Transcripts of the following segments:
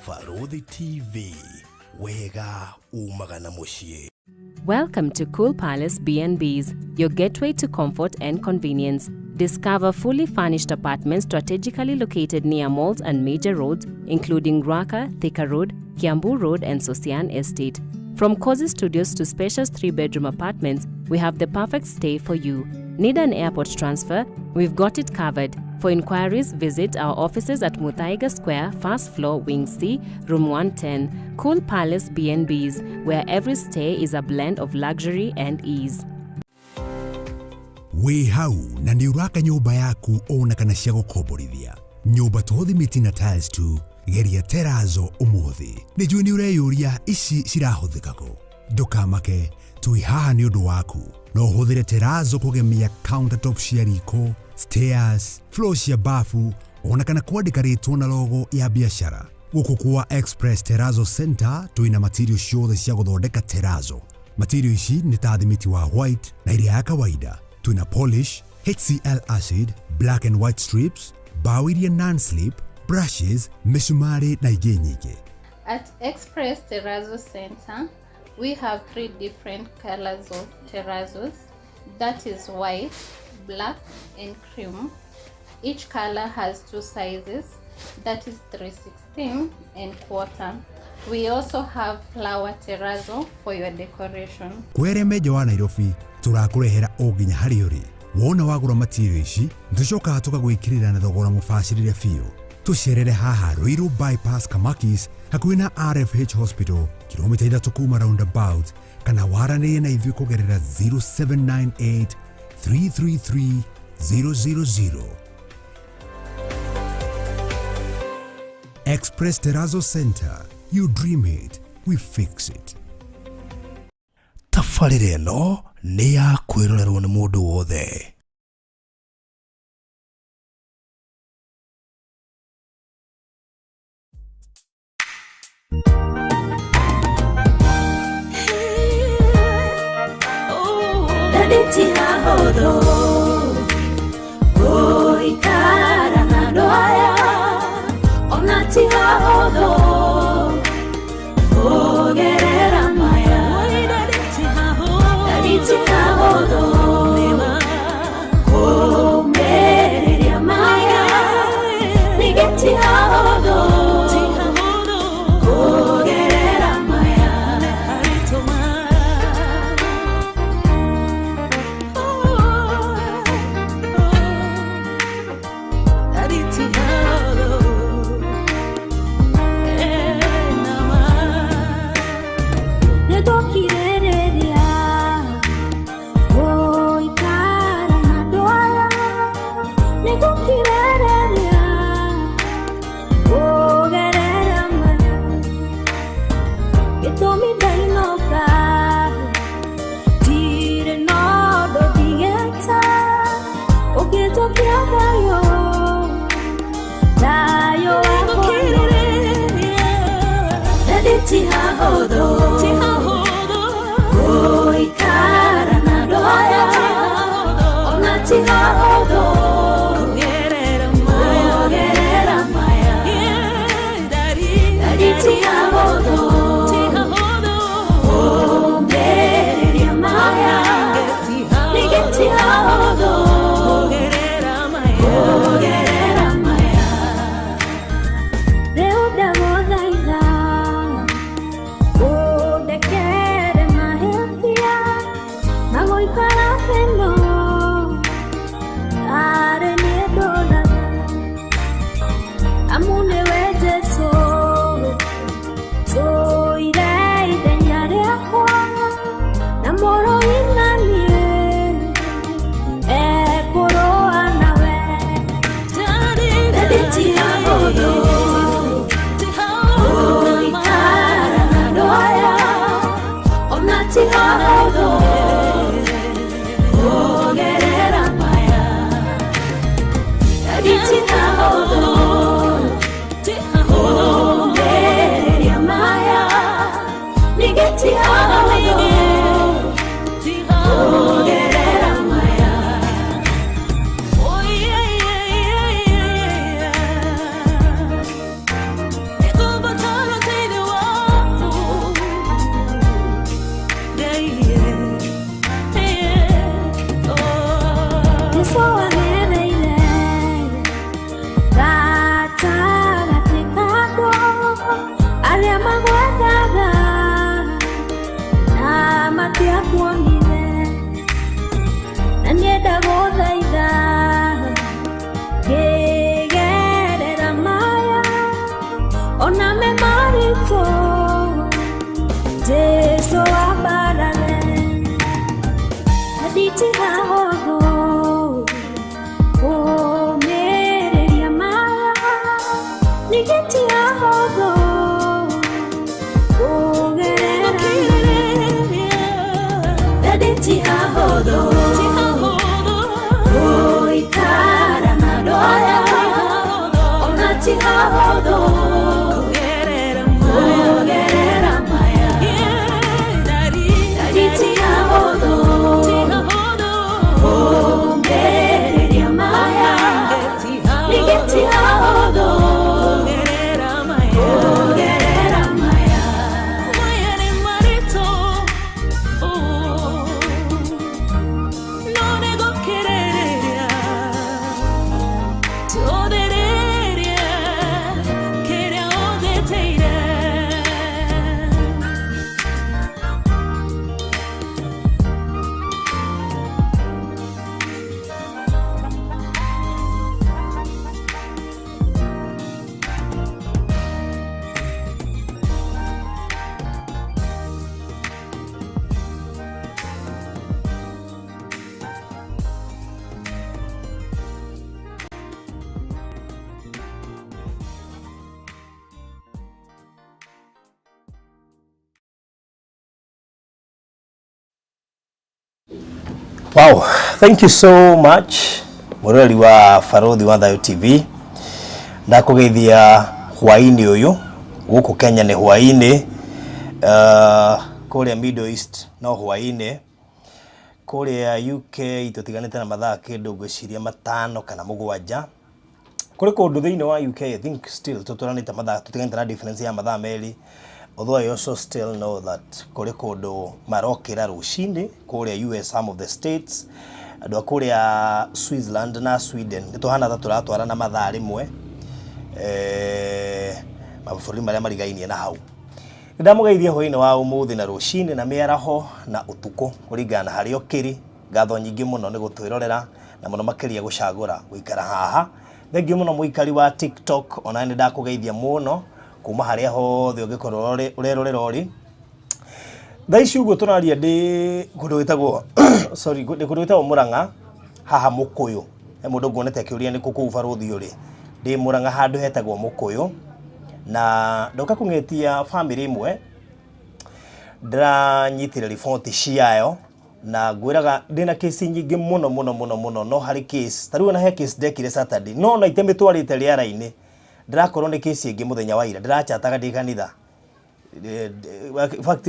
Farodhi TV, wega umagana mushie. Welcome to Cool Palace B&Bs, your gateway to comfort and convenience. Discover fully furnished apartments strategically located near malls and major roads, including Ruaka, Thika Road, Kiambu Road, and Sosian Estate. From cozy studios to spacious 3-bedroom apartments, we have the perfect stay for you. Need an airport transfer? We've got it covered. For inquiries, visit our offices at Muthaiga Square, first floor, Wing C, room 110. Cool Palace B&Bs, where every stay is a blend of luxury and ease. We hau na ni uraka nyumba yaku ona kana cia gukomborithia. Nyumba tuthimiti na tiles tu, geria Terrazzo umuthi. Nijui ni ureyuria ici cirahuthikako. Ndukamake, tui haha ni undu waku. No uhuthire Terrazzo kugemia countertop cia riko, stairs, floor cia bafu, ona kana kwandika ritwa na logo ya biashara. Guku kwa Express Terrazzo Center tuina material ciothe cia guthondeka Terrazzo. Material ici ni ta thimiti wa white na iria ya kawaida. Tuna polish, HCl acid, black and white strips, bao iria non-slip, brushes, misumari na ingĩ nyingĩ. At Express Terrazzo Center, we have 3 different colors of terrazzos. That is white, black, and cream. Each color has 2 sizes. That is 3/16 and 1/4. We also have flower terrazzo for your decoration. Kwere meja wa Nairobi, turakurehera o nginya hari uri. Wona wagura material ici, nducoka tukagwikirira na thogora mubacirire fiu. Tucerere haha Ruiru Bypass Kamakis, hakuhĩ na RFH Hospital, kilomita 3 kuma roundabout, kana waranĩrie na ithuĩ kugerera 0798 333 000. Express Terrazzo Center. You dream it, we fix it. Tafarĩra ĩno nĩ ya kwĩrorerwo nĩ mũndũ wothe. Wow, thank you so much Mureli wa Farodhi wa Thayo TV. Ndakugeithia hwaini uyu guku Kenya ni hwaini, kuria Middle East no hwaini, kuria UK tutiganite na mathaa kindu ngwiciria matano kana mugwanja. Kuri kundu thiini wa UK I think still tuturanite mathaa tutiganite na difference ya mathaa meri. Although I also still know that kuri kundu marokira rucini kuria US, some of the states, andu kuria Switzerland na Sweden nituhana ta turatwara na mathaa rimwe mabufuri maria marigainie na hau. Ndamugeithia hwaini wa umuthi na rucini na miaraho na utuku kuringana hario kiri. Ngatho nyingi muno ni gutwirorera na muno makiria gucagura guikara haha. Thengiu muno muikari wa TikTok, ona ni ndakugeithia muno kuma haria hothe ungikorwo urerorera uri. Thaici uguo turaria ndi kundu witagwo sorry kundu witagwo Murang'a haha Mukuyu. He mundu nguonete akiuria ni kuku Farodhi uri. Ndi Murang'a handu hetagwo Mukuyu na ndoka kungetia family imwe ndanyitire report ciayo na ngwiraga ndina case nyingi muno no hari case tariu na he case dekire Saturday no na itemitwarite riara-ini ndirakorwo ni case ingi muthenya wa ira ndirachataga ndi kanitha. In fact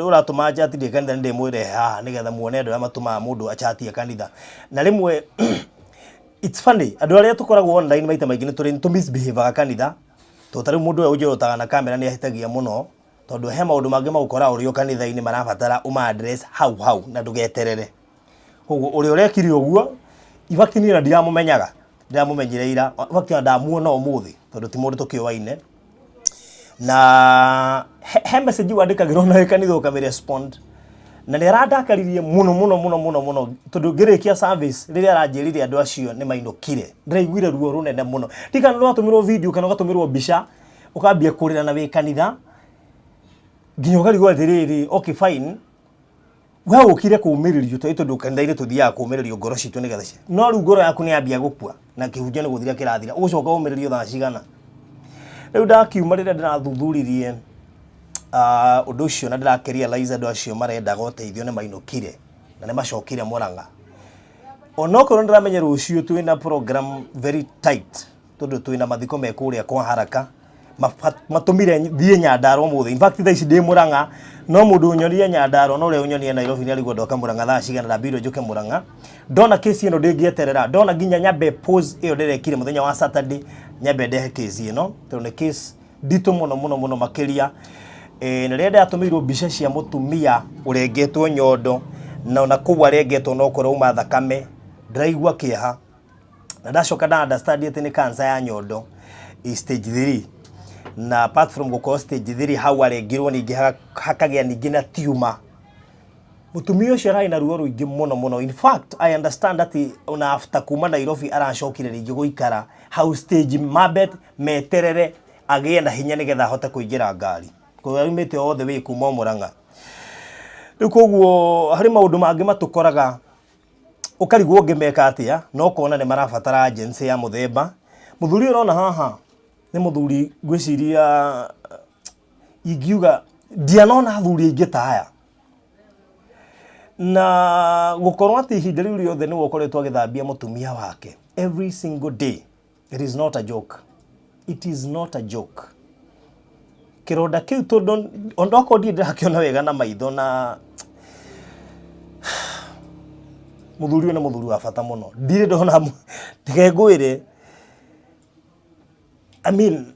uratuma chati ndi kanitha ndi mwire haha nigetha muone andu amatuma mundu achatie kanitha na rimwe it's funny andu aria tukoragwo online maita maingi ni turi misbehave kanitha totari mundu uje utaga na kamera ni ahitagia muno tondu he maundu mangi magukora uri kanitha-ini marabatara uma address hau na ndugeterere koguo uri urekire uguo ifakti ni ndiramumenyaga ndiramumenyire ira ifakti ndamuona umuthi tondu ti mundu tukiowaine na he message wandikagirwo na kanitha ukame respond na ni aradakaririe muno tondu ngirikia service riria aranjirire andu acio ni mainukire ndiraiguire ruo runene muno tikana no atumirwo video kana gatumirwo mbica ukambia kurira na wi kanitha nginya ukarigwo atiriri okay fine we ukire kumiririo tondu kanitha-ini tuthiaga kumiririo ngoro citu nigetha no riu ngoro yaku ni ambia gukua na kihunjio ni guthira kirathira ugucoka umiririo thaa cigana. Riu ndakiuma riria ndirathuthuриrie undu ucio na ndirakeria Liza andu acio marenda guteithio ni mainukire na ni macokire Murang'a. Onokorwo ndiramenya rucio twina program very tight tondu twina mathiko mekuria kwa haraka matumire thie Nyandarua muthi. In fact thaici ndi Murang'a no mundu unyonie Nyandarua no ule unyonie Nairobi ni arigwo ndoka Murang'a thaa cigana na biro njuke Murang'a. Ndona case ino ndingieterera ndona ginya nyambe pause iyo ndirekire muthenya wa Saturday nyambe ndehe case ino tondu ni case ndito muno makiria. Na renda atumirwo mbica cia mutumia urengetwo nyondo na ona kuwa rengetwo no korwo uma thakame ndiraigua kieha na ndacoka na understand ati ni cancer ya nyondo stage 3 na apart from gukorwo stage 3 hau arengirwo ningi hakagia ningi na tumor. Mutumia ucio rai na ruo ruingi muno. In fact I understand that ona after kuma Nairobi aracokire ringi guikara hau stage mabet meterere agie na hinya nigetha hote kuingira ngari ko yumite othe wi kuma Murang'a. Riu koguo hari maundu mangi matukoraga ukarigwo ngimeka atia no kona ni marabatara agency ya muthemba. Muthuri urona haha nĩ mũthuri ngwĩciria ingiuga ndianona athuri aingĩ ta aya na gũkorwo atĩ ihinda rĩu rĩothe nĩwe ũkoretwo agĩthambia mũtumia wake every single day. It is not a joke. It is not a joke. Kĩronda kĩu tondũ ondoko ndiĩ ndĩrakĩona wega na maitho na mũthuri ũyũ nĩ mũthuri wa bata mũno. Ndirĩ ndona ndĩgengwĩre I mean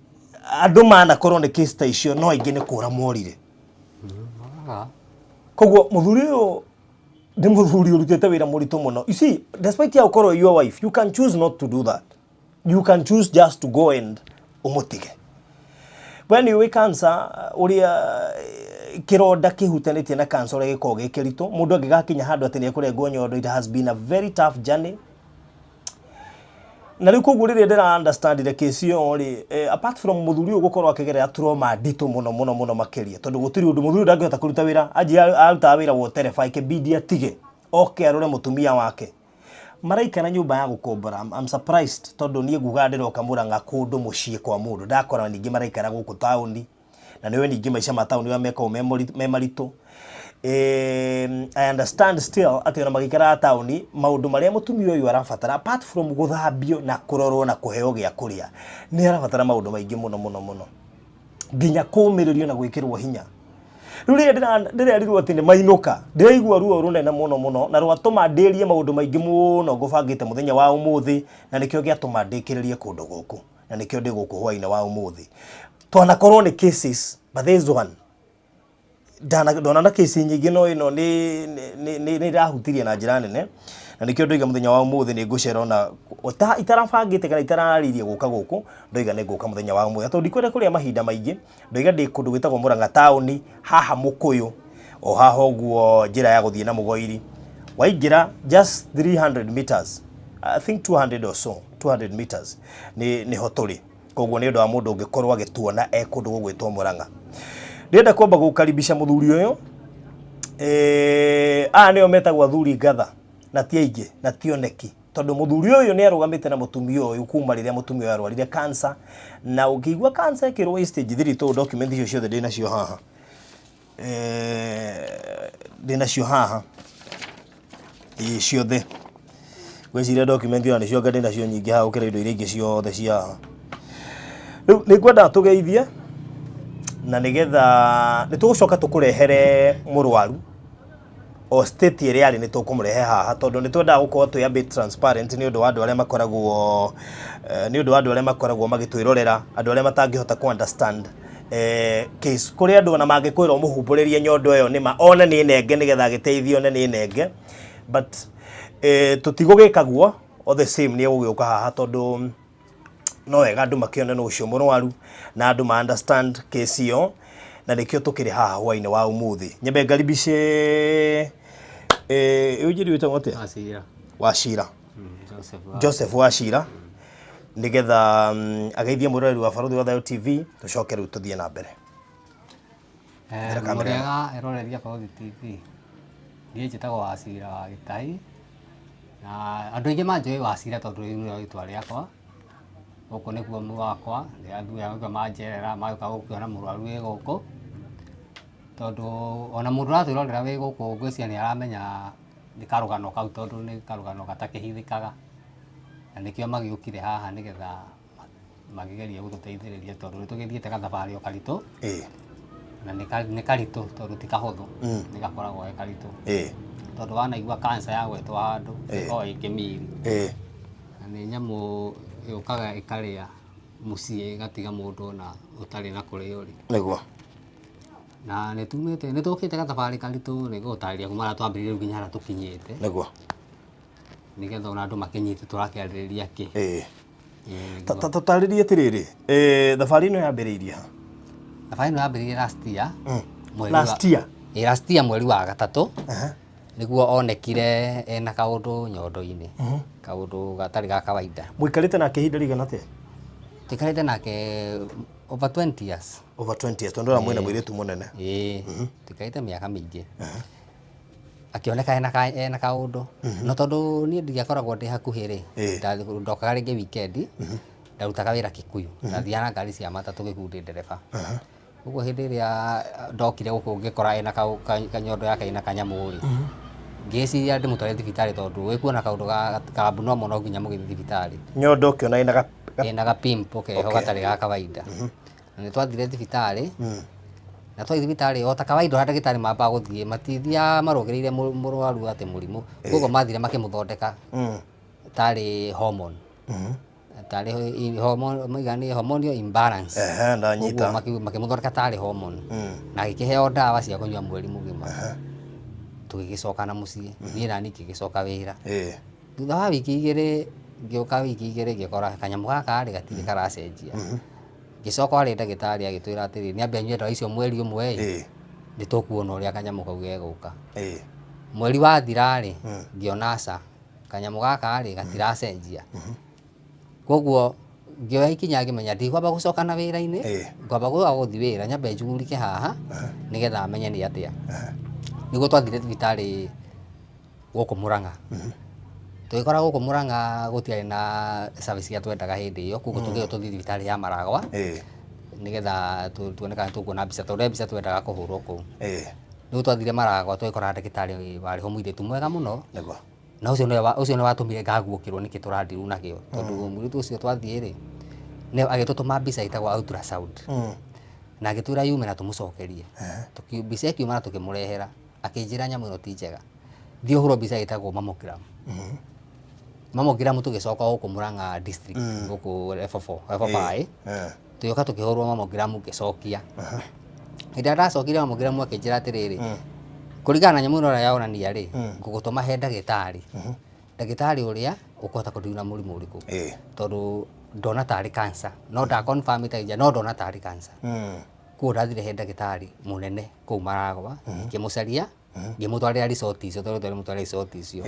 andũ manakorwo nĩ case ta icio no aingĩ nĩ kũra morire. Koguo mũthuri ũyũ nĩ mũthuri ũrutĩte wĩra mũritũ mũno. You see, despite how ũkorwo your wife, you can choose not to do that. You can choose just to go and umutige. When you wake cancer, uria kironda kihutanĩtie na cancer ũrĩa gĩkoragwo gĩkĩritũ, mũndũ angĩgakinya handũ atĩ nĩ ekũrengwo nyondo, it has been a very tough journey. Na rĩu koguo rĩrĩa ndĩra understand the case ĩyo rĩ, apart from mũthuri ũyũ gũkorwo akĩgerera trauma nditũ mũno makĩria, tondũ gũtirĩ ũndũ mũthuri ndangĩhota kũruta wĩra, arutaga wĩra wa ũtereba ikĩbidi atige oke arore mũtumia wake. Maraikara nyũmba ya gũkombora. I'm surprised tondũ niĩ nguga ndĩroka Mũrang'a kũndũ mũciĩ kwa mũndũ, ndakora ningĩ maraikara gũkũ taũni na nĩwe ningĩ maica ma taũni wa mekao me maritũ. I understand still atĩ ona magĩikara taũni maũndũ marĩa mũtumia ũyũ arabatara apart from gũthambio na kũrorwo na kũheo gĩa kũrĩa, nĩ arabatara maũndũ maingĩ mũno nginya kũũmĩrĩrio na gwĩkĩrwo hinya. Rĩu rĩrĩa ndĩrerirwo atĩ nĩ mainũka, ndĩraigua ruo rũnene mũno na rwatũma ndĩrie maũndũ maingĩ mũno ngũbangĩte mũthenya wa ũmũthĩ, na nĩkĩo gĩatũma ndĩkĩrĩrie kũndũ gũkũ, na nĩkĩo ndĩ gũkũ hwaĩ-inĩ wa ũmũthĩ. Twanakorwo nĩ cases, but this one ndona na case nyingĩ no ĩno nĩ irahutirie na njĩra nene, na nĩkĩo ndoiga mũthenya wa ũmũthĩ nĩ ngũcera ona itarabangĩte kana itararĩirie gũka gũkũ, ndoiga nĩ ngũka mũthenya wa ũmũthĩ tondũ ndikwenda kũrĩa mahinda maingĩ. Ndoiga ndĩ kũndũ gwĩtagwo Mũrang'a taũni, haha Mũkũyũ, o haha ũguo njĩra ya gũthiĩ na Mũgoiri, waingĩra just 300 meters, I think 200 or so, 200 meters nĩ ho tũrĩ. Koguo nĩ ũndũ wa mũndũ ũngĩkorwo agĩtuona kũndũ gũgwĩtwo Mũrang'a. Ndĩrenda kwamba gũkaribisha mũthuri ũyũ, aya nĩo metagwo athuri ngatha na ti aingĩ na ti oneki, tondũ mũthuri ũyũ nĩ arũgamĩte na mũtumia ũyũ kuma rĩrĩa mũtumia ũyũ arwarire cancer, na ũkĩigua cancer ĩkĩrwo stage 3 to document icio ciothe ndĩnacio haha, ndĩnacio haha ciothe, gwĩciria document ĩyo nĩcio anga ndĩnacio nyingĩ haha gũkĩra indo iria ingĩ ciothe cia haha. Rĩu nĩngwenda tũgeithie na nĩgetha nĩtũgũcoka tũkũrehere mũrwaru o state ĩrĩa arĩ nĩtũkũmũrehe haha, tondũ nĩtwendaga gũkorwo twĩ a bit transparent nĩ ũndũ wa andũ arĩa makoragwo magĩtwĩrorera, andũ arĩa matangĩhota ku understand case, kũrĩ andũ ona mangĩkwĩra mũhumbũrĩrie nyondo ĩyo nĩma ona nĩ nenge nĩgetha agĩteithio one nĩ nenge, but tũtigũgĩka guo o the same nĩ egũgĩũka haha tondũ no wega andũ makĩone no ũcio mũrwaru na andũ ma understand case ĩyo, na nĩkĩo tũkĩrĩ haha hwaĩ-inĩ wa ũmũthĩ. Nyambe ngaribishe ũnjĩri wĩtagwo atĩa? Wachira. Joseph Wachira, nĩgetha ageithie mũroreri wa Barũthi wa Thayũ TV, tũcoke rĩu tũthiĩ na mbere. Mũrĩega eroreri a Barũthi TV, niĩ njĩtagwo Wachira wa Gĩtahi, na andũ aingĩ manjũĩ Wachira tondũ rĩu nĩrĩo rĩtwa rĩakwa. Gũkũ nĩkuo mũgakwa, rĩrĩa athuri agũka manjerera magĩũka gũkuona mũrwaru wĩ gũkũ, tondũ ona mũndũ ũratwĩrorera wĩ gũkũ ngwĩciria nĩ aramenya nĩ karũgano kau, tondũ nĩ karũgano gatakĩhithĩkaga, na nĩkĩo magĩũkire haha nĩgetha magĩgerie gũtũteithĩrĩria tondũ nĩtũgĩthiĩte gathabarĩ o karitũ, na nĩ karitũ tondũ ti kahũthũ, nĩ gakoragwo ge karitũ, tondũ wanaigua cancer yagwetwo handũ ĩkoragwo ĩ kĩmiri, na nĩ nyamũ yũkaga ĩkarĩa mũciĩ ĩgatiga mũndũ na ũtarĩ na kũrĩa ũrĩ. Nĩguo. Na nĩtũkĩte gathabarĩ karitũ nĩgũgũtarĩria kuma harĩa twambĩrĩirie nginya harĩa tũkinyĩte. Nĩguo. Nĩgetha ona andũ makĩnyite tũrakĩarĩrĩria kĩ. Tũtarĩrie atĩrĩrĩ, thabarĩ ĩno yambĩrĩirie ha? Thabarĩ ĩno yambĩrĩirie last year. Last year? Last year mweri wa gatatũ. Nĩguo onekire ena kaũndũ nyondo-inĩ, kaũndũ gatarĩ ga kawaida. Mũikarĩte nake ihinda rĩigana atĩa? Tũikarĩte nake over 20 years. Over 20 years, tondũ mwĩna mũirĩtu mũnene. Tũikarĩte mĩaka mĩingĩ. Akĩoneka ena kaũndũ, no tondũ niĩ ndiakoragwo ndĩ hakuhĩ rĩ, ndokaga rĩngĩ weekend, ndarutaga wĩra Kikuyu ndathiaga na ngari cia matatũ Gĩkuyu ndĩ ndereba ũguo hĩndĩ ĩrĩa ndokire gũkũ ngĩkora ena kanyondo yake ina kanyamũ rĩ ngĩciria ndĩmũtware thibitarĩ tondũ wĩkuona kaũndũ ka abnormal no nginya mũgĩthiĩ thibitarĩ nyondo ũkĩona ina gapimpo keho gatarĩ ga kawaida na nĩ twathire thibitarĩ na twathire thibitarĩ o ta kawaida ndagĩtarĩ mambaga gũthiĩ matithia marũgĩrĩire mũrwaru atĩ mũrimũ koguo mathire makĩmũthondeka tarĩ hormone tarĩ hormone maigani hormonal imbalance na nyita makĩmũthondeka tarĩ hormone na gĩkĩheo ndawa cia kũnyua mweri mũgima tũgĩgĩcoka na mũciĩ niĩ nani ngĩgĩcoka wĩra thutha wa wiki igĩrĩ ngĩũka wiki igĩrĩ ngĩkora kanyamũ gaka rĩ gatirĩ karacenjia ngĩcoka warĩ ndagĩtarĩ agĩtwĩra atĩrĩ nĩambe anyue ndawa icio mweri ũmwe nĩtũkuona ũrĩa kanyamũ kau gegũka mweri wathira rĩ ngĩona aca kanyamũ gaka rĩ gatiracenjia koguo ngĩoya ikinya ngĩmenya ndikwamba gũcoka na wĩra-inĩ ngwamba gũthiĩ wĩra nyambe njugurike haha nĩgetha menye nĩ atĩa nĩguo twathire thibitarĩ gũkũ Mũrang'a tũgĩkora gũkũ Mũrang'a gũtiarĩ na service ya twendaga hĩndĩ ĩyo koguo tũgĩthiĩ tũthiĩ thibitarĩ ya Maragwa nĩgetha tuone kana tũkuona mbica tondũ mbica twendaga kũhũrwo kũu nĩguo twathire Maragwa tũgĩkora ndagĩtarĩ warĩ ho mũirĩtu mwega mũno na ũcio nĩ watũmire ngaguũkĩrwo nĩkĩ tũrandiru nakĩo tondũ mũirĩtu ũcio twathiĩ rĩ agĩtũtũma mbica ĩtagwo ultrasound na agĩtwĩra yume na tũmũcokerie mbica ĩkiuma na tũkĩmũrehera akĩnjĩra nyamũ ĩno ti njega thiĩ ũhũrwo mbica ĩtagwo mammogram mammogram tũgĩcoka gũkũ Mũrang'a district gũkũ F4 tũgĩũka tũkĩhũrwo mammogram ngĩcokia hĩndĩ ndacokire mammogram akĩnjĩra atĩrĩrĩ kũringana na nyamũ ĩno ũrĩa yonania rĩ ngũgũtũma he ndagĩtarĩ ũrĩa ũkũhota kũnduna mũrimũ ũrĩkũ tondũ ndona tarĩ cancer no nda confirm ĩtainja no ndona tarĩ cancer kuo ndathire he ndagĩtarĩ mũnene kũu Maragwa ngĩmũcaria ngĩmũtwarĩra resort icio tondũ twamũtwarĩra resort icio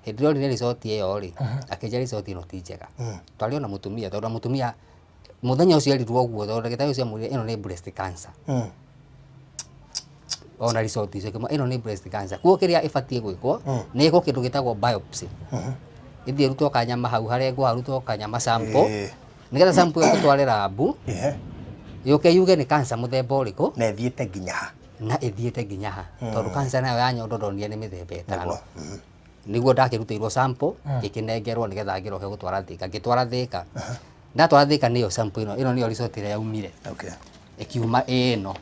hĩndĩ ĩrĩa onire resort ĩyo rĩ akĩnjĩra resort ĩno ti njega twarĩ ona mũtumia tondũ mũtumia mũthenya ũcio erirwo ũguo tondũ ndagĩtarĩ ũcio amwĩrire ĩno nĩ breast cancer ona resort icio ĩno nĩ breast cancer kuo kĩrĩa ĩbatiĩ gwĩkwo nĩ ĩkwo kĩndũ gĩtagwo biopsy ĩthiĩ ĩrutwo kanyama hau harĩa ngwarutwo kanyama sample nĩgetha sample ĩyo tũtware labu yũke yuge nĩ cancer mũthemba ũrĩkũ na ĩthiĩte nginya ha na ĩthiĩte nginya ha tondũ cancer nayo ya nyondo ndonire nĩ mĩthemba ĩtano nĩguo ndakĩrutĩirwo sample gĩkĩnengerwo nĩgetha ngĩroke gũtwara Thĩka ngĩtwara Thĩka ndatwara Thĩka nĩyo sample ĩno nĩyo resort ĩrĩa yaumire ĩkiuma ĩno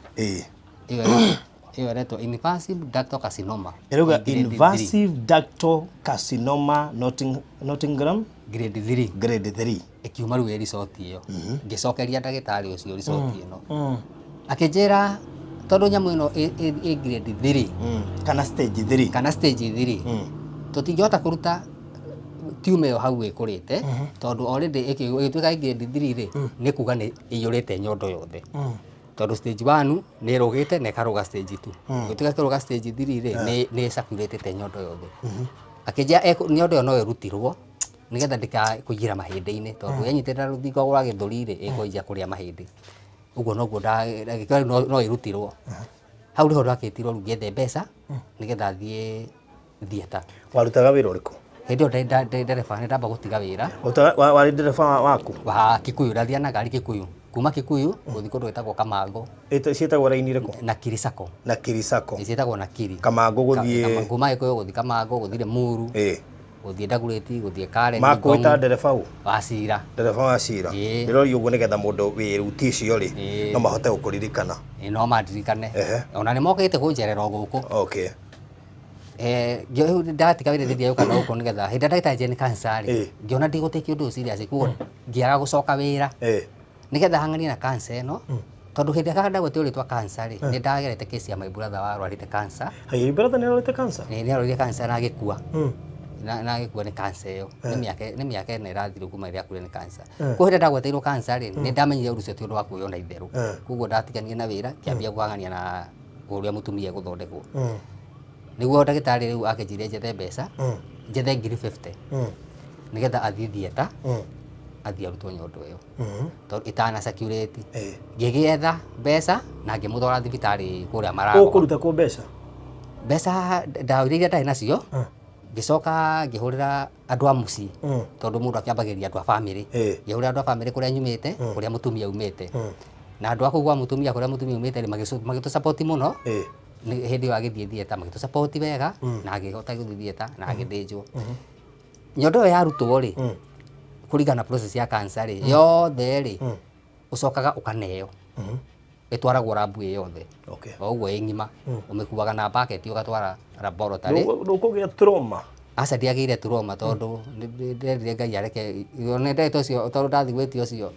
ĩyo ĩretwo invasive ductal carcinoma ĩrauga invasive ductal carcinoma Nottingham grade 3 ĩkiuma rĩu resort ĩyo ngĩcokeria ndagĩtarĩ ũcio resort ĩno akĩnjĩra tondũ nyamũ ĩno ĩ grade 3 kana stage 3 tũtingĩhota kũruta tumor ĩyo hau ĩkũrĩte tondũ already ĩgĩtuĩka grade 3 rĩ nĩ kuga nĩ ĩiyũrĩte nyondo yothe tondũ stage 1 nĩ ĩrũgĩte na ĩkarũga stage 2 gũtuĩka ĩkĩrũga stage 3 rĩ nĩ ĩsakurĩtĩte nyondo yothe akĩnjĩra nyondo ĩyo no ĩrutirwo nĩgetha ndĩkakũingĩra mahĩndĩ-inĩ tondũ yanyitĩrĩra rũthingo rwa gĩthũri rĩ ĩkũinja kũrĩa mahĩndĩ ũguo noguo ndagĩtarĩ no ĩrutirwo hau rĩho ndakĩtirwo rĩu ngĩethe mbeca nĩgetha thiĩ theater warutaga wĩra ũrĩkũ hĩndĩ ĩyo ndĩ ndereba nĩ ndamba gũtiga wĩra warĩ ndereba waku wa Kikuyu ndathiaga na ngari Kikuyu kuma Kikuyu gũthiĩ kũndũ gwĩtagwo Kamango ciĩtagwo raini ĩrĩkũ na Kirisako ciĩtagwo na Kiri Kamango gũthiĩ kuma Gĩkũyũ gũthiĩ Kamango gũthiĩ Limuru gũthiĩ Dagoretti gũthiĩ Karen makwĩta ndereba ũũ wa Cira ndereba wa Cira ndĩroria ũguo nĩgetha mũndũ wĩruti icio rĩ no mahote gũkũririkana no mandirikane ona nĩ mokĩte kũnjerera o gũkũ ndatiga wĩra thĩthiĩ yũka na gũkũ nĩgetha hĩndĩ ndagĩtarĩ nĩ cancer rĩ ngĩona ndigũtĩkia ũndũ ũyũ serious kuo ngĩaga gũcoka wĩra nĩgetha hang'anie na cancer ĩno tondũ hĩndĩ ĩrĩa ndagwetio rĩtwa cancer rĩ nĩ ndagerete case ya my brother warwarĩte cancer brother nĩ arwarĩte cancer nĩ arwarĩte cancer na agĩkua na agĩkua nĩ cancer ĩyo nĩ mĩaka ĩna ĩrathirwo kuma rĩrĩa akuire nĩ cancer kuo hĩndĩ ndagweteirwo cancer rĩ nĩ ndamenyire ũndũ ũcio ti ũndũ wa kuoywo na itherũ koguo ndatiganire na wĩra kĩambia kũhang'ania na ũrĩa mũtumia gũthondekwo nĩguo ndagĩtarĩ rĩu akĩnjĩria njethe mbeca njethe 50,000 nĩgetha athiĩ theater athiĩ arutwo nyondo ĩyo tondũ ĩtana circulate ngĩgĩetha mbeca na ngĩmũtwara thibitarĩ kũrĩa Maragwa ũkũruta kũ mbeca ndawa iria ndarĩ nacio Gicoka ngihurira andu a mucii tondu mundu akiambagiria andu a family ngihurira andu a family kuria nyumite kuria mutumia umite na andu akugwa mutumia kuria mutumia umite magitu support muno hindi yo agithie thieta magitu support wega na agihota guthie thieta na agithinjwo nyondo ya rutwo ri kurigana process ya cancer ri yothe ri ucokaga ukaneo itwaragwo rabu yothe oguo ingima umikuaga na bucket ugatwara laboratory ndukugia trauma aca ndiagire trauma tondu ndirire ngai areke one ndeto cio tondu ndathigwetio cio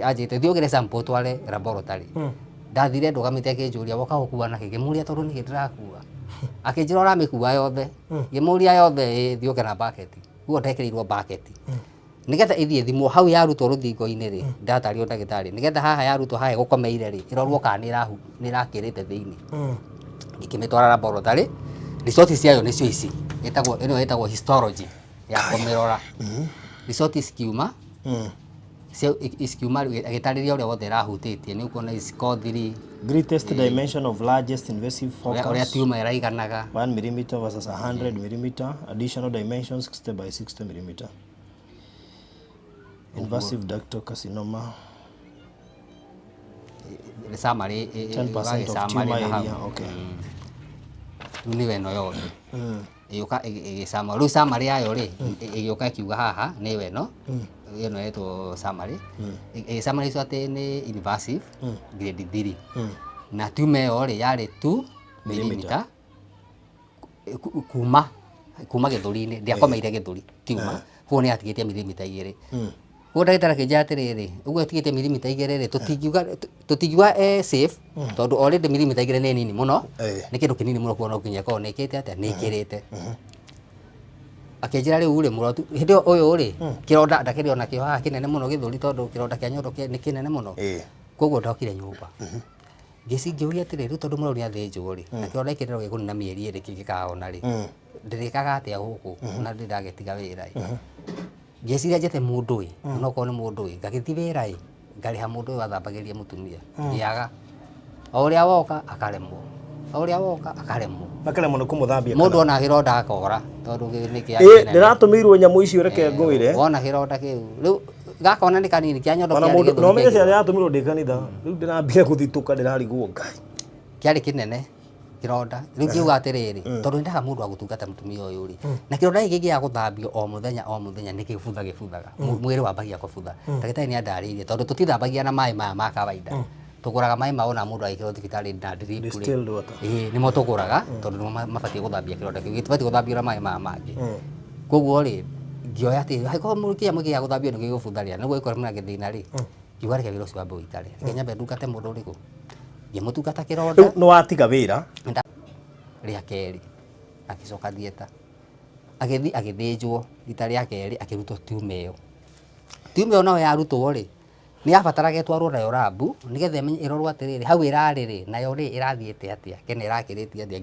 ajite thiogere sample tware laboratory ndathire ndugamite akinjuria woka gukua na kigemuria tondu ni ndirakua akinjira uramikua yothe ngimuria yothe thioke na bucket guo ndekirirwo bucket nigetha ithie thimo hau yarutwo ruthingo-ini ri ndatario ndagitari nigetha haha yarutwo haha gukomeire ri irorwo kana nirakirite thiini ikimitwara laboratory result ciayo nicio ici etagwo histology ya kumirora result cikiuma iskiuma agitariria uria wothe rahutitie ni ukuona iscothiri greatest dimension of largest invasive focus uria tumor iraiganaga 1 mm versus 100 mm additional dimensions 60 by 60 mm invasive ductal carcinoma summary 10% of tumor area ni weno yothe yuka igisama ru summary yayo ri igiuka kiuga haha ni weno ino yeto summary summary sote ni invasive grade 3 na tumor yo ri yari 2 mm kuma githuri-ini ndiakomeire githuri tumor ko ni atigitie milimita 2 ko ndagitara kinja atiriri uguo atigite milimita 2 ri tutingiuga safe tondu already milimita 2 ni nini muno ni kindu kinini muno kuona ukinya ko nekite atia nikirite akinjira riu ri murotu hindi uyu ri kironda ndakiri ona kio haha kinene muno githuri tondu kironda kia nyondo ni kinene muno koguo ndokire nyumba ngiciuria atiriri tondu muno ni athinjwo ri na kironda ikirero gikunina mieri 2 kingikaona ri ndirikaga atia guku na ndiragetiga wira ngeciria njete mundu onoko ni mundu ngagithi wira ngariha mundu wathambagiria mutumia ngiaga uria woka akaremwo uria woka akaremwo no kumuthambia mundu ona gironda akora tondu ni kia ndiratumĩirwo nyamu icio reke ngwire wona gironda kiu riu gakona ni kanini kia nyondo kia mundu no mege cia ndiratumĩirwo ndi kanitha riu ndirambia guthituka ndirarigwo ngai kiari kinene kironda riu kiuga atiriri tondu ndaga mundu agutungata mutumia uyu ri na kironda giki gia guthambio o muthenya ni gibuthaga mwiri wambagia kubutha ndagitari ni andaririe tondu tutithambagia na mai maya ma kawaida tuguraga mai maona mundu aikirwo thibitari na drip ni mo tuguraga tondu no mabatie guthambia kironda kiu gitibatie guthambio na mai maya mangi koguo ri ngioya ati haiko mundu kia mwiki ya guthambio ni gigubutharia niguo ikora muna githina ri kiuga reke wira ucio wambe uitare kenya ndungate mundu uriku ngimutungata kironda no watiga wira ria keri akicoka thieta agithi agithinjwo rita ria keri akirutwo tumeo nayo yarutwo ri ni abataraga etwarwo nayo rabu nigetha imenye irorwo atiriri hau irari ri nayo ri irathiite atia kene irakiritie atia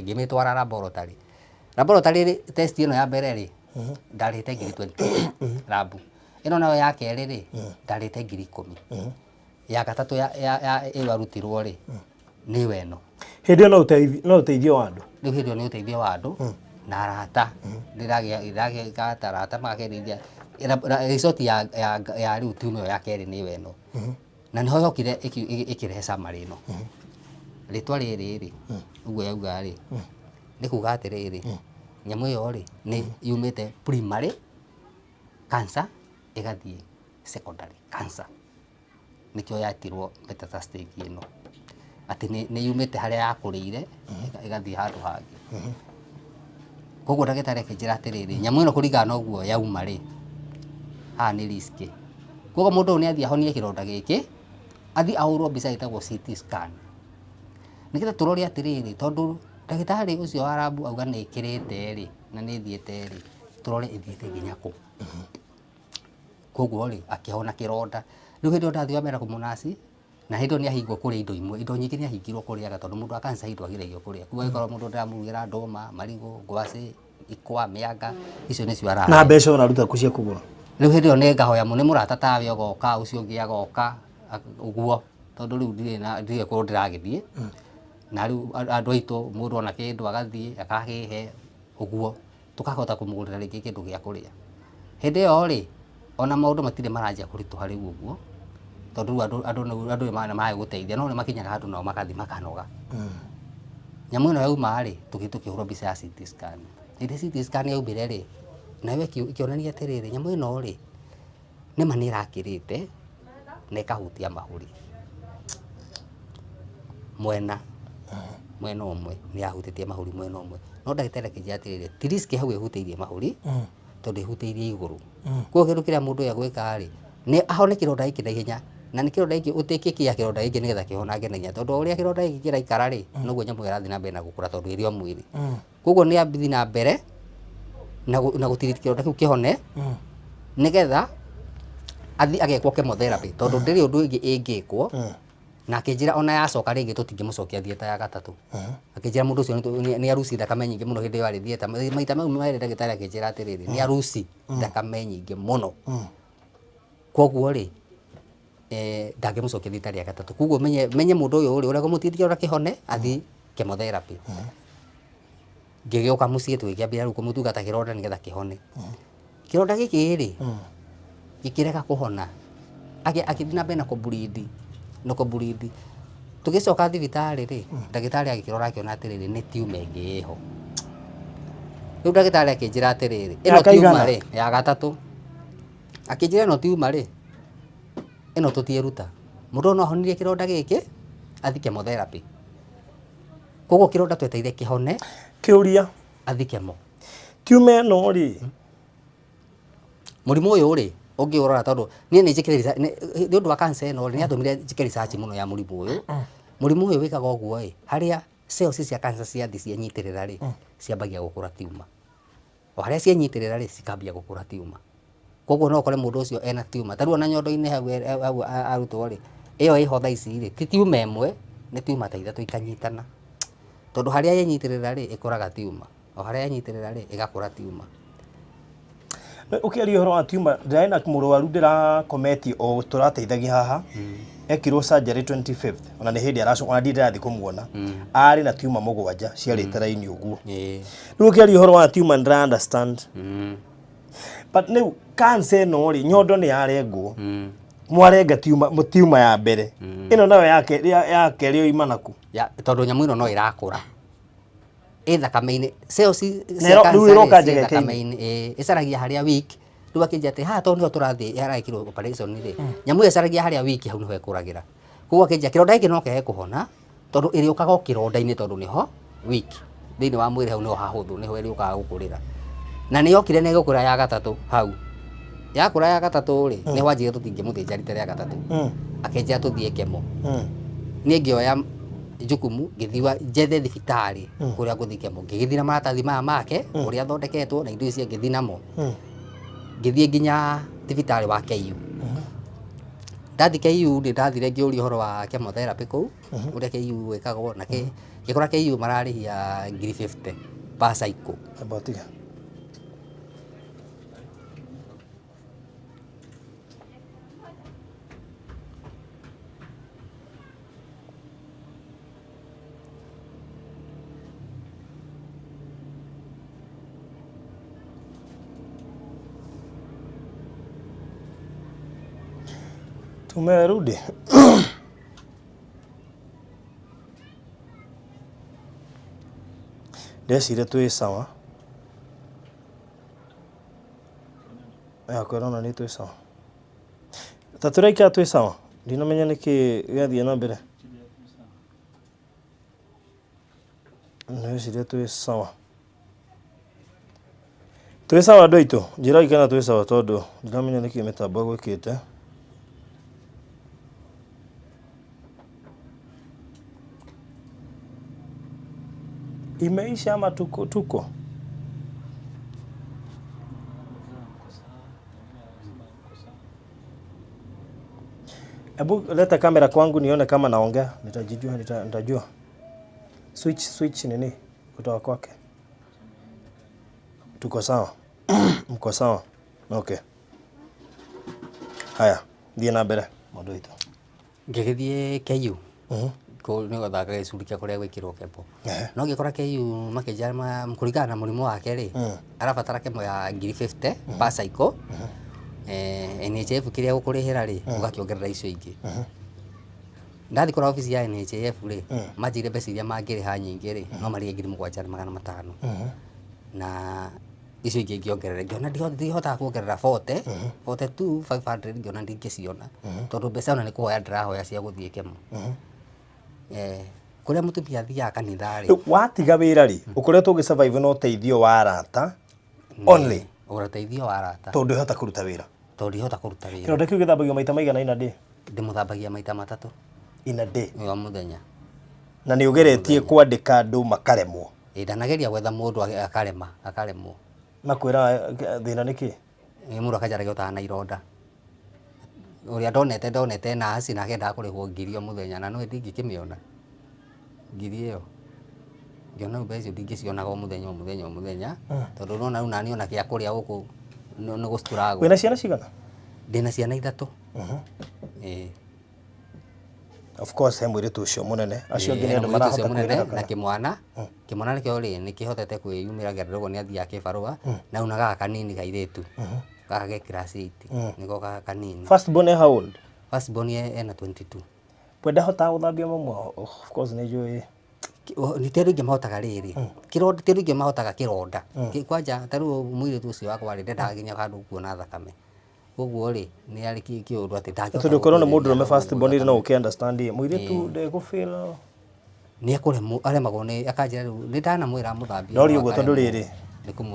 ngimitwara laboratory test ino ya mbere ri ndarite ngiri 20 rabu ino nayo ya keri ri ndarite ngiri 10 ya gatatu ya iwarutirwo ri ni weno hindi no uteithio wa andu riu hindi ni uteithio wa andu na arata ndiragia gata arata magerithia resort ya riu tumio ya keri ni weno na niho yokire ikirehe summary no ritwa riri uguo yauga ri ni kuga atiriri nyamu iyo ri ni yumite primary cancer igathie secondary cancer nikio yatirwo metastatic ino ati ni yumite haria yakuriire igathie handu hangi koguo ndagitari akinjira atiriri nyamu ino kurigana uguo yauma ri ha ni risk koguo mundu ni athie ahonie kironda giki athie ahurwo mbica itagwo CT scan nikita turori atiriri tondu ndagitari ucio wa rabu auga ni ikirite ri na ni thiete ri turore ithiete nginya ku koguo ri akihona kironda riu hindi ndathie wamera kumunasi na hindi ni ahingwo kuria indo nyingi ni ahingirwo kuria tondu mundu akansa indo agiragio kuria kuo ikoro mundu ndamurugira ndoma marigo ngwaci ikwa mianga icio ni ciara na mbeca unaruta kucia kugura riu hindi ni ngahoya mu ni murata tawe ogoka ucio ngi agoka uguo tondu riu ndire kuo ndiragithie na riu andu aitu mundu ona kindu agathie akahihe uguo tukahota kumugurira ringi kindu gia kuria hindi yo ri ona maundu matire maranjia kurituha riu uguo tondu andu mahe guteithia no ni makinyaga handu nao makathi makanoga nyamu ino yauma ri tukihurwo mbica ya CT scan indi CT scan yaumbire ri nawe ikionania atiriri nyamu ino ri ni mani irakirite na ikahutia mahuri mwena umwe ni yahutitie mahuri mwena umwe no ndagitari akinjira atiriri ti risk hau ihutiirie mahuri tondu ihutiirie iguru kwa kindu kiria mundu yagwika ri ni ahone kironda giki na ihenya na ni kironda giki utikikia kironda giki nigetha kihonage na ihenya tondu uria kironda giki kiraikara ri noguo nyamu irathi na mbere na gukura tondu iri o mwiri koguo ni abithi na mbere na gutiri kironda kiu kihone nigetha athi agekwo chemotherapy tondu ndiri undu ingi ingikwo na akinjira ona yacoka ringi tutingimucokia thieta ya gatatu akinjira mundu ucio ni aruci thakame nyingi muno hindi iyo ari thieta maita mau mere ndagitari akinjira atiriri ni aruci thakame nyingi muno koguo ri ndangimucokia thieta ya gatatu koguo menye mundu uyu uri uria gumutithia ora kihone athi chemotherapy ngigioka mucii twikiambira riu kumutungata kironda nigetha kihone kironda giki ri gikirega kuhona akithi na mbere na kubulidi tugicoka thibitari ri ndagitari agikirora akiona atiriri ni tiuma ingi iho riu ndagitari akinjira atiriri ino tiuma ri ya gatatu akinjira ino tiuma ri ino tutieruta mundu no ahonirie kironda giki athi chemotherapy koguo kironda tweteire kihone kiuria athi chemo tiuma ino ri murimu uyu ri ungiurora tondu ni njikire ni undu wa cancer ino ni atumire njikire research muno ya murimu uyu wikaga uguo haria cells cia cancer cia thi cianyitirira ri ciambagia gukura tiuma o haria cianyitirira ri cikambia gukura tiuma koguo no ukore mundu ucio ena tiuma tariu ona nyondo-ini hau arutwo ri iyo iho thaa ici ri ti tiuma imwe ni tiuma ta ithatu ikanyitana tondu haria yanyitirira ri ikuraga tiuma o haria yanyitirira ri igakura tiuma ukiaria horo wa tiuma ndiraina murwaru ndirakometi o turateithagia haha ekirwo surgery 25th ona ni hindi aracoka ona ndirathi kumuona ari na tiuma mugwanja ciarite raini uguo riu ukiaria horo wa tiuma ndira understand but ni cancer no ri nyondo ni yarengwo mwarenga tiuma ya mbere ino nayo yake rio imanaku ya tondu nyamu ino no irakura thakame-ini cells cia thakame-ini icaragia haria weak riu akinjia ati ha tondu niho turathi yarakirwo operation ri nyamu icaragia haria weak hau niho ikuragira koguo akinjia kironda giki no kehe kuhona tondu iriukaga kironda-ini tondu niho weak thiini wa mwiri hau niho hahuthu niho iriukaga gukurira na ni yokire na igukura ya gatatu hau yakura ya gatatu ri niho anjire tutingimuthinja rita ria gatatu akinjia tuthie chemo ni ngioya jukumu ngithiwa njethe thibitari kuria nguthi chemo ngigithii na maratathi maya make uria thondeketwo na indo icio ngithi namo ngithie nginya thibitari wa KU ndathi KU ndi ndathire ngiuria horo wa chemotherapy kuu uria KU wikagwo na gikora KU mararihia 50 per cycle abotiga tumerudi ndecire twi sawa yakorona ni twi sawa taturaika twi sawa ndinamenya niki giathie na mbere ndecire twi sawa ndoito njira ikana twi sawa tondu ndinamenya niki mitambo gwikite imeisha ama tuko Ebu leta kamera kwangu nione kama naongea nitajua switch nini kutoka kwake tuko sawa mko sawa okay haya thie na mbere mundu itu ngigithie KU ko ni gothaka gicuri kuria gwikirwo kepo no gikora KU makejama mkurigana na murimo wake ri arabatara kemo ya 50 per cycle NHF kiria gukurihira ri ugakiongerera icio ingi ndathi kora office ya NHF ri majire mbeca iria mangiriha nyingi ri no mari 7,500 na icio ingĩ ngiongerera ngiona ndihota kuongerera 42,500 ngiona ndingĩciona tondũ mbeca ona nĩ kũhoya ndĩrahoya cia gũthiĩ kemo kũrĩa mũtumia athiaga kanitha rĩ watiga wĩra rĩ ũkoretwo ũgĩ-survive na ũteithio wa arata only ũteithio wa arata tondũ ndihota kũruta wĩra kĩronda kĩu gĩthambagio maita maigana in a day ndĩmũthambagia maita 3 in a day o mũthenya na nĩ ũgeretie kwandĩka andũ makaremwo ndanageria gwetha mũndũ akaremwo na kwĩra thĩna nĩ kĩ mũndũ akajaragia ũtaha na ironda ũrĩa ndonete na aci nake ndakũrĩhwo 1,000 o mũthenya na no ndingĩkĩmĩona 1,000 ĩyo ngĩona mbeca icio ndingĩcionaga o mũthenya tondũ nona rĩu nani ona gĩa kũrĩa gũkũ nĩ gũstruggle wĩna ciana cigana ndĩna ciana 3 of course he mũirĩtu ũcio mũnene acio angĩ nĩ andũ marahota kwĩrĩra na kĩmwana nĩkĩo rĩ nĩkĩhotete kwĩyumĩra gĩatũrũgwo nĩ athiaga kĩbarũa na una gaka kanini kairĩtu gaka ge class 8 nĩko gaka kanini first born how old first born ena 22 kwenda hota gũthambia mamu of course nĩ njũĩ nĩ tĩrũ ingĩ mahotaga rĩrĩ kĩronda tĩrũ ingĩ mahotaga kĩronda kwanja tarũ mũirĩtu ũcio wakwa rĩ ndendaginya handũ kuona thakame ũguo rĩ nĩ arĩ kĩũndũ atĩ ndangĩhota tondũ korwo nĩ mũndũ ũrũme first born rĩ no ũkĩ understand mũirĩtu ndegũfeel nĩ akũremwo aremagwo nĩ akanjĩra rĩu nĩ ndanamwĩra mũthambia no ũguo tondũ rĩrĩ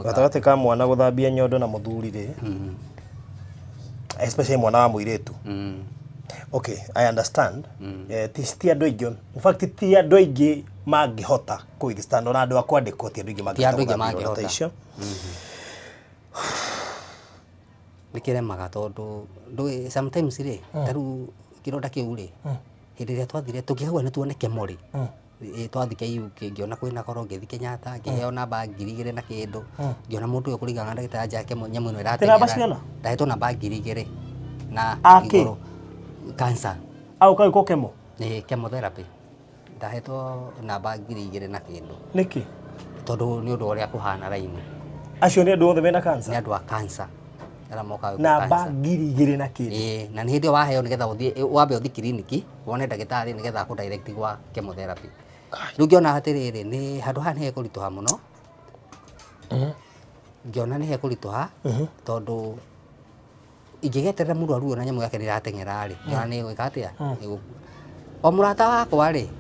gatagatĩ ka mwana gũthambia nyondo na mũthuri rĩ especially mwana wa mũirĩtu okay I understand ti andũ aingĩ in fact ti andũ aingĩ mangĩhota kũwithstand ona andũ a kwandĩkwo ti andũ aingĩ mangĩhota icio nikiremaga tondu ndui sometimes ri taru kironda kiu ri hindi ria twathire tukigwa ni tuone kemori twathike yu ngiona kwina koro ngithi Kenyatta ngiheo namba 2,000 na kindu ngiona mundu uyu kurigana na ndagitari njake nyamu ino iratengera ndahetwo namba 2,000 na iguru cancer au kai ko kemo ni chemotherapy ndahetwo namba 2,000 na kindu niki tondu ni undu uria kuhana raini acio ni andu othe mena cancer ni andu a cancer namba 2,000 na kindu na ni hindi waheo nigetha uthie wambe uthi kiriniki wone ndagitari nigetha aku direct gwa chemotherapy riu ngiona atiriri ni handu ha ni hekurituha muno ngiona ni hekurituha tondu ingigeterera mũrwaru ona nyamu yake ndirateng'era ri ngiona ni gwika atia o murata wakwa ri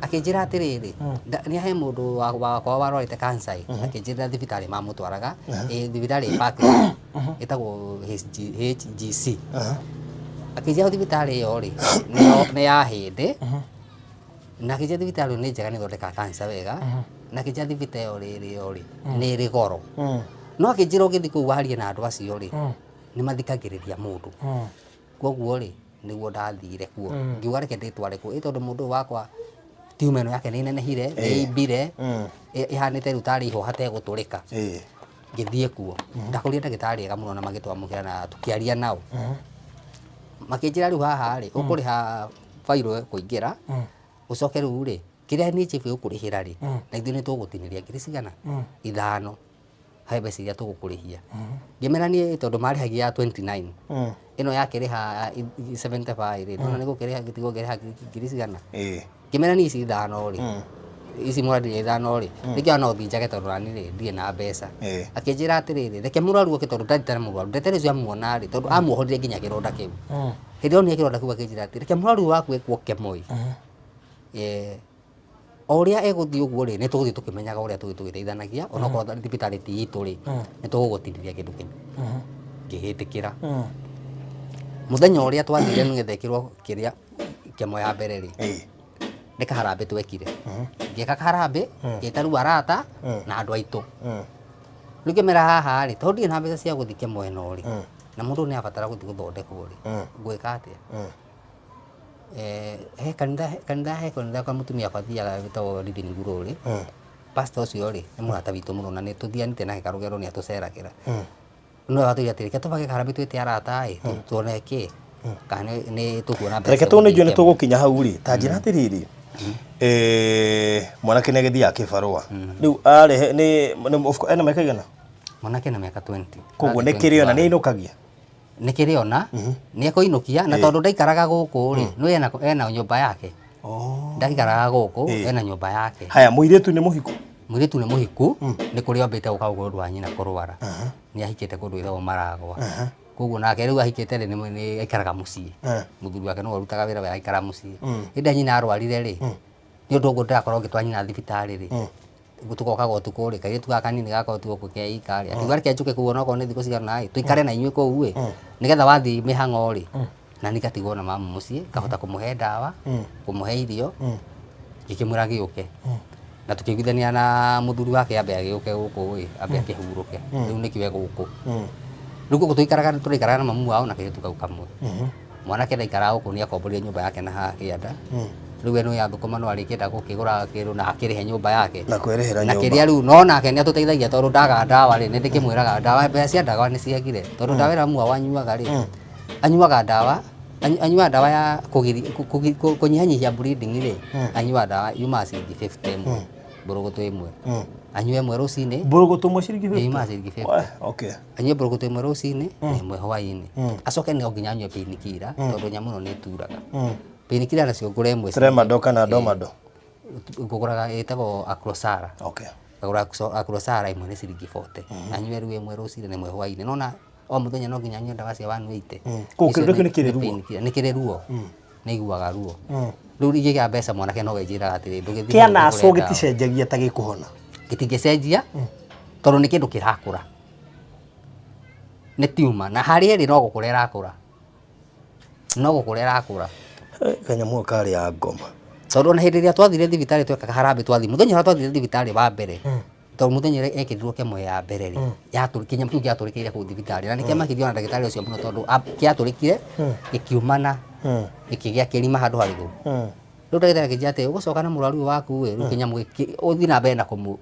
akinjira atiriri ni ahe mundu wakwa warwarite cancer akinjira thibitari mamutwaraga thibitari park itagwo HGC akinjira thibitari yo ri ni ya hindi na kinjira thibitari ni njega ni thondeka cancer wega na kinjira thibitari yo ri ni ri goro no akinjira ugithi kuu warie na andu acio ri ni mathikagiriria mundu koguo ri niguo ndathire kuo ngiuga reke nditware kuo tondu mundu wakwa tiuma ino yake ni nenehire imbire ihanite rutari ho hate guturika ngithie kuo ndakorire ndagitari ega muno na magitwamukira na tukiaria nao makinjira riu haha ri ukuriha fairo kuingira ucoke riu ri kiria ni chief ukurihira ri na ithuĩ ni tugutiniria ngiri cigana 5 hai mbeca iria tugukurihia ngimeranie tondu marihagia 29 ino yake riha 75 ri nona ni gukiriha gitigo ngiriha ngiri cigana kimerani ici 5 ri ici muradi 5 ri nikia no thinjage tondu nani ri ndie na mbeca akinjira atiriri reke muraru oke tondu ndanditara muraru ndetere cio amuona ri tondu amuhorire nginya kironda kiu hindi oni kironda kiu akinjira atiriri reke muraru waku ekwo kemoi oria eguthi uguo ri ni tuguthi tukimenyaga oria tuguthi tugiteithanagia ona ko thibitari ti itu ri ni tugugutindithia kindu kinu ngihitikira muthenya oria twathire nigetha ikirwo kiria kemo ya mbere ri ni kaharambe twekire ngeka kaharambe ngetaru arata na andu aitu riu ngimera haha ri tondu na mbeca cia guthike mweno ri na mundu ni abatara guthi guthondekwo ri ngwika atia he kanitha kwa mutumia kwathiaga witagwo living guru ri pastor ucio ri ni murata witu muno na ni tuthianite nake karugero ni atuceragira no atuya atiri ke tubage kaharambe twite arata tuone ki kana nĩ tũkuona mbeca. Reke tuone nĩ tũgũkinya hau rĩ, ta njĩra atĩrĩrĩ. Mwanake nĩ agĩthiaga kĩbarũa. Rĩu arehe nĩ ena mĩaka igana? Mwanake na mĩaka 20. Koguo nĩ kĩrĩona nĩ ainũkagia. Nĩ kĩrĩona nĩ ekũinũkia na tondũ ndaikaraga gũkũ rĩ, no ena nyũmba yake. Ndaikaraga gũkũ ena nyũmba yake. Haya, mũirĩtu nĩ mũhiku? Mũirĩtu nĩ mũhiku, nĩ kũrĩa ombĩte gũka gũkũ rwa nyina kũrwara. Nĩ ahikĩte kũndũ gwĩtagwo Maragwa. Koguo nake rĩu ahikĩte rĩ nĩ aikaraga mũciĩ. Mũthuri wake no arutaga wĩra we aikara mũciĩ. Hĩndĩ nyina arwarire rĩ, nĩ ũndũ ũguo ndĩrakorwo ngĩtwara nyina thibitarĩ rĩ. Tugokaga ũtukũ rĩ, kairĩtu gaka nini gakorwo tu gũkũ keika rĩ. Akiuga reke njuke kũu onokorwo nĩ thikũ cigana rĩ, tũikare na inyuĩ kũu rĩ. Nĩgetha wathiĩ mĩhang'o rĩ, na nĩ gatigwo na mamu mũciĩ, kahota kũmũhe ndawa, kũmũhe irio, gĩkĩmwĩra gĩũke. Na tukĩiguithania na mũthuri wake ambe agĩũke gũkũ rĩ, ambe akĩhurũke. Rĩu nĩkĩo gũkũ. Rĩu gũkũ tũikaraga na mamu wao na kairĩtu kau kamwe. Mwanake ndaikaraga gũkũ nĩ akomborire nyũmba yake na haha kĩanda. Rĩu we nĩ athũkũma no arĩkĩenda gũkĩgũra kĩndũ na akĩrĩhe nyũmba yake. Na kwĩrĩhĩra nyũmba. Na kĩrĩa rĩu no nake nĩ atũteithagia tondũ ndaga ndawa rĩ, nĩ ndĩkĩmwĩraga ndawa mbeca cia ndawa nĩ ciagire. Tondũ ndawa ĩrĩa mamu wao anyuaga rĩ, anyuaga ndawa ya kũnyihanyihia bleeding rĩ, anyuaga ndawa yumaga ciringi 50 ĩmwe, mbũrũgũtũ ĩmwe. Anyue ĩmwe rũcinĩ. Mbũrũgũtũ ĩmwe ciringi 50? Yumaga ciringi 50. Okay. Anyue mbũrũgũtũ ĩmwe rũcinĩ na ĩmwe hwaĩ-inĩ. Acoke no nginya anyue painkiller tondũ nyamũ ĩno nĩ ĩturaga. Painkiller nacio ngũra ĩmwe. Tramadol kana Domado? Ngũgũraga ĩtagwo Acrosara. Okay. Ngũgũra Acrosara ĩmwe nĩ ciringi 40. Anyue rĩu ĩmwe rũcinĩ na ĩmwe hwaĩ-inĩ. Nona o mũthenya no nginya anyue ndawa cia 180. Kũu kĩndũ kĩu nĩ kĩrĩ ruo? Nĩ kĩrĩ ruo. Nĩ iguaga ruo. Rĩu ingĩgĩa mbeca mwanake no enjĩraga atĩrĩ ndũgĩthiĩ. Kĩana aco gĩticenjagia ta gĩkũhona? Gĩtingĩcenjia tondũ nĩ kĩndũ kĩrakũra. Nĩ tiuma na harĩa ĩrĩ no gũkũra ĩrakũra. No gũkũra ĩrakũra. Kanyamũ karĩ ya ngoma. Tondũ na hĩndĩ ĩrĩa twathire thibitarĩ twekaga harambĩ twathi mũthenya ũrĩa twathire thibitarĩ wa mbere. Tondũ mũthenya ũrĩa ekĩrirwo kemo ya mbere rĩ, kinyamũ kĩu gĩatũrĩkĩire kũu thibitarĩ na nĩkĩo makĩrio na ndagĩtarĩ ũcio mũno tondũ kĩatũrĩkire gĩkiumana gĩkĩgĩa kĩrima handũ harigũ. Rĩu ndagĩtarĩ akĩnjĩra atĩ ũgũcoka na mũrwaru ũyũ waku rĩ, rĩu kĩnyamũ gĩkĩ ũthiĩ na mbere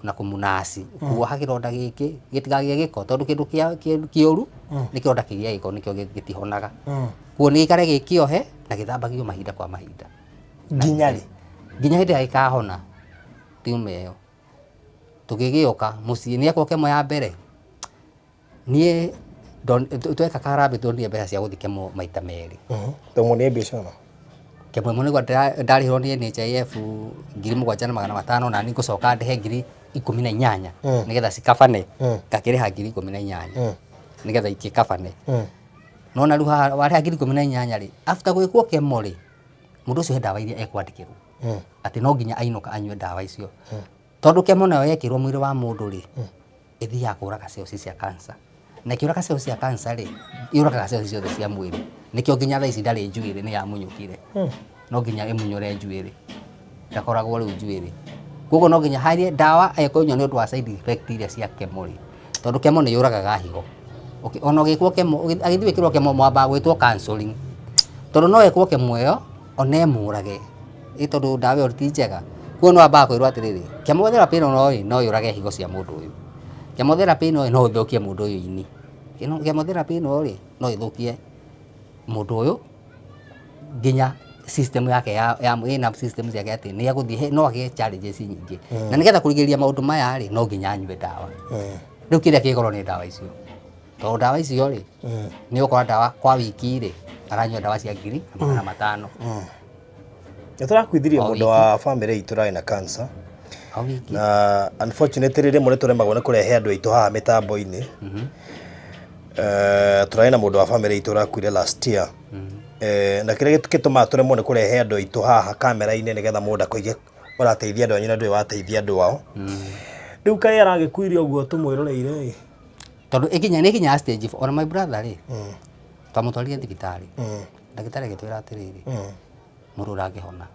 na kũmũnaci. Kuoha kĩronda gĩkĩ gĩtigagĩe gĩko tondũ kĩndũ kĩũru nĩ kĩronda kĩgĩa gĩko nĩkĩo gĩtihonaga. Kuo nĩ gĩikare gĩkĩohe na gĩthambagio mahinda kwa mahinda. Nginya rĩ? Nginya hĩndĩ ĩrĩa gĩkahona tiuma ĩyo. Tũgĩgĩũka mũciĩ nĩ ekwo kemo ya mbere. Niĩ tweka karambĩ tuonire mbeca cia gũthiĩ kemo maita merĩ. Tũmũ nĩ mbeca ma? Kemo ĩmwe nĩguo ndarĩhirwo nĩ NHIF 7,500 na niĩ ngũcoka ndĩhe 18,000 nĩgetha cikabane. Ngakĩrĩha 18,000 nĩgetha ikĩkabane. No na rĩu warĩha 18,000 rĩ, after gwĩkwo kemo rĩ, mũndũ ũcio he ndawa iria ekwandĩkĩrwo. Atĩ no nginya ainũka anyue ndawa icio. Tondũ kemo nayo yekĩrwo mwĩrĩ wa mũndũ rĩ, ĩthiaga kũraga cells cia cancer. Na ĩkĩũraga cells cia cancer rĩ, yũragaga cells ciothe cia mwĩrĩ. Nĩkĩo nginya thaa ici ndarĩ njuĩrĩ nĩ yamunyũkire. No nginya ĩmunyũre njuĩrĩ. Ndakoragwo rĩu njuĩrĩ. Koguo no nginya harĩ ndawa ekũnyua nĩ ũndũ wa side effect iria cia kemo rĩ. Tondũ kemo nĩ yũragaga higo. Ona ũgĩkwo kemo, agĩthiĩ wĩkĩrwo kemo mwamba gwĩtwo counseling. Tondũ no ekwo kemo ĩyo ona ĩmũrage. Tondũ ndawa ĩyo ti njega. Kuo no ambaga kwĩrwo atĩrĩrĩ, chemotherapy ĩno no yũrage higo cia mũndũ ũyũ. Chemotherapy ĩno no ĩthũkie mũndũ ũyũ ini. Chemotherapy ĩno rĩ no ĩthũkie mũndũ ũyũ nginya system yake ya nerve system yake atĩ nĩ agũthiĩ no agĩe challenges nyingĩ. Na nĩgetha kũrigĩrĩria maũndũ maya rĩ no nginya anyue ndawa. Rĩu kĩrĩa kĩgoro nĩ ndawa icio. Tondũ ndawa icio rĩ nĩ ũkora ndawa kwa wiki rĩ aranyua ndawa cia 500. Tũrakwithirie mũndũ wa family itũ rarĩ na cancer. Na unfortunately rĩmwe nĩ tũremagwo nĩ kũrehe andũ aitũ haha mĩtambo-inĩ. Tũrarĩ na mũndũ wa family itũ ũrakuire last year. Na kĩrĩa gĩtũmaga tũremwo nĩ kũrehe andũ aitũ haha kamera-inĩ nĩgetha mũndũ akũige ũrateithia andũ anyu na ndũĩ wateithia andũ ao. Rĩu kaĩ aragĩkuire ũguo tũmwĩroreire ĩ. Tondũ nĩkinya stage ona my brother rĩ twamũtwarire thibitarĩ. Ndagĩtarĩ agĩtwĩra atĩrĩrĩ mũndũ ũrangĩhona.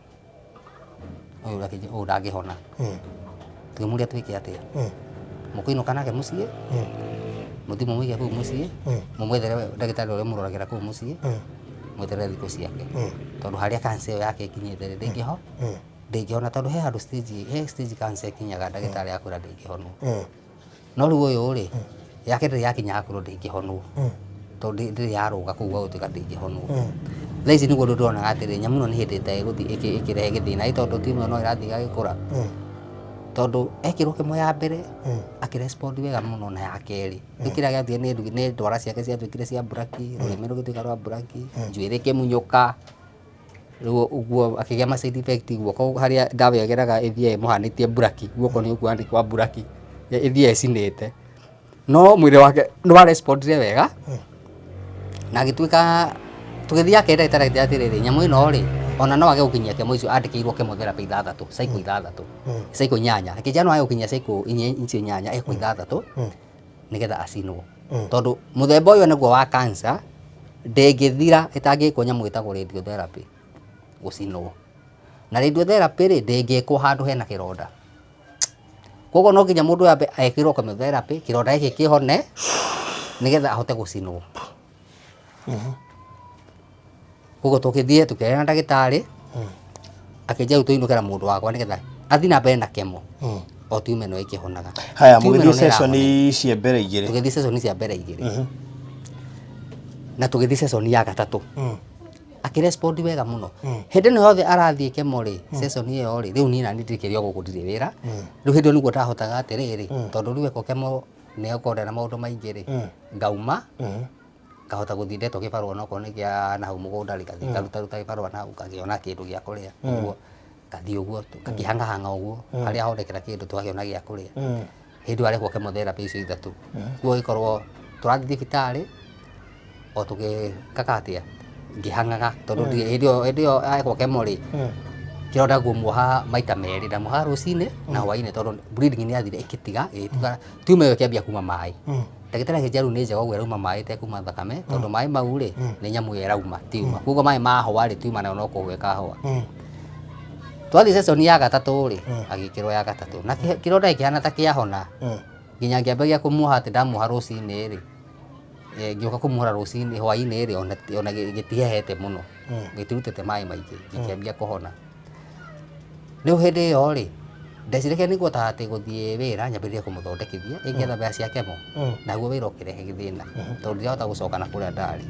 Ũyũ ũrangĩhona. Tũkĩmũria twĩke atĩa. Mũkũinũka nake mũciĩ. Mũthiĩ mũmũige kũu mũciĩ. Mũmwethere ndagĩtarĩ ũrĩa mũroragĩra kũu mũciĩ. Mweterere thikũ ciake. Tondũ harĩa cancer ĩyo yake ĩkinyĩte ndĩngĩhona tondũ he handũ stage cancer ĩkinyaga ndagĩtarĩ akwĩra ndĩngĩhonwo. No rĩu ũyũ rĩ yake ndĩrĩ yakinya hakũrũ ndĩngĩhonwo. to ndi yaruga kuga gutuika ndingihonwo thaa ici niguo ndona atiri nyamu no ni hindite guthi ikirehe githina itondu timu no irathi gagikura tondu ekirwo kimwe ya mbere akirespond wega muno na ya keri ikira gathie ni ndwara ciake ciatuikire cia buraki rurimi rugituika rwa buraki njuiri kimunyuka riu uguo akigia ma side effect guoko haria ndawa yageraga ithie muhanitie buraki guoko ni uguo andikwa buraki ithie cinite no mwire wake no wa respondire wega na gituika tugithia kenda itarete atiriri nyamu ino ri ona no age gukinyia kemo icio andikirwo chemotherapy 6 cycle 6 cycle 8 kijana ayo gukinyia cycle inci 8 eko 6 nigetha acinwo tondu muthemba uyu niguo wa cancer ndengithira itangikwo nyamu itagwo radiotherapy gucinwo na radiotherapy ri ndengikwo handu hena kironda koguo no nginya mundu ambe ekirwo chemotherapy kironda giki kihone nigetha ahote gucinwo koguo tukithie tukera na ndagitari akija utuinukira mundu wakwa nigetha athi na mbere na kemo o tiume no ikihonaga haya mugithie session cia mbere igiri tugithie session cia mbere igiri na tugithie session ya gatatu akirespond wega muno hindi no yothe arathie kemo ri session iyo ri riu nina ndirikirio gukundire wira riu hindi niguo tahotaga atiriri tondu riu eko kemo ne ukonda na maundu maingi ri ngauma kahota guthindetwo gibarua no kone kia na hau mugunda ri kathi karuta gibarua na ukagiona kindu gia kuria uguo kathi uguo kakihanga hanga uguo haria hondekera kindu twagiona gia kuria hindi wale kwa chemotherapy icio ithatu guo ikorwo turathi thibitari o tugikakatia ngihangaga tondu ndio aikwo kemo ri kironda guomuha maita meri ndamuha rucini na hwaini tondu bleeding ni athire ikitiga tume yo kiambia kuma mai ndagitari akijaru ni njega gwera uma mai te kuma thakame tondu mai mau ri ni nyamu yerauma tiuma kugo mai mahwa ri tiuma na no kugweka hwa twathi session ya gatatu ri agikirwo ya gatatu na kironda ikihana ta kiahona nginya ngiambagia kumuha ati ndamuha rucini ri ngioka kumuhura rucini hwaini ri ona gitihehete muno gitirutete mai maingi gikiambia kuhona riu hindi yo ri ndecireke niguo ta ati guthie wira nyambiririe kumuthondekithia ingetha mbea cia kemo naguo wira ukirehe githina tondu ndirahota gucoka na kuria ndari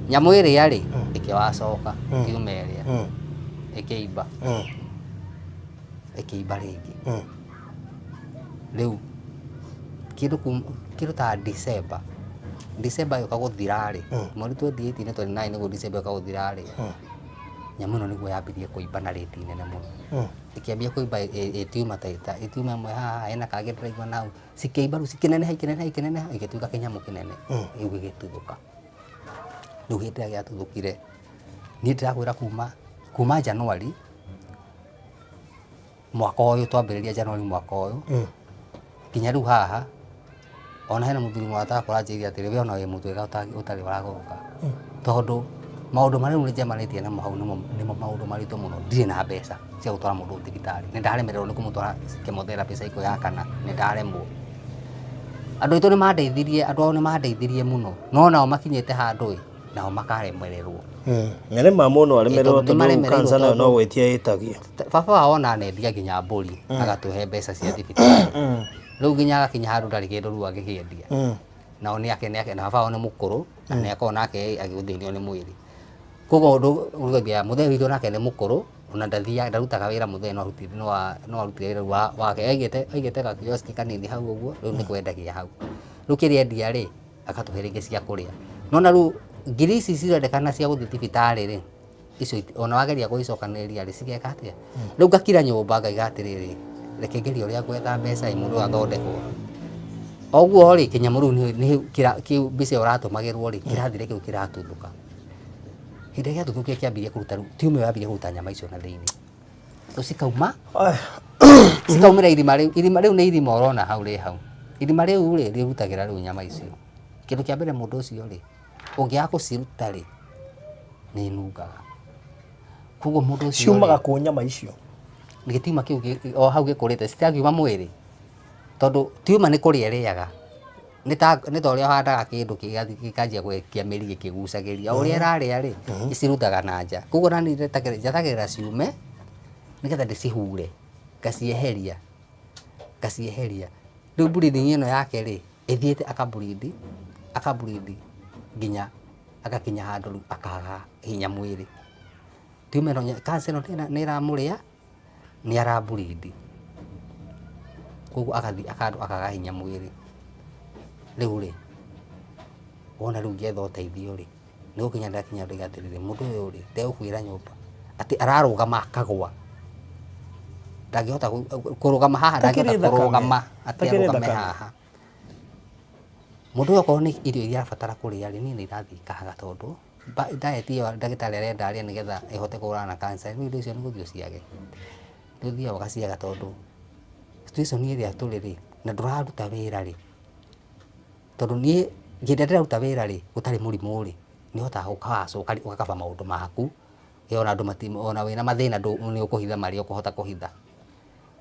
nyamu iria ri ikiwacoka tiuma iria ikiimba ringi riu kindu ta December yoka guthira ri mweri 28 na 29 niguo December yoka guthira ri nyamu no niguo yambirie kuimba na rate nene muno ikiambia kuimba tiuma taita tiuma imwe haha ena kagethira igwa nau cikiimba ru cikineneha igituika kinyamu kinene iu gigituthuka riu hindi ya gatuthukire ni ndirakwira kuma January mwaka uyu twambiriria January mwaka uyu kinya riu haha ona hena muthuri mwata kuranjiria atiri we ona we mutwega utari waragoka tondu maundu mari uri jamanitie na mau nimo maundu maritu muno ndire na mbeca cia gutwara mundu thibitari ni ndaremererwo ni kumutwara chemotherapy cycle ya kana ni ndaremwo andu itu ni mandeithirie andu ao ni mandeithirie muno no nao makinyete handu nao makaremererwo ngere mamuno aremererwo tondu cancer nayo no gwetia itagio baba ona nendia nginya mburi agatuhe mbeca cia thibitari riu nginya agakinya handu ndari kindu riu agikiendia nao ni ake na baba ni mukuru na ni akona ake agithithio ni mwiri koguo ndugithia muthe witu nake ni mukuru ona ndarutaga wira muthe no arutire wira wake aigete ka kioski kanini hau uguo riu ni kwendagia hau riu kiriendia ri akatuhe ringi cia kuria nona riu ngiri ici cirendekana cia guthii thibitari ri icio ona wageria guicokaniria ri cigeka atia riu ngakira nyumba ngaiga atiriri reke ngeria uria gwetha mbeca mundu athondekwo oguo ri kinyamu riu ni kiu mbica uratumagirwo ri kirathire kiu kiratuthuka hindi giatuthukia kiambirie kuruta tiume yambirie kuruta nyama icio na thiini riu cikaumira irima riu ni irima urona hau ri hau irima riu ri rirutagira riu nyama icio kindu kia mbere mundu ucio ri ungiaga guciruta ri ni nungaga koguo mundu ucio ciumaga ku nyama icio ni gitima kiu o hau gikurite citagiuma mwiri tondu tiuma ni kuria riaga ni ta uria handaga kindu gikanjia gwekia miri gikigucagiria uria iraria ri icirutaga na nja koguo nani njatagirira ciume nigetha ndicihure ngacieheria riu bleeding ino yake ri ithiete akableed nginya agakinya handu akaga hinya mwiri tiumeno cancer no nä ramå rä a nä arambulidi koguo akathi akandu akaga hinya mwiri riu ri wona riu ngetha uteithio ri nä gå kinya ndakinya ndatä rä må ndå å yå rä ndegå kwä ra nyå mba atä ararå gama akagwa ndangä hota kå rå gama haha ndangä hota kå rå gama atä arå game haha må ndå å yå okorwo nä irio iria arabatara kå rä a rä niä nä irathiä ikaga tondå diet ĩyo ndagĩtarĩ arenda arĩe nĩgetha ĩhote kũhũrana na cancer rĩu indo icio nĩ gũthiĩ ũciage nĩ ũthiaga ũgaciaga tondũ situation ĩrĩa tũrĩ rĩ na ndũraruta wĩra rĩ tondũ niĩ hĩndĩ ĩrĩa ndĩraruta wĩra rĩ gũtarĩ mũrimũ rĩ nĩ ũhotaga ũkawacoka ũgakaba maũndũ maku ona andũ ona wĩna mathĩna nĩ ũkũhitha marĩa ũkũhota kũhitha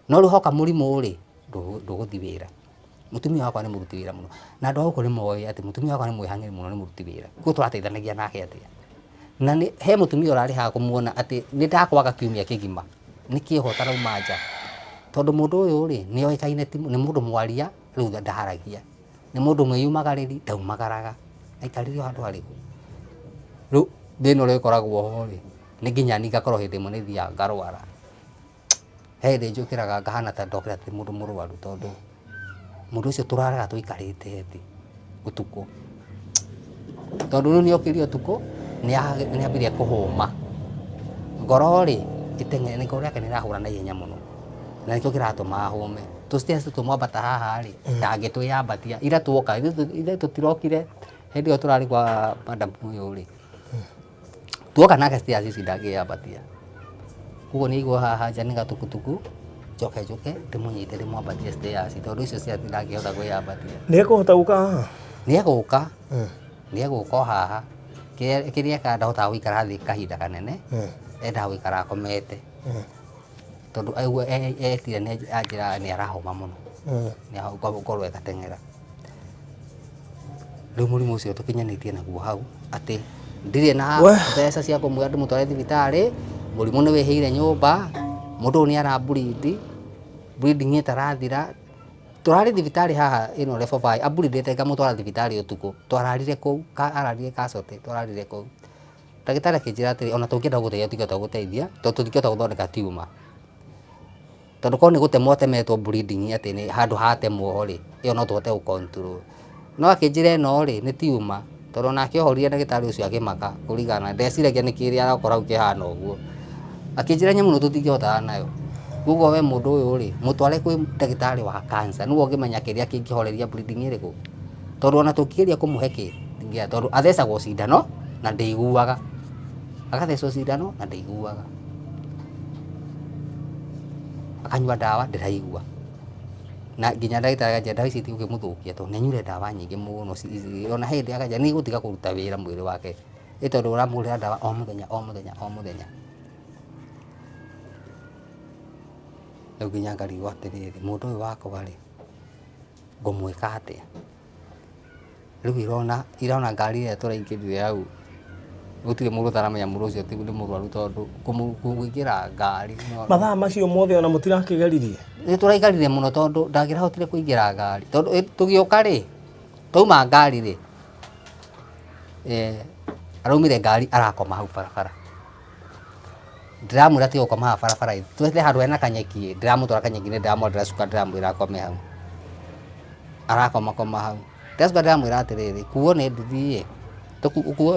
no rĩu hoka mũrimũ rĩ ndũgũthiĩ wĩra mutumia wakwa nĩ mũruti wĩra mũno na andũ a gũkũ nĩ moĩ atĩ mutumia wakwa nĩ mwĩhang'ĩri mũno nĩ mũruti wĩra koguo tũrateithanagia nake atĩa na he mutumia ũrarĩ haha kũmuona atĩ nĩ ndakwaga kiumia kĩgima nĩkĩho tarauma nja tondũ mũndũ ũyũ rĩ nĩ oĩkaine nĩ mũndũ mwaria rĩu ndaharagia nĩ mũndũ mwĩyumagarĩri ndaumagaraga aikarire handũ harĩkũ rĩu thĩna ũrĩa ũkoragwo ho rĩ nĩ nginya ni ngakorwo hĩndĩ ĩmwe nĩ thiaga ngarwara he hĩndĩ njũkĩraga ngahana ta ndokĩra atĩ mũndũ mũrwaru tondũ mũndũ ũcio tũraraga tũikarĩte thĩ ũtukũ tondũ rĩu nĩ okĩrio ũtukũ nĩ ambirie kũhũma ngoro rĩ ngoro yake nĩ ĩrahũra na ihenya mũno na nĩkĩo kĩratũma ahũme tũstairs tũmwambata haha rĩ ndangĩtwĩyambatia ira tuoka ithe tũtirokire hĩndĩ ĩyo tũrarĩ kwa madam ũyũ rĩ tuoka nake stairs ici ndangĩyambatia koguo nĩ aigua haha nja nĩ gatukutuku njoke ndĩmũnyite ndĩmwambatie stairs tondũ icio stairs ndangĩhota kwĩyambatia nĩ ekũhota gũka haha nĩ egũka haha kĩrĩa eka ndahotaga gũikara thĩ kahinda kanene endaga gũikara akomete tondũ aigua etire anjĩra nĩ arahoma mũno nĩ agũkorwo egateng'era rĩu mũrimũ ũcio tũkinyanĩtie naguo hau atĩ ndirĩ na mbeca cia kũmuoya ndĩmũtware thibitarĩ mũrimũ nĩ wĩhĩire nyũmba mũndũ ũyũ nĩ arambulidi bleeding ĩtarathira tũrarĩ thibitarĩ haha ĩno level 5 ambulidĩte ngamũtwara thibitarĩ ũtukũ twararire kũu ararire Kasote twararire kũu ndagĩtarĩ akĩnjĩra atĩrĩ ona tũngĩenda gũgũteithia tũtingĩhota gũgũteithia tondũ tũtingĩhota gũthondeka tumor tondũ korwo nĩ gũtemwo temetwo bleeding atĩ nĩ handũ hatemwo ho rĩ ĩyo no tũhote gũ-control no akĩnjĩra ĩno rĩ nĩ tumor tondũ onake ohorire ndagĩtarĩ ũcio akĩmaka kũringana ndeciragia nĩ kĩrĩa arakora hau kĩhana ũguo akĩnjĩra nyamũ ĩno tũtingĩhotana nayo koguo we mũndũ ũyũ rĩ mũtware kwĩ ndagĩtarĩ wa cancer nĩguo ũngĩmenya kĩrĩa kĩngĩhoreria bleeding ĩrĩkũ tondũ ona tũngĩgeria kũmũhe kĩ tondũ athecagwo cindano na ndĩiguaga agathecwo cindano na ndĩiguaga akanyua ndawa ndĩraigua na nginya ndagĩtarĩ akanjĩra ndawa ici itigũkĩmũthũkia tondũ nĩ anyuire ndawa nyingĩ mũno ona hĩndĩ akanjĩra nĩ igũtiga kũruta wĩra mwĩrĩ wake ĩ tondũ ũramũhũrĩra ndawa o mũthenya rĩu nginya ngarigwo atĩrĩrĩ mũndũ ũyũ wakwa rĩ ngũmwĩka atĩa rĩu irona ngari ĩrĩa tũraingĩrire hau gũtirĩ mũndũ ũtaramenya mũndũ ũcio nĩ mũrwaru tondũ kũingĩra ngari mathaa macio mothe ona mũtirakĩgeririe nĩ tũraikarire mũno tondũ ndangĩrahotire kũingĩra ngari tondũ tũgĩũka rĩ twauma ngari rĩ araumire ngari arakoma hau barabara ndiramwĩra tiga gũkoma haha barabara twete handũ hena kanyeki ndiramũtwara kanyeki-inĩ ndĩracuka ndĩramwĩra akome hau arakomakoma hau ndacuka ndĩramwĩra atĩrĩrĩ kuo nĩ nduthi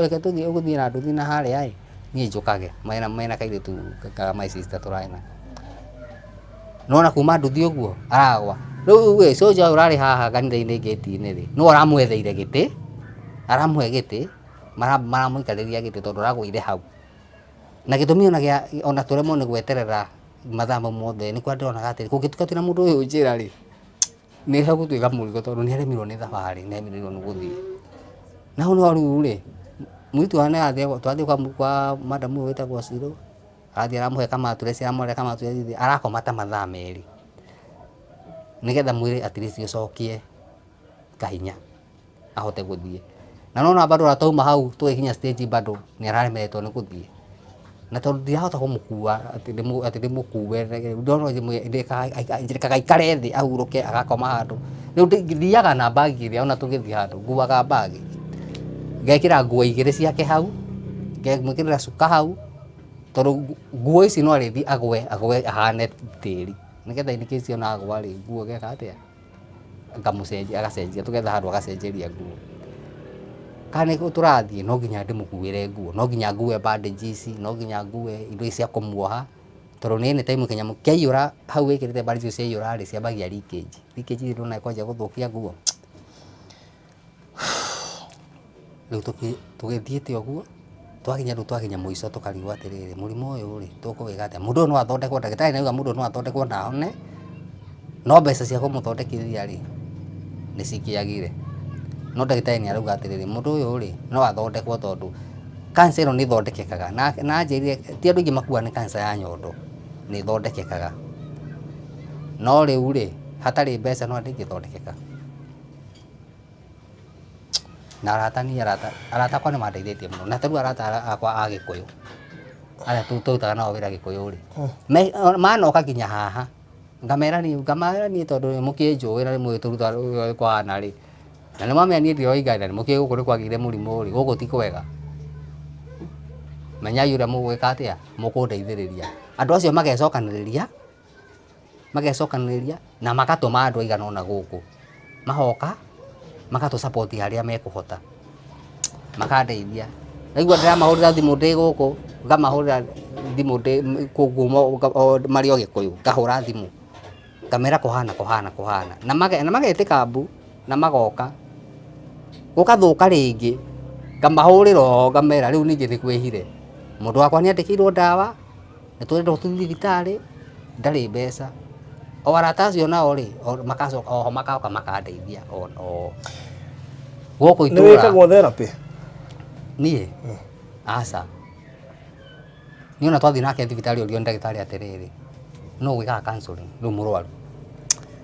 reke tũthiĩ ũgũthiĩ na nduthi na harĩa niĩ njũkage mena kairĩtu ka my sister tũrarĩ nako nona kuma nduthi ũguo aragwa rĩu soldier ũyũ ũrarĩ haha kanitha-inĩ gate-inĩ rĩ nĩwe aramwetheire gĩtĩ aramũhe gĩtĩ maramũikarĩria gĩtĩ tondũ aragũire hau na gĩtũmi ona tũremwo nĩ gweterera mathaa mau mothe nĩ kwa ndĩronaga atĩrĩ kũngĩtuĩka twĩna mũndũ ũyũ njĩra rĩ nĩ hegũtuĩka mũrigo tondũ nĩ aremirwo nĩ thabarĩ nĩ aremirwo nĩ gũthiĩ na hau no rĩu rĩ mũirĩtu wa twathiĩ kwa madam ũyũ wĩtagwo Ciro arathiĩ aramũhe kamatureci aramũhe kamatureci arakoma ta mathaa merĩ nĩgetha mwĩrĩ at least ũcokie kahinya ahote gũthiĩ na nona bado ratauma hau tũgĩkinya stage bado nĩ araremetwo nĩ gũthiĩ na tondũ ndirahota kũmũkua atĩ ndĩmũkue njĩrĩkaga aikare thĩ ahurũke agakoma handũ rĩu thiaga na bagi ĩrĩa ona tũgĩthiĩ handũ nguaga bagi ngekira nguo igire ciake hau ngemwikirira cuka hau tondu nguo ici no arithi agwe ahane tiri nigetha in case ona agwa ri nguo geka atia ngamucenjia agacenjia tugetha handu agacenjeria nguo kana turathie no nginya ndimukuire nguo no nginya ngue bandages no nginya ngue indo icia kumuoha tondu nini time kinyamu kiaiyura hau wikirite bandages ciaiyura ri ciambagia leakage ndona kwanja guthukia nguo riu tugithiite oguo twakinya muico tukarigwo atiriri murimo uyu ri tukuwiga atia mundu no athondekwo ndagitari nauga mundu no athondekwo na hone no mbeca cia kumuthondekithia ri ni cikiagire no ndagitari ni arauga atiriri mundu uyu ri no athondekwo tondu cancer ino ni thondekekaga na njirire ti andu ingi makua ni cancer ya nyondo ni thondekekaga no riu ri hatari mbeca no ndingithondekeka na arata kwa ni mandeithĩtie mũno na tarĩu arata akwa a Gĩkũyũ arĩa tũrutaga nao wĩra Gĩkũyũ rĩ manoka nginya haha ngamera ni tondu mũkĩnjũĩ na rĩmwe tũruta kwana rĩ na nĩ mamenya niĩ ndiroi na nĩ mũkĩĩ gũkũ nĩ kwagĩire mũrimũ rĩ gũkũ ti kwega menyai ũrĩa mũgwĩka atĩa mũkũndeithĩrĩria andũ acio magecokanĩrĩria na magatũma andũ aigana ũna gũkũ mahoka makatu support haria mekuhota makandeithia naigua ndiramahurira thimu ndi guku ngamahurira thimu ndi kugumo mari o Gikuyu ngahura thimu ngamera kuhana na magetika mbu na magoka gukathuka ringi ngamahurira ngamera riu ningi nikwihire mundu wakwa ni andikirwo ndawa nitwenda tuthi thibitari ndari mbeca o arata acio nao ri makoka makandeithia o gũkũ itũra nĩ wĩkagwo therapy niĩ aca niĩ ona twathi nake thibitarĩ ũrio ndagĩtarĩ atĩrĩrĩ no gwĩkaga counseling rĩu mũrwaru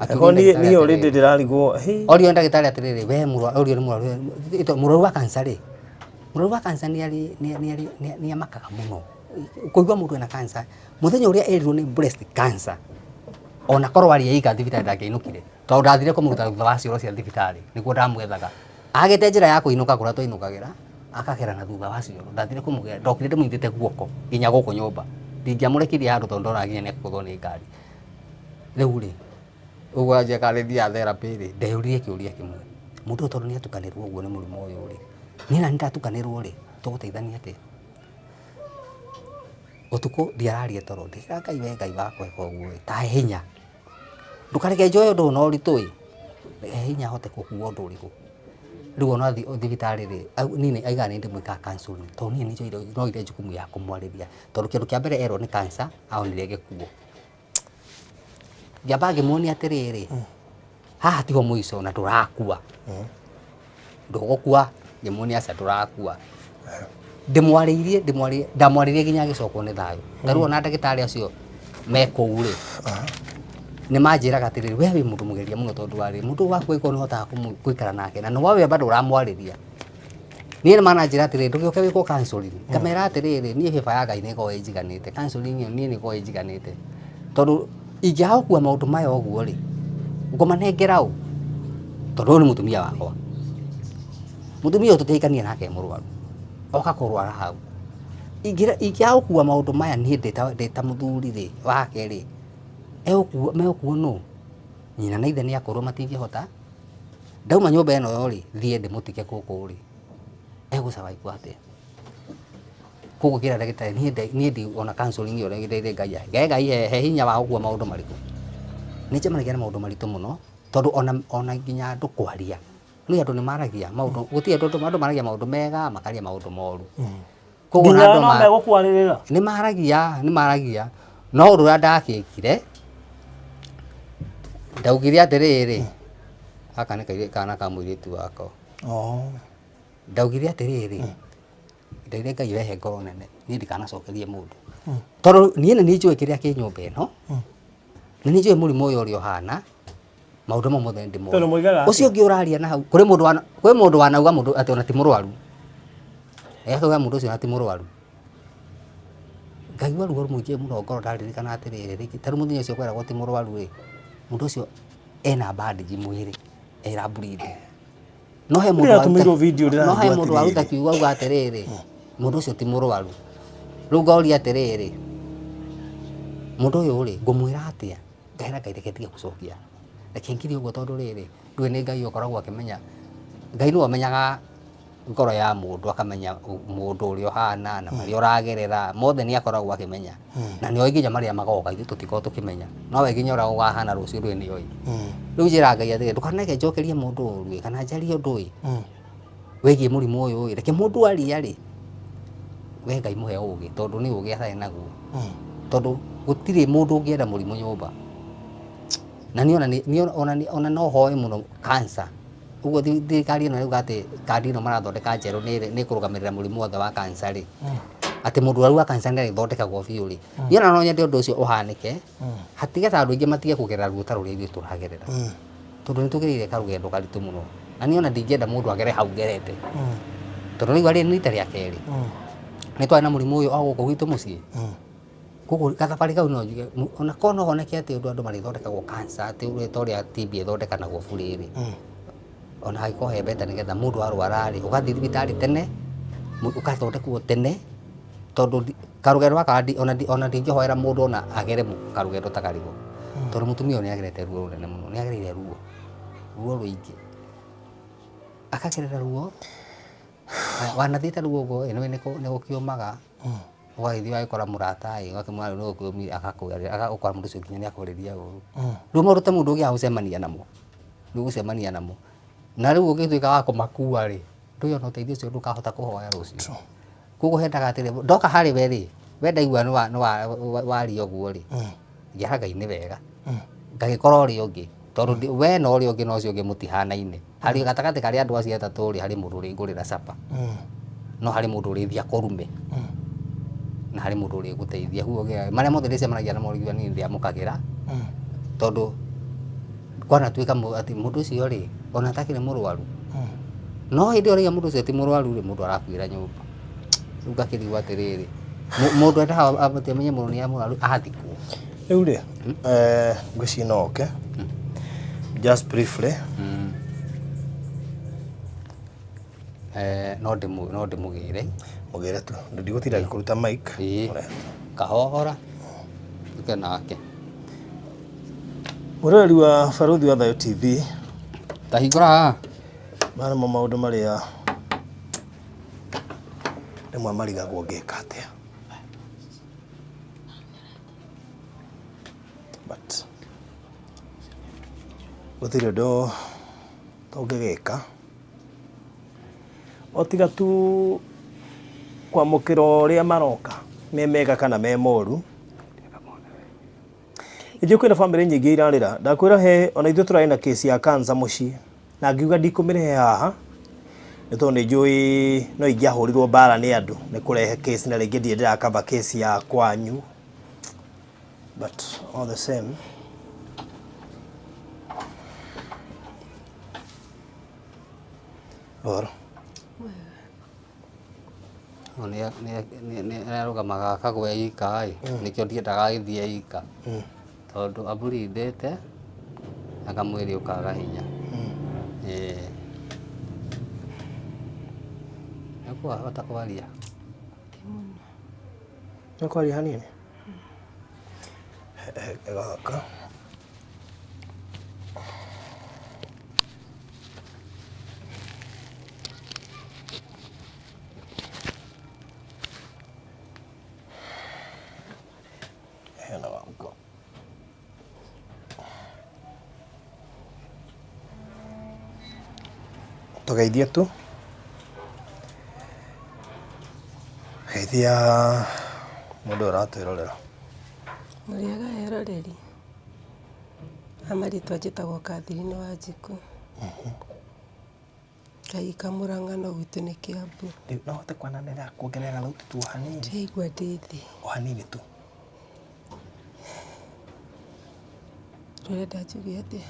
niĩ already ndĩrarigwo orio ndagĩtarĩ atĩrĩrĩ we orio nĩ mũrwaru wa cancer rĩ mũrwaru wa cancer nĩ amakaga mũno kũigua mũndũ ena cancer mũthenya ũrĩa erirwo nĩ breast cancer ona korwo ari eiga thibitarĩ ndangĩinũkire tondũ ndathire kũmũruta thutha wa cioro cia thibitarĩ nĩguo ndamwethaga agĩte njĩra ya kũinũka kũrĩa twainũkagĩra akagera na thutha wa cioro ndathire kũmũgera ndokire ndĩmũnyitĩte guoko nginya gũkũ nyũmba ndingĩamũrekirie handũ tondũ ndora nginya nĩekũgũthwo nĩ ngari rĩu rĩ ũguo anjĩka arĩthia therapy rĩ ndeyũririe kĩũria kĩmwe mũndũ ũyũ tondũ nĩ atukanĩrwo ũguo nĩ mũrimũ ũyũ rĩ niĩ na ndatukanĩrwo rĩ tũgũteithania atĩa ũtukũ ndiararia toro ndĩra Ngai wakwa eka ũguo ta hinya ndukareke njoe ũndũ na ũritũ hinya hote gũkua ũndũ ũrĩkũ rĩu ona thibitarĩ rĩ niĩ aiga nĩ ndĩmwĩkaga counseling tondũ niĩ no ire jukumu ya kũmwarĩria tondũ kĩndũ kĩa mbere erwo nĩ cancer aonire gĩkuũ ngĩamba ngĩmuonia atĩrĩrĩ haha tiho mũico na ndũrakua ndũgũkua ngĩmuonia aca ndũrakua ndamwarĩirie nginya agĩcokwo nĩ thayũ tarĩu ona ndagĩtarĩ acio me kũu rĩ nĩ manjĩraga atĩrĩrĩ we wĩ mũndũ mũgeria mũno tondũ warĩ mũndũ waku gĩkorwo nĩ hotaga gũikara nake na nowe bado ũramwarĩria niĩ nĩ mananjĩra atĩrĩrĩ ndũgĩũke wĩkwo counseling ngamera atĩrĩrĩ niĩ baba ya Ngai nĩ ĩkoragwo ĩnjiganĩte counseling ĩyo niĩ nĩ ĩkoragwo ĩnjiganĩte tondũ ingĩaga gũkua maũndũ maya ũguo rĩ ngũmanengera ũ tondũ ũyũ nĩ mũtumia wakwa mũtumia ũyũ tũtiaikania nake mũrwaru oka kũrwara hau ingĩaga gũkua maũndũ maya niĩ ndĩ ta mũthuri rĩ wake rĩ megũkuo nũ nyina na ithe nĩ akorwo matingĩhota ndauma nyũmba ĩno yo rĩ thiĩ ndĩmũtige gũkũ rĩ egũsurvive atĩa koguo kĩra ndagĩtarĩ niĩ ndi ona counseling ĩyo ndĩrĩ Ngai he hinya wa gũkua maũndũ maritũ nĩ njemanagia na maũndũ maritũ mũno tondũ ona nginya andũ kwaria nĩ andũ nĩ maragia maũndũ gũtirĩ andũ maragia maũndũ mega makaria maũndũ moru koguo na andũ megũkwarĩrĩra nĩ maragia no ũndũ ũrĩa ndakĩkire ndaugire atĩrĩrĩ gaka nĩ kana ka mũirĩtu wakwa ndaugire atĩrĩrĩ ndaugire Ngai wehe ngoro nene niĩ ndikanacokerie mũndũ tondũ niĩ nĩ njũĩ kĩrĩa kĩ nyũmba ĩno nĩ njũĩ mũrimũ ũyũ ũrĩa ũhana maũndũ mamwe mothe ndĩmoĩ ũcio ũngĩ ũraria na hau kwĩ mũndũ wanauga mũndũ atĩ ona ti mũrwaru ekauga mũndũ ũcio ona ti mũrwaru ngaigua ruo mũingĩ mũno ngoro ndaririkana atĩrĩrĩ tarĩu mũthenya ũcio kweragwo ti mũrwaru rĩ mũndũ ũcio ena bandage mwĩrĩ era bleed no he Ndio atumirwo video ndira. no he mundu waruta kiugo uga atiriri mundu ucio ti murwaru riu ngauria atiriri mundu uyu ri ngumwira atia ngahera kaireke tiga gucokia reke ngiri uguo tondu riri ndui ni ngai ukoragwo akimenya ngai ni amenyaga ngoro ya mundu akamenya mundu uria hana na maria uragerera mothe ni akoragwo akimenya na ni oiginya maria magoka ithu tutiko tukimenya no we ginya ura ugahana rucio ndui ni oi riu njira ngai atige ndukaneke njokerie mundu uru kana njarie ndui wegie murimu uyu reke mundu aria ri we ngai muhe ugi tondu ni ugi atari naguo tondu gutire mundu ungienda murimu nyumba na ona no hoe muno cancer ugo thirikari ino riuga ati kandi ino marathondeka njeru ni kurugamirira murimu wothe wa cancer ri ati mundu waru wa cancer ni arithondekagwo biu ri niona no nyende undu ucio uhanike hatige ta andu ingi matige kugerera ruo ta ruria ithuĩ turagerera tondu ni tugereire karugendo karitu muno na niona ndingienda mundu agere hau ngerete tondu riu ari ni rita ria keri ni twari na murimu uyu o guku gwitu mucii kuko kathabari kau no njuge ona kono honeke ati andu marithondekagwo cancer ati uria TB ithondekanagwo bure ri ona haiko hebeta nigetha mundu arwara ri ugathi thibitari tene ukathondekwo tene tondu karugendo akandi ona ndingĩhoera mundu ona agere karugendo ta karigo tondu mutumia ni agerete ruo runene muno ni agereire ruo ruingi akagerera ruo wanathite ruo go eno ni gukiumaga waithio waikora murata wakimwari no kuumi akakora mundu ucio nginya ni akorĩria uru riu marute mundu ungi agucemania namo gucemania namo na riu ugituika wa kumakua ri nduyo no teithio ucio ndukahota kuhoya rucio kugo hendaga atire ndoka hari we ri we ndaigua no wari oguo ri ngiaga ini wega ngagikora ri ungi tondu we no ri ungi no cio ungi mutihanaine hari gatagati kari andu acio atatu ri hari mundu ri ngurira capa no hari mundu ri thia kurume na hari mundu ri guteithia huo maria mothe ndicemanagia na morigwa ni ndiamukagira tondu kwana tuika ati mundu ucio ri ona takire murwaru no hindi ori mundu ucio ti murwaru ri mundu arakwira nyumba riu ngakirigwo atiriri mundu endaga amenye mundu ni amurwaru athikwo riu ri ngwicina oke just briefly no ndimugire mugire tu ndigutira gikuruta mic kahohora tuke nake murori wa Baruthi wa Thayo TV tahingura mara maundu maria rimwe marigagwo ngika atia but gutire ndo tongegeka otiga tu kwamukira uria maroka me mega kana me moru ije kwina family nyingi irarira ndakwira he ona ithu turai na case ya cancer muci na ngiuga ndikumire haha nito ni njui no ingiahurirwo bara ni andu ni kurehe case na ringi ndira cover case ya kwanyu but all the same or ni arugamaga akagwe ika nikio ndiendaga githie ika tondu aburindite akamwiri ukaga hinya nakwa watakwaria nakwaria hanini gaka hena wangu tugeithie tu geithia mundu uratwirorera muriaga eroreri amaritwa njitagwo Catherine Wanjiku kaika Murang'a gwitu ni Kiambu no hote kwananira kuongerera thauti tu hanini ndaigua ndithi o hanini tu rurenda njuge atia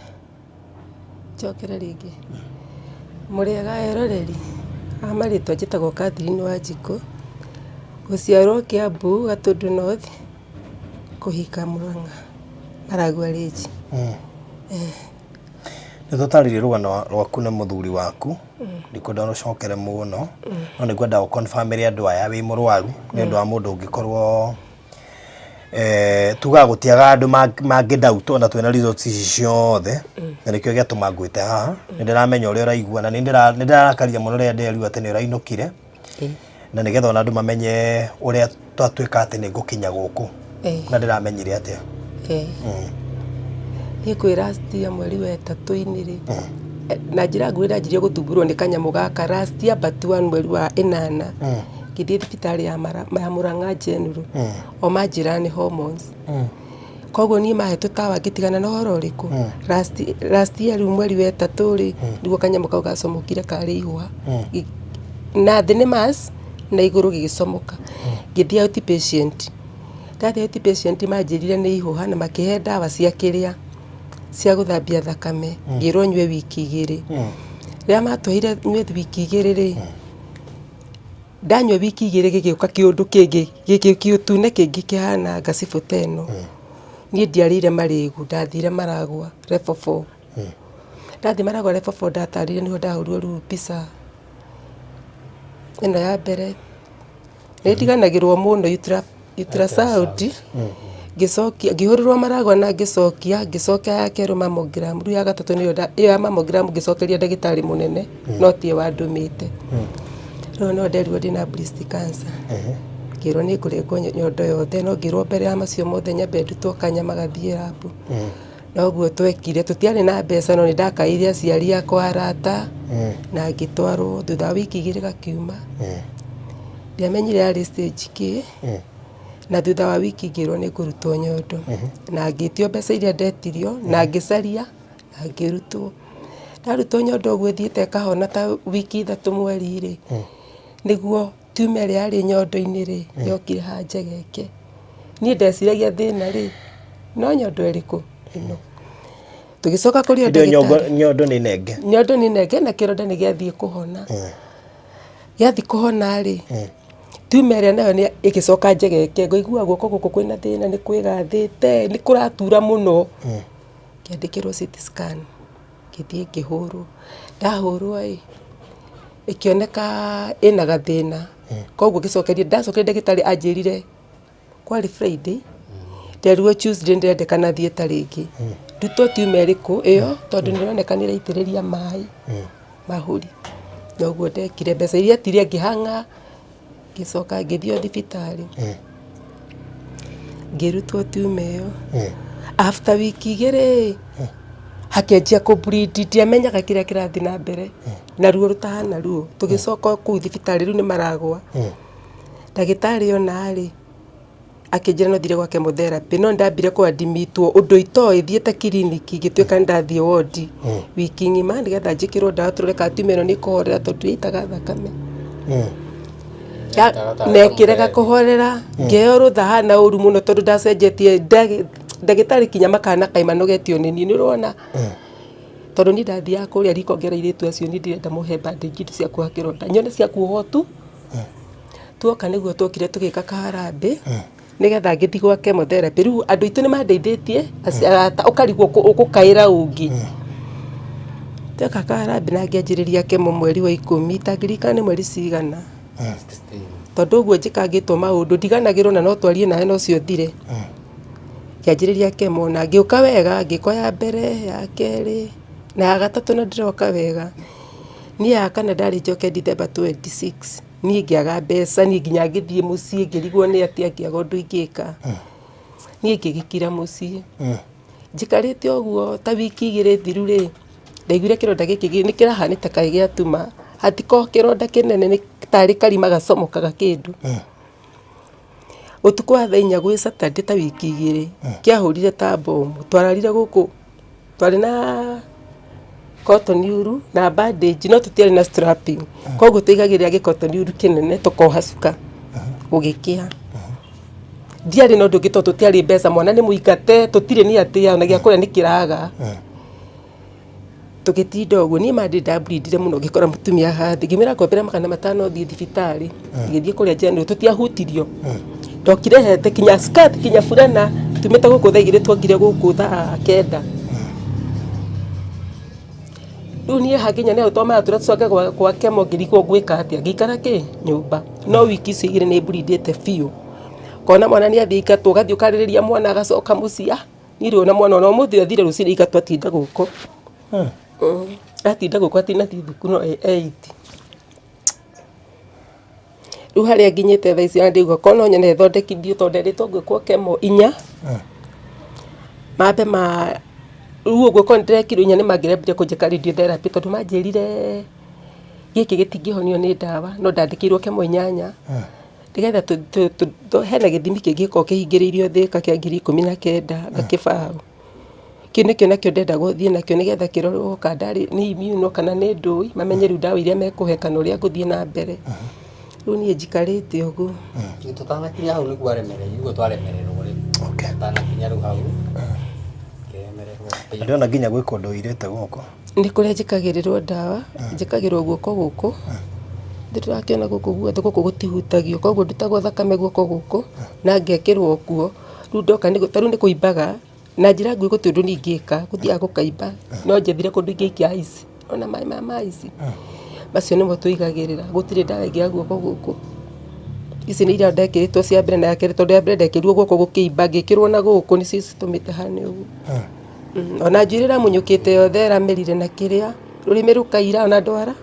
njokere ringi muriaga eroreri amaritwa njitagwo Catherine Wanjiku guciarwo Kiambu Gatundu North kuhika Murang'a Maragua Ridge nä tå tarä rũgano rwaku na mũthuri waku ndikwenda rũcokere mũno no nä kwenda gå confirmĩre andũ aya wĩ mũrwaru nĩ ũndũ wa mũndũ ũngĩkorwo tuga gũtiaga andũ mangĩdoubt ona twĩna results ici ciothe na nĩkĩo gĩatũma ngwĩte haha nĩ ndĩramenya ũrĩa ũraigua na nĩ ndĩrarakaria mũno rĩrĩa ndĩrariua atĩ nĩ ũrainũkire na nĩgetha ona andũ mamenye ũrĩa twatuĩka atĩ nĩ ngũkinya gũkũ na ndĩramenyire atĩa niĩ kwĩrastia mweri wa ĩtatũ-inĩ rĩ na njĩra nguhĩ ndanjirie gũthumbũrwo nĩ kanyamũ gaka rastia but one mweri wa ĩnana ngĩthiĩ thibitarĩ ya Mũrang'a General o manjĩra nĩ hormones koguo niĩ mahe tũtawa ngĩtigana na ũhoro ũrĩkũ last year rĩu mweri wa ĩtatũ rĩ nĩguo kanyamũ kau gacomokire karĩ ihũha na thĩ nĩ mass na igũrũ gĩgĩcomoka ngĩthiĩ outpatient ndathiĩ outpatient manjĩrire nĩ ihũha na makĩhe ndawa cia kĩrĩa cia gũthambia thakame ngĩrwo nyue wiki 2 rĩrĩa matwĩire nyue wiki 2 rĩ ndanyua wiki 2 gĩgĩũka kĩũndũ kĩngĩ gĩkĩũtune kĩngĩ kĩhana ngacibũ teno niĩ ndiarĩire marĩgu ndathire Maragwa level 4 ndathie Maragwa level 4 ndatarire nĩho ndahũrirwo rĩu mbica ĩno ya mbere nĩndiganagĩrwo mũno ultrasound ngĩcokia ngĩhũrĩrwo Maragwa na ngĩcokia ya kerũ mammogram rĩu ya gatatũ nĩyo ya mammogram ngĩcokeria ndagĩtarĩ mũnene no tie wandũmĩte rĩu no nderirwo ndĩna breast cancer ngĩrwo nĩ ngũrengwo nyondo yothe no ngĩrwo mbere ya macio mothe nyambe ndutwo kanya magathiĩ rabu noguo twekire tũtiarĩ na mbeca no nĩ ndakaire aciari akwa arata na ngĩtwarwo thutha wa wiki 2 gakiuma ndiamenyire yarĩ stage kĩ na thutha wa wiki ngĩrwo nĩ ngũrutwo nyondo na ngĩtio mbeca iria ndetirio na ngĩcaria na ngĩrutwo ndarutwo nyondo ũguo thiĩte kahona ta wiki 3 mweri rĩ nĩguo tumor ĩrĩa yarĩ nyondo-inĩ rĩ yokire hanjegeke niĩ ndeciragia thĩna rĩ no nyondo ĩrĩkũ ĩno tũgĩcoka kũrĩ ndagĩtarĩ nyondo nĩ nenge na kĩronda nĩ gĩathiĩ kũhona gĩathiĩ kũhona rĩ tumor ĩrĩa nayo nĩ ĩgĩcoka njegeke ngũigua guoko gũkũ kwĩna thĩna nĩ kwĩgathĩte nĩ kũratura mũno ngĩandĩkĩrwo CT scan ngĩthiĩ ngĩhũrwo ndahũrwo ĩkĩoneka ĩna gathĩna koguo ndacokeria ndagĩtarĩ anjĩrire kwarĩ Friday nderirwo Tuesday ndĩrendekana thiĩ ta rĩngĩ ndutwo tumor ĩrĩkũ ĩyo tondũ nĩroneka nĩ ĩraitĩrĩria maĩ mahũri noguo ndekire mbeca iria tirie ngĩhang'a ngĩcoka ngĩthiĩ thibitarĩ ngĩrutwo tumor ĩyo after wiki 2 hakĩanjia kũbleed ndiamenyaga kĩrĩa kĩrathiĩ na mbere na ruo rũtahana ruo tũgĩcoka kũu thibitarĩ rĩu nĩ Maragwa ndagĩtarĩ ona rĩ akĩnjĩra no thire gwa chemotherapy no ndambire kũadimitwo ũndũ itoĩ thiĩte kiriniki ngĩtuĩka ndathiĩ ward wiki ng'ima nĩgetha njĩkĩrwo ndawa tũrore kana tumor ĩno nĩ ĩkũhorera tondũ ĩitaga thakame nekĩrega kũhorera ngĩheo rũtha hana ũru mũno tondũ ndacenjetie ndagĩtarĩ kinya makana kaimanogetio nĩ niĩ nĩũrona tondũ nĩ ndathiaga kũrĩa riko ngera irĩtu acio nĩ ndirenda mũhe bandage cia kuoha kĩronda nyone cia kuohwo tu tuoka nĩguo twokire tũgĩka kaharambĩ nĩgetha ngĩthiĩ gwa chemotherapy rĩu andũ aitũ nĩ mandeithĩtie arata ũkarigwo ũgũkaĩra ũngĩ tweka kaharambĩ na ngĩanjĩrĩria kemo mweri wa 10 itangĩririkana nĩ mweri cigana tondũ ũguo njĩkangĩtwo maũndũ ndiganagĩrwo na no twarie nawe no cio thire ngĩanjĩrĩria kemo na ngĩũka wega ngĩkoya mbere ya kerĩ na ya gatatũ na ndĩroka wega niĩ ya kana ndarĩ njoke December 26 niĩ ngĩaga mbeca niĩ nginya ngĩthiĩ mũciĩ ngĩrigwo nĩ atĩa ngĩaga ũndũ ingĩka niĩ ngĩgĩkira mũciĩ njikarĩte ũguo ta wiki 2 thiru rĩ ndaiguire kĩronda gĩkĩ nĩ kĩrahanĩte kaĩ gĩatuma hatiko kĩronda kĩnene nĩ tarĩ karima gacomokaga kĩndũ ũtukũ wa thaa 4 gwĩ Saturday ta wiki 2 kĩahũrire ta bomu twararire gũkũ twarĩ na cotton wool na bandage no tũtiarĩ na strapping koguo tũigagĩrĩra gĩcotton wool kĩnene tũkoha cuka gũgĩkĩa ndiarĩ na ũndũ ũngĩ tondũ tũtiarĩ mbeca mwana nĩ mũingate tũtirĩ nĩ atĩa ona gĩa kũrĩa nĩ kĩraga tũgĩtinda ũguo niĩ mandĩ ndableedire mũno ngĩkora mũtumia hathi ngĩmĩra ngombera 500 thiĩ thibitarĩ ngĩthiĩ kũrĩa General tũtiahutirio ndokire hete kinya skirt kinya burana tumĩte gũkũ thaa 2 twokire gũkũ thaa 9 Riu niĩ hakinya nĩ ũtoma atũra tũcoke kwa kemo ngĩrigwo ngwĩka atĩa ngĩikara nyũmba no wiki icio igĩrĩ nĩ mbũrindĩte biũ kona mwana nĩ athiĩ ikatũ ũgathiĩ ũkarĩrĩria mwana agacoka mũciĩ niĩ rĩu na mwana no mũthĩ athire rũciinĩ ikatũ atinda gũkũ atinda gũkũ atina thukuru no 8 rĩu harĩa nginyĩte thaa ici ndĩuga kona nyone thondekithio tondũ ndĩrĩtwo ngwĩkwo kemo 4 mambe ma rĩu ũguo kona ndĩrekirwo inya nĩ mangĩrembire kũnjĩka radiotherapy tondũ manjĩrire gĩkĩ gĩtingĩhonio nĩ ndawa no ndandĩkĩirwo kemo 8 nĩgetha hena gĩthimi kĩngĩkorwo kĩhingĩrĩirio thĩka kĩa 19,000 ngakĩbaũ kĩu nĩkĩo nakĩo ndenda gũthiĩ nakĩo nĩgetha kĩrorwo kana nĩ immune kana nĩ ndũi mamenye rĩu ndawa iria mekũhe kana ũrĩa ngũthiĩ na mbere rĩu niĩ njikarĩte ũguo tũtanakinya hau nĩguo aremereirwo ũguo twaremererwo rĩu tũtanakinya rĩu hau ndĩrona nginya gwĩka ũndũ ũirĩte gũkũ nĩ kũrĩa njĩkagĩrĩrwo ndawa njĩkagĩrwo guoko gũkũ ndĩrakĩona gũkũ guothe gũkũ gũtihutagio koguo ndutagwo thakame guoko gũkũ na ngekĩrwo kuo rĩu ndoka tarĩu nĩ kũimbaga na njĩra nguĩ gũtĩ ũndũ ningĩka gũthiaga gũkaimba no njethire kũndũ ingĩikia ici ona maĩ ma ici macio nĩmo tũigagĩrĩra gũtirĩ ndawa ĩngĩ ya guoko gũkũ ici nĩ iria ndekĩrĩtwo cia mbere na yakĩrĩ tondũ ya mbere ndekĩrirwo guoko gũkĩimba ngĩkĩrwo na gũkũ nĩcio citũmĩte hane ũguo ona njuĩrĩ ĩramunyũkĩte yothe ĩramerire na kĩrĩa rũrĩmĩ rũkaira ona ndwara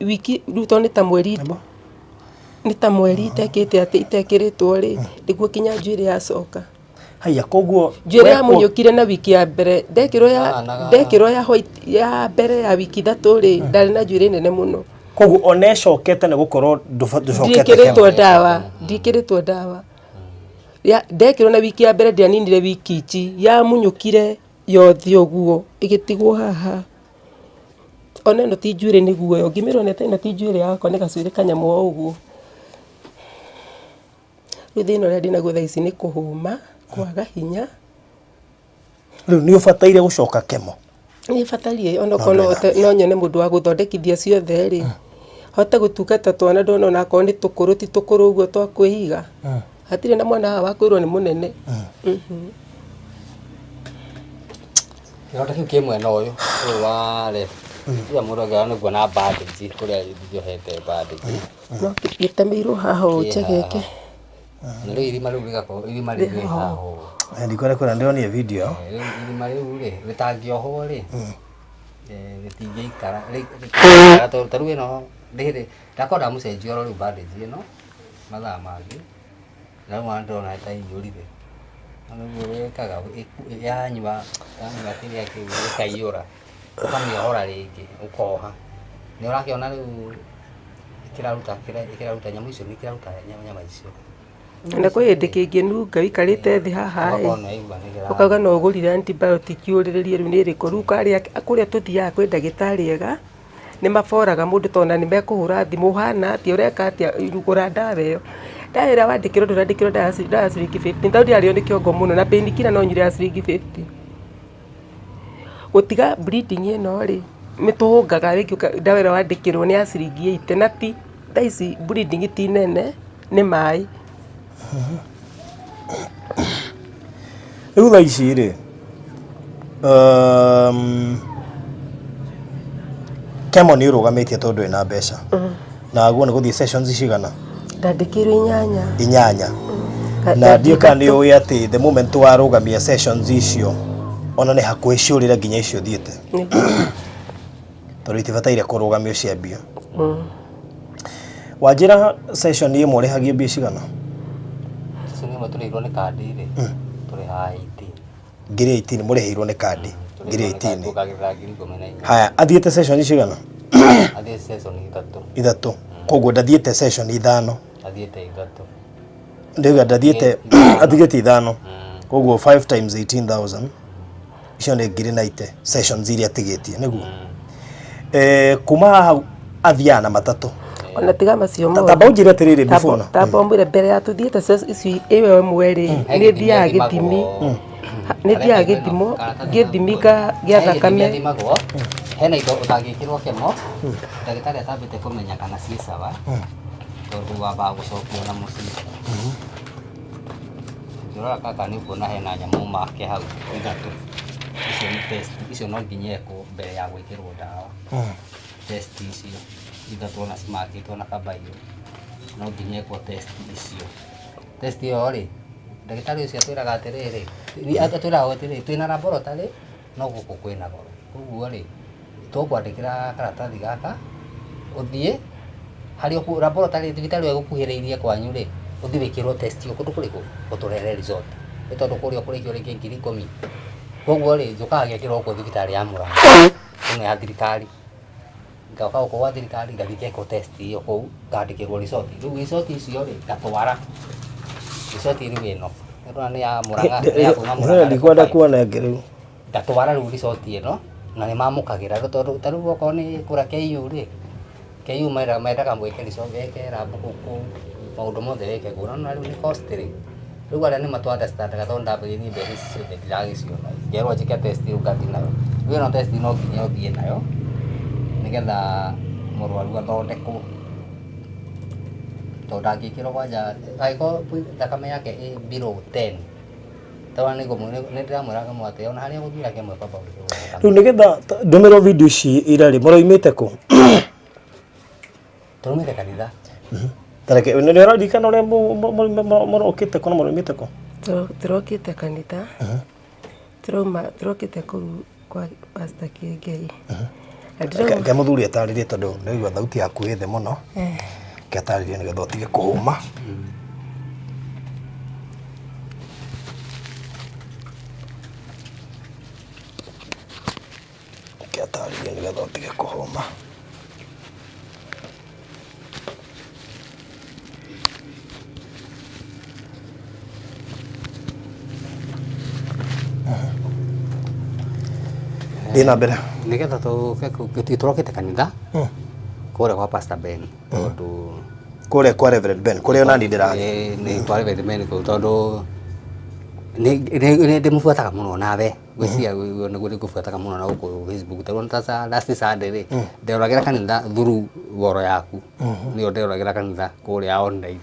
wiki rĩu tondũ nĩ ta mweri itekĩte atĩ itekĩrĩtwo rĩ nĩguo kinya njuĩrĩ yacoka haya koguo njuĩrĩ yamunyũkire na wiki ya mbere ndekĩrwo ya mbere ya wiki 3 rĩ ndarĩ na njuĩrĩ nene mũno koguo ona ĩcokete nĩ gũkorwo ndũcokete ndikĩrĩtwo ndawa ndekĩrwo na wiki ya mbere ndianinire wiki ici yamunyũkire yothe ũguo ĩgĩtigwo haha ona ĩno ti njuĩrĩ nĩ guoyo ngĩmĩrwo neta ĩno ti njuĩrĩ yakwa nĩ gacuĩrĩ kanyamũ o ũguo rĩu thĩna ũrĩa ndĩnaguo thaa ici nĩ kũhũma kwaga hinya rĩu nĩ ũbataire gũcoka kemo nĩ batarie onokorwo no nyone mũndũ wa gũthondekithia ciothe rĩ hote gũtungata twana ndona onakorwo nĩ tũkũrũ ti tũkũrũ ũguo twa kwĩiga hatirĩ na mwana haha wakwĩrwo nĩ mũnene kĩronda kĩu kĩ mwena ũyũ wa left ya mũndũ angĩona nĩguo na bandage kũrĩa njohete bandage no gĩtemeirwo haha ũnje gĩkĩ na rĩu irima rĩu rĩgakorwo irima rĩu rĩ haha ndikore kwĩna ndĩronia video irima rĩu rĩ rĩtangĩohwo rĩ rĩtingĩikara tondũ tarĩu ĩno ndĩrĩ ndakorwo ndamũcenjia oro rĩu bandage ĩno mathaa mangĩ na rĩu mwana ndĩrona ta ĩiyũrire nĩguo wĩkaga yanyua kĩrĩa kĩu ĩkaiyũra ũkamĩohora rĩngĩ ũkoha nĩ ũrakĩona rĩu ĩkĩraruta nyamũ icio nĩkĩraruta nyama icio na kwĩ hĩndĩ kĩngĩnunga wĩikarĩte thĩ haha ũkauga no ũgũrire antibiotic ũrĩrĩrie rĩu nĩ ĩrĩkũ rĩu kũrĩa tũthiaga kwĩ ndagĩtarĩ ega nĩ maboraga mũndũ tondũ nĩ mekũhũra thimũ ũhana atĩa ũreka atĩa gũra ndawa ĩyo ndawa ĩrĩa wandĩkĩrwo ndũrandĩkĩrwo ndawa ciringi 50 tondũ ndĩrarĩo nĩ kĩongo mũno na painkiller no nyuire ya ciringi 50 gũtiga bleeding ĩno rĩ mĩtũhũngaga rĩngĩ ndawa ĩrĩa wandĩkĩrwo nĩ ya ciringi 80 na ti thaa ici bleeding ti nene nĩ maĩ rĩu thaa ici rĩ kemo nĩ ũrũgamĩtie tondũ ĩna mbeca na guo nĩ gũthiĩ sessions cigana ndandĩkĩirwo 8 na ndiĩ kana nĩ ũĩ atĩ the moment warũgamia sessions icio ona nĩ hakuhĩ ciũrĩre nginya icio thiĩte tondũ itibataire kũrũgamio ciambio wanjĩra session ĩmwe ũrĩhagia mbia cigana nĩmwe tũrĩhirwo nĩ kandi rĩ tũrĩhaga 18 mũrĩhĩirwo nĩ kandi 18 tũkagĩrĩra 10,000 haya athiĩte session cigana athiĩte session 3 koguo ndathiĩte session 5 athiĩte 3 ndiga ndathiĩte athiĩte 5 koguo 5 times 18,000 icio nĩ 90 sessions iria atigĩtie nĩguo kuma haha athiaga na matatũ ona tiga macio mothe tamba ũnjĩre atĩrĩrĩ before tamba ũmwĩre mbere ya tũthiĩte ici ĩyo ĩmwe rĩ nĩ thiaga gĩthimi nĩ thiaga gĩthimi gĩa thakame hena indo ũtangĩkĩrwo kemo ndagĩtarĩ atambĩte kũmenya kana ciĩ sawa tondũ wambaga gũcokio na mũciĩ ngĩrora kaka nĩ kuona hena nyamũ make hau ithatũ icio ni test icio no nginya eko mbere ya gwikirwo ndawa test icio ithatũ na cimakĩtwo na kabairo no nginya eko test icio test iyo ri ndagĩtarĩ ũcio atwĩraga atĩrĩrĩ atwĩraga atĩrĩrĩ twĩna laboratory no gũkũ kwĩna goro ũguo rĩ tũkwandĩkĩra karatathi gaka ũthiĩ harĩ o laboratory thibitarĩ ũgũkuhĩrĩirie kwanyu rĩ ũthiĩ wĩkĩrwo test iyo kũndũ kũrĩkũ ũtũrehere result nĩ tondũ kũrĩa kũrĩkio rĩngĩ 10,000 koguo rĩ njũkaga gĩkĩrwo gũkũ thibitarĩ ya Mũrang'a ĩno ya thirikari ngauka gũkũ gwa thirikari ngathiĩ ngekwo test iyo kũu ngandĩkĩrwo result rĩu result icio rĩ ngatwara result rĩu ĩno nĩ ya Mũrang'a ya kuma Mũrang'a ndikwenda kuona ngĩrĩu ngatwara rĩu result ĩno na nĩ mamũkagĩra tondũ ta rĩu okorwo nĩ kũrĩa KU rĩ KU mendaga mwĩke result weke lab gũkũ maũndũ mothe weke kũu na rĩu nĩ cost rĩ rĩu arĩa nĩ matu understandaga tondũ ndambĩrĩirie mbere ici ciothe ndiragĩciona ngerwo njĩke test rĩu ngathi nayo rĩu ĩno test no nginya ũthiĩ nayo nĩgetha mũrwaru athondekwo tondũ ndangĩkĩrwo kwanja angĩkorwo thakame yake ĩ below 10 tondũ nĩ ndĩramwĩraga mwatĩ ona harĩa gũthura kĩmwe kwamba rĩu nĩgetha ndũmĩrwo video ici ira rĩ mũroimĩte kũ tũrumĩte kanitha tareke nĩ ũraririkana ũrĩa mũrokĩte kũ na mũroimĩte kũ tũrokĩte kanitha tũrokĩte kũu kwa Pastor Kĩengei ke mũthuri atarĩrie tondũ nĩigua thauti yaku ĩ thĩ mũno ke atarĩrie nĩgetha ũtige kũhũma ke atarĩrie nĩgetha ũtige kũhũma Dina mbere nĩgetha tũrokĩte kanitha kũrĩa kwa Pastor Ben tondũ kũrĩa kwa Reverend Ben kũrĩa onani ndĩrathiĩ nĩ kwa Reverend Ben tondũ nĩ ndĩmũbuataga mũno nawe gwĩciria nĩguo ndĩkũbuataga mũno na gũkũ Facebook tondũ ta last Sunday rĩ nderoragĩra kanitha through woro yaku nĩyo nderoragĩra kanitha kũrĩa online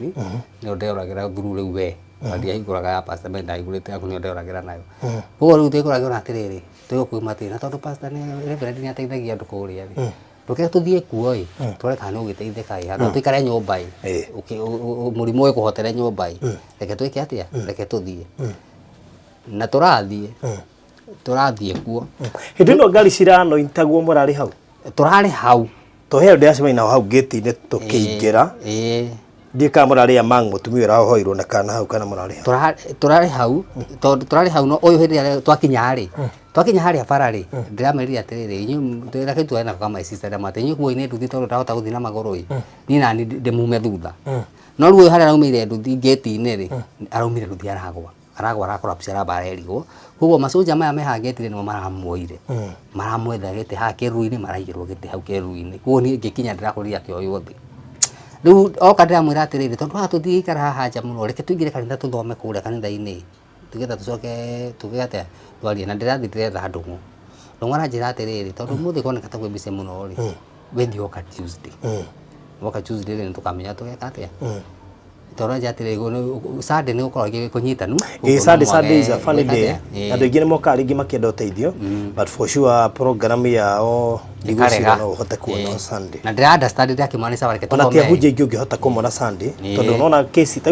nĩyo nderoragĩra through rĩu we ndiahingũraga ya Pastor Ben ndahingũrĩte yaku nĩyo nderoragĩra nayo koguo rĩu twĩkũragĩra atĩrĩrĩ twĩgũkuma atĩrĩ tondũ Pastor nĩ Reverend nĩ ateithagia andũ kũrĩa rĩ tũkĩra tũthiĩ kuo ĩ tũrore kana nĩ ũgĩteithĩka ĩ handũ tũikare nyũmba ĩ mũrimũ ũyũ kũhotere nyũmba ĩ reke twĩke atĩa reke tũthiĩ na tũrathiĩ kuo hĩndĩ ĩno ngari ciranointagwo mũrarĩ hau tũrarĩ hau tũheo ndĩracemania nao hau gĩti-inĩ tũkĩingĩra ndiĩ kana mũrarĩ among mũtumia ũrahoirwo na kana hau kana mũrarĩ hau tũrarĩ hau tondũ tũrarĩ hau no ũyũ hĩndĩ ĩrĩa twakinya harĩa bara rĩ ndĩramerire atĩrĩrĩ inyuĩ reke tuoe na kama sister ndamate inyuĩ kuo-inĩ nduthi tondũ ndahota gũthiĩ na magũrũ ĩ niĩ nani ndĩmume thutha no rĩu ũyũ harĩa araumĩire nduthi gate-inĩ rĩ araumire nduthi aragwa arakorapsi arabarerigwo koguo masoja maya meha gate-inĩ nĩmo maramuoire maramwetha gĩtĩ haha kĩruru-inĩ maraigĩrwo gĩtĩ hau kĩruru-inĩ koguo niĩ ngĩkinya ndĩrakũrĩra kĩoyo thĩ rĩu oka ndĩramwĩra atĩrĩrĩ tondũ haha tũthiĩ ikara haha nja mũno reke tũingĩre kanitha tũthome kũrĩa kanitha-inĩ tũgetha tũcoke tuge atĩa twarie na ndĩrathiĩ ndĩretha ndũng'ũ ndũng'ũ aranjĩra atĩrĩrĩ tondũ ũmũthĩ kuoneka ta kwĩ mbica mũno rĩ wethi oka Tuesday woka Tuesday rĩ nĩtũkamenya tũgeka atĩa tondũ nja atĩrĩrĩ Sunday nĩ gũkorwo kũnyitanu Sunday is a funny day andũ aingĩ nĩ mokaga rĩngĩ makĩenda ũteithio but for sure program yao ndigũcira no ũhote kuona Sunday na ndĩra understand ndĩrakĩmaanica bareke ona ti ahunjia aingĩ ũngĩhota kũmona Sunday tondũ unaona kesi ta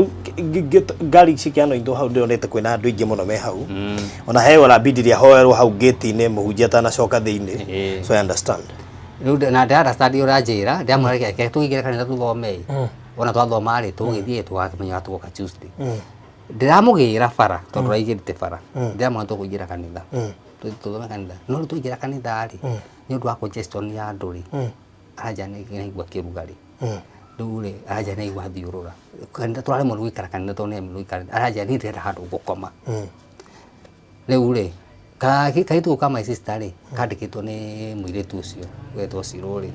ngari cikĩanoindwo hau ndĩronete kwĩna andũ aingĩ mũno me hau ona he warabindirie ahoerwo hau gate-inĩ mũhunjia atanacoka thĩinĩ so I understand rĩu na ndĩra understand ũranjĩra ndĩramwĩra reke tũingĩre kanitha tũthome ona twathoma rĩ tũgĩthiĩ tũgakĩmenya tũgoka Tuesday ndiramũgĩra bara tondũ raigĩrĩte bara ndiramwona tũkũingĩra kanitha tũthome kanitha no rĩu tũingĩra kanitha rĩ nĩ ũndũ wa congestion ya andũ rĩ aranja nĩaigua kĩrugarĩ rĩu rĩ aranja nĩaigua thiũrũra kanitha tũraremwo nĩ gũikara kanitha tondũ nĩamu gũikara aranja niĩ ndĩrenda handũ gũkoma rĩu rĩ kaitũ ka my sister rĩ kandĩkĩtwo nĩ mũirĩtu ũcio wetwo Cirũ rĩ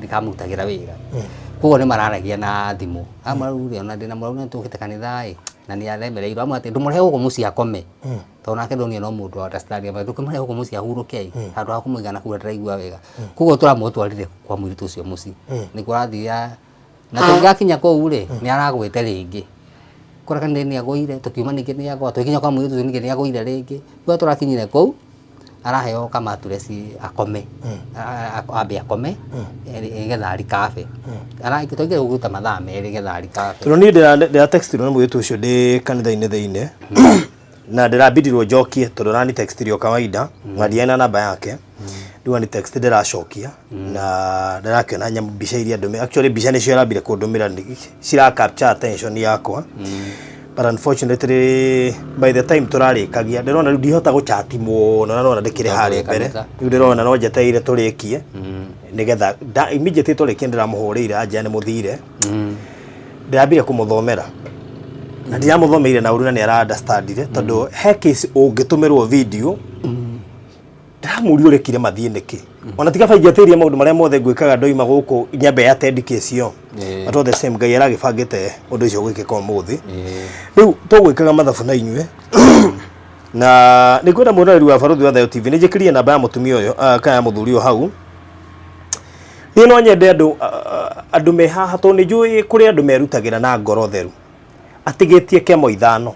nĩkamũrutagĩra wĩra koguo nĩ mararagia na thimũ amarugire ona ndĩna mũrau nĩ tũkĩte kanitha ĩ na nĩ aremereirwo amwe atĩ ndũmũrehe gũkũ mũciĩ akome tondũ nake ndonire no mũndũ wa understand ama ndũkĩmũrehe gũkũ mũciĩ ahurũke handũ ha kũmũiga na kũrĩa ndĩraigua wega koguo tũramũtwarire kwa mũirĩtu ũcio mũciĩ nĩguo arathiĩ na tũngĩgakinya kũu rĩ nĩ aragwĩte rĩngĩ kũrĩa kanitha nĩ agũire tũkiuma ningĩ nĩ agwa tũkinya kwa mũirĩtu ũcio ningĩ nĩ agũire rĩngĩ koguo tũrakinyire kũu araheo kamatureci akome ambe akome getha ari kabe araikitoge guta mathaa merĩ getha ari kabe tondũ niĩ ndĩra textirwo nĩ mũirĩtu ũcio ndĩ kanitha-inĩ thĩinĩ na ndĩrabindirwo njokie tondũ nani textirio kawaida ngaria na namba yake rĩu ni text ndĩracokia na ndĩrakĩona nyamũ mbica iria ndũmĩra actually mbica nĩcio arambire kũndũmĩra cira capture attention yakwa but unfortunately by the time turarĩkagia ndĩrona rĩu ndihota gũchati mũno na nona ndĩkĩrĩ harĩa mbere rĩu ndĩrona no njeteire tũrĩkie nĩgetha immediately tũrĩkie ndĩramũhũrĩire anja nĩ mũthire ndĩrambire kũmũthomera na ndiramũthomeire na ũruna nĩ ara understandire tondũ he case ũngĩtũmĩrwo video ndĩramũria ũrekire mathiĩ nĩkĩ ona tiga baingĩ atĩria maũndũ marĩa mothe ngwĩkaga ndoima gũkũ nyambe ya TED case ĩyo but all the same Ngai aragĩbangĩte ũndũ ũcio gwĩkĩka ũmũthĩ rĩu tũgwĩkaga mathabu na inyuĩ na nĩ ngwenda mũroreri wa Barũthi wa Thayũ TV nĩ njĩkĩrie namba ya mũtumia ũyũ kana ya mũthuri ũyũ hau niĩ no nyende andũ me haha tondũ nĩ njũĩ kũrĩ andũ merutagĩra na ngoro theru atigĩtie kemo ithano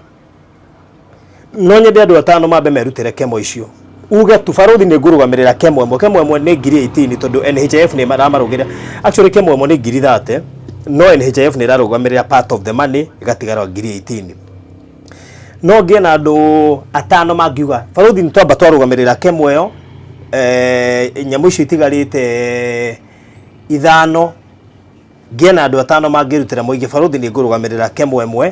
no nyende andũ atano mambe merutĩre kemo icio uge tu Barũthi nĩ ngũrũgamĩrĩra kemo ĩmwe nĩ ngiri 18 tondũ NHIF nĩ maramarũgĩra actually kemo ĩmwe nĩ ngiri 30 no NHIF nĩ ĩrarũgamĩrĩra part of the money ĩgatigara ngiri 18 no ngĩe na andũ atano mangiuga Barũthi nĩ twamba twarũgamĩrĩra kemo ĩyo nyamũ icio itigarĩte ithano ngĩe na andũ atano mangĩrutĩra moige Barũthi nĩ ngũrũgamĩrĩra kemo ĩmwe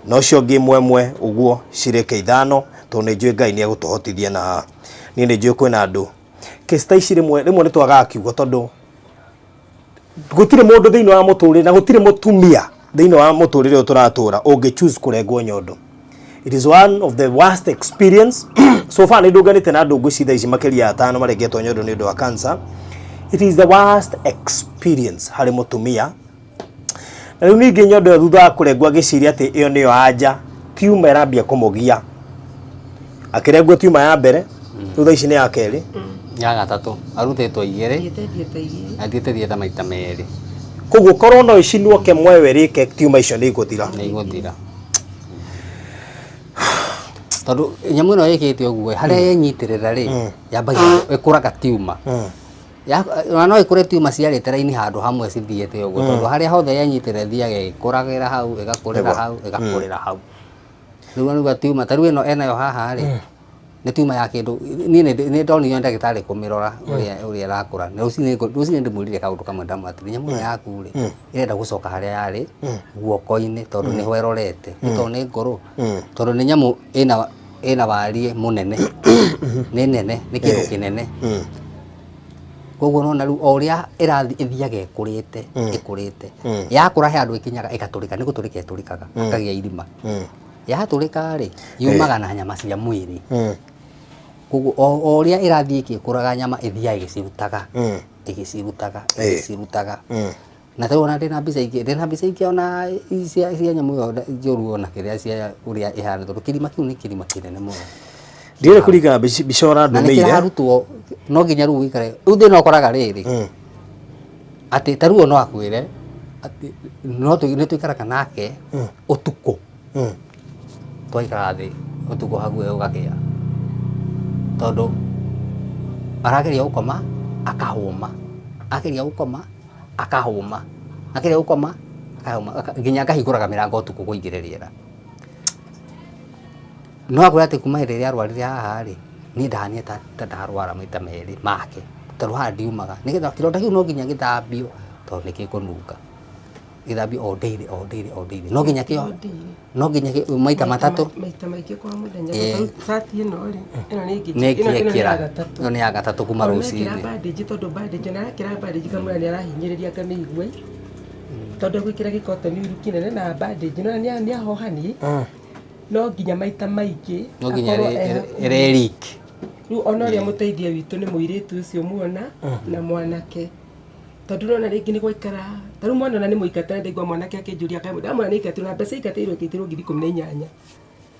no cio ngĩ ĩmwe ũguo cirĩke ithano tondũ nĩ njũĩ Ngai nĩ egũtũhotithia na niĩ nĩ njũĩ kwĩna andũ kĩsta ici rĩmwe nĩ twagaga kiugo tondũ gũtirĩ mũndũ thĩinĩ wa mũtũrĩre na gũtirĩ mũtumia thĩinĩ wa mũtũrĩre ũyũ tũratũra ũngĩ choose kũrengwo nyondo. It is one of the worst experience so far nĩ ndũnganĩte na andũ ngwĩciria ici makĩria ya atano marengetwo nyondo nĩ ũndũ wa cancer. It is the worst experience harĩ mũtumia na rĩu ningĩ nyondo ĩyo thutha wa kũrengwo agĩciria atĩ ĩyo nĩyo anja tiuma ĩrambia kũmũgia akĩrengwo tiuma ya mbere thutha ici nĩ ya kerĩ ya gatatũ arutĩtwo igĩrĩ athiĩte thieta maita merĩ koguo korwo no icinwo kemwe werĩke tiuma icio nĩ igũthira tondũ nyamũ ĩno ĩkĩte ũguo harĩa yenyitĩrĩra rĩ yambagia ĩkũraga tiuma no ĩkũre tiuma ciarĩte raini handũ hamwe cithiĩte ũguo tondũ harĩa hothe yenyitĩrĩra ĩthiaga ĩkũragĩra hau ĩgakũrĩra hau ĩgakũrĩra hau rĩu nĩguo tiuma ta rĩu ĩno enayo haha rĩ nĩ tiuma ya kĩndũ niĩ nĩ ndonire ndagĩtarĩ kũmĩrora ũrĩa ĩrakũra na rũcinĩ ndĩmwĩrire kaũndũ kamwe ndamwatĩrĩ nyamũ ĩno yaku rĩ ĩrenda gũcoka harĩa yarĩ guoko-inĩ tondũ nĩho ĩrorete tondũ nĩ ngũrũ tondũ nĩ nyamũ ĩna wariĩ mũnene nĩ nene nĩ kĩndũ kĩnene koguo nona rĩu o ũrĩa ĩrathiĩ ĩthiaga ĩkũrĩte yakũra he andũ ĩkinyaga ĩgatũrĩka nĩ gũtũrĩka ĩtũrĩkaga akagĩa irima yatũrĩka rĩ yumaga na nyama cia mwĩrĩ koguo o ũrĩa ĩrathiĩ ĩkĩkũraga nyama ĩthiaga ĩgĩcirutaga na tũrona ndĩna mbica ingĩ ona cia nyamũ ĩyo njũru ona kĩrĩa cia ũrĩa ĩhana tondũ kĩrima kĩu nĩ kĩrima kĩnene mũno ndiĩrĩ kũringana mbica ũrandũmĩire na nĩ kĩrarutwo no nginya rĩu wĩikare rĩu thĩna ũkoraga rĩrĩ atĩ ta rĩu no akwĩre atĩ no nĩ tũikaraga nake ũtukũ twaikara thĩ ũtukũ haguo ũgakĩa tondũ arageria gũkoma akahũma ageria gũkoma akahũma ageria gũkoma akahũma nginya akahingũraga mĩrango ũtukũ kũingĩre rĩera no akwĩra atĩ kuma hĩndĩ ĩrĩa arwarire haha rĩ niĩ ndahania ta ndarwara maita merĩ make tondũ haha ndiumaga nĩgetha kĩronda kĩu no nginya gĩthambio tondũ nĩ gĩkũnunga gĩthambio o daily no nginya kĩo no nginya maita matatũ maita maingĩ kwa mũthenya sati ĩno rĩ ĩno nĩ ngĩkĩra ĩno nĩ ya gatatũ kuma rũcinĩ bandage tondũ bandage na arakĩra bandage kamwe nĩ arahinyĩrĩria kamĩigua tondũ gwĩkĩra gĩkotoni iru kĩnene na bandage no nĩ ahohani no nginya maita maingĩ no nginya ĩrerik rĩu ona ũrĩa mũteithia witũ nĩ mũirĩtu ũcio muona na mwanake tondũ nona rĩngĩ nĩ gwaikara tarĩu mwana ona nĩ mũikata ndaigua mwanake akĩnjũria kamwe ndamwona nĩ ikatĩrwo na mbeca ikatĩirwo ĩkĩitĩrwo ngiri 18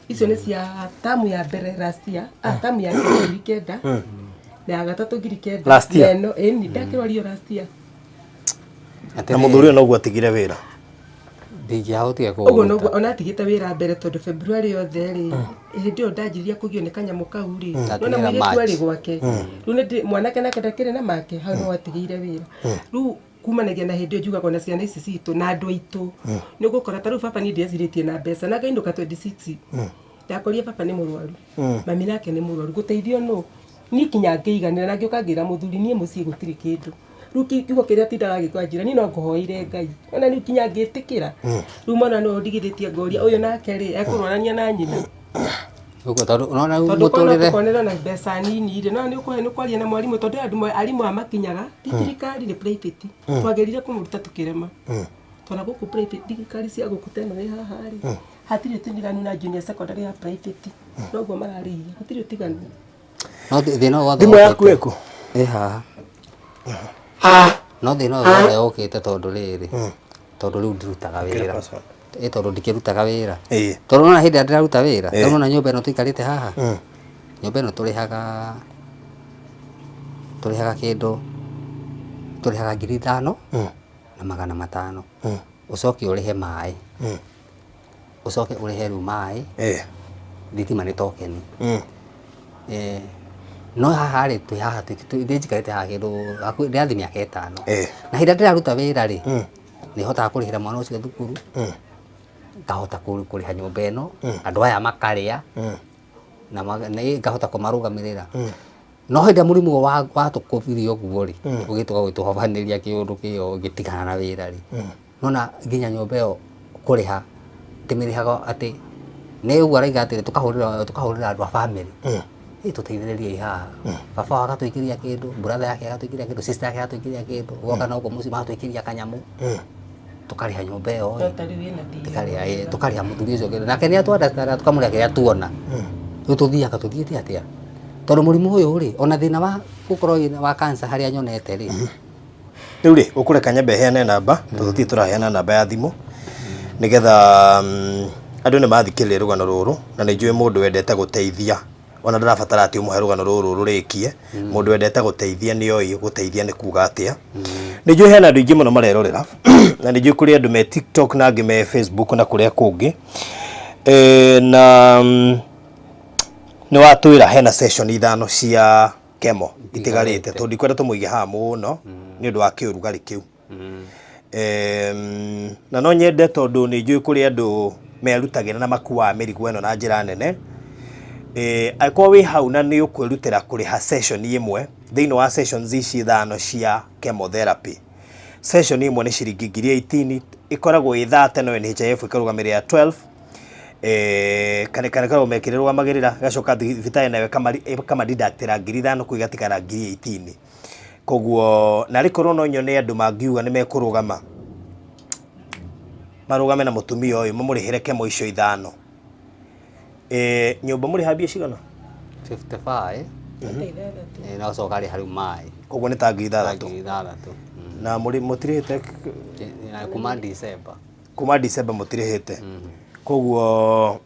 icio nĩ cia tamu ya mbere last year tamu ya ngiri 9 na ya gatatũ ngiri 9 ĩno ĩni ndakĩrwario last year na mũthuri ũyũ noguo atigire wĩra ndingĩahotire Ũguo noguo kũũruta ona tigĩte wĩra mbere tondũ February yothe rĩ hĩndĩ ĩyo ndanjirie kũgio nĩ kanyamũ kau rĩ nona Ndatigĩra mũirĩtu March. arĩ gwake rĩu nĩ mwanake nake ndakĩrĩ na make hau no atigĩire wĩra rĩu kumanagia na hĩndĩ ĩyo njugagwo na ciana ici citũ na andũ aitũ nĩ ũgũkora ta rĩu baba nĩ ndĩecirĩtie na mbeca na ngainũka 26 ndakorire baba nĩ mũrwaru mami nake nĩ mũrwaru gũteithio no niĩ kinya ngĩiganĩra na ngĩũka ngĩra mũthuri niĩ mũciĩ gũtirĩ kĩndũ rĩu kiugo kĩrĩa tindaga gĩkwa njĩra niĩ no ngũhoire Ngai ona rĩu kinya ngĩtĩkĩra rĩu mona no ndigithĩtie ngoria ũyũ nake rĩ ekũrorania na nyina ũguo tondũ ũrona rĩu tondũ kono mũtũrĩre tũkonera na mbeca nini rĩ no nĩ ũkũhe nĩ kwaria na mwarimũ tondũ andũ arimũ amakinyaga ti thirikari nĩ private twagerire kũmũruta tũkĩrema twana gũkũ private thirikari cia gũkũ teno ĩ haha rĩ hatirĩ ũtiganu na junior secondary ya private noguo mararĩhia hatirĩ ũtiganu no thĩna wothe Thimũ yaku ĩkũ? ĩ haha no thĩna wothe ũkĩte tondũ rĩrĩ tondũ rĩu ndirutaga wĩra tondũ ndikĩrutaga wĩra tondũ ona hĩndĩ ĩrĩa ndĩraruta wĩra tondũ ona nyũmba ĩno tũikarĩte haha nyũmba ĩno tũrĩhaga kĩndũ tũrĩhaga 5,000 na 500 ũcoke ũrĩhe maĩ ũcoke ũrĩhe rĩu maĩ thitima nĩ tokeni no haha rĩ twĩ haha njikarĩte haha kĩndũ ndĩrathi mĩaka 5 na hĩndĩ ĩrĩa ndĩraruta wĩra rĩ nĩ hotaga kũrĩhĩra mwana ũcio thukuru ngahota kũrĩha nyũmba ĩno andũ aya makarĩa na ngahota kũmarũgamĩrĩra no hĩndĩ mũrimũ watũkũbirie ũguo rĩ ũgĩtuka gwĩtũhobanĩria kĩũndũ kĩo gĩtigana na wĩra rĩ nona nginya nyũmba ĩyo kũrĩha ndĩmĩrĩhaga atĩ nĩ ũguo araiga atĩ tũkahũrĩra andũ a bamĩrĩ tũteithĩrĩrie haha baba agatwĩkĩria kĩndũ brother yake agatwĩkĩria kĩndũ sister yake agatwĩkĩria kĩndũ goka na ũguo mũciĩ magatwĩkĩria kanyamũ tũkarĩha nyũmba ĩyo tũkarĩha mũthuri ũcio nake nĩ atwandataga tũkamũrĩha kĩrĩa tuona rĩu tũthiaga tũthiĩte atĩa tondũ mũrimũ ũyũ rĩ ona thĩna wa gũkorwo wa cancer harĩa nyonete rĩ rĩu rĩ ũkũreka nyambe heane namba tondũ tũtirĩ tũraheana namba ya thimũ nĩgetha andũ nĩ mathikĩrĩria rũgano rũrũ na nĩ njũĩ mũndũ wendete gũteithia ona ndarabatara atĩ ũmũhe rũgano rũrũ rũrĩkie mũndũ wendete gũteithia nĩ oĩ gũteithia nĩ kuga atĩa nĩ njũĩ hena andũ aingĩ mũno marerorera na nĩ njũĩ kũrĩ andũ me TikTok na angĩ me Facebook na kũrĩa kũngĩ na nĩ watwĩra hena session 5 cia kemo itigarĩte tondũ ndikwenda tũmũige haha mũno nĩ ũndũ wa kĩũrugarĩ kĩu na no nyende tondũ nĩ njũĩ kũrĩ andũ merutagĩra na makuaga mĩrigo ĩno na njĩra nene angĩkorwo wĩ hau na nĩ ũkwĩrutĩra kũrĩha session ĩmwe thĩinĩ wa sessions ici 5 cia chemotherapy session ĩmwe nĩ ciringi 18,000 ĩkoragwo ĩ 30 no NHIF ĩkarũgamĩrĩra 12 kanĩkarwo mekĩrĩrũgamagĩrĩra gacoka thibitarĩ nayo ĩkamadidactĩra 5,000 kwĩ gatigara 18,000 koguo na rĩkorwo no nyone andũ mangiuga nĩ mekũrũgama marũgame na mũtumia ũyũ mamũrĩhĩre kemo icio 5 nyũmba mũrĩha mbia cigana 55 na ũcoka rĩha rĩu maĩ koguo nĩ ta 6,000 na mũtirĩhĩte kuma December mũtirĩhĩte koguo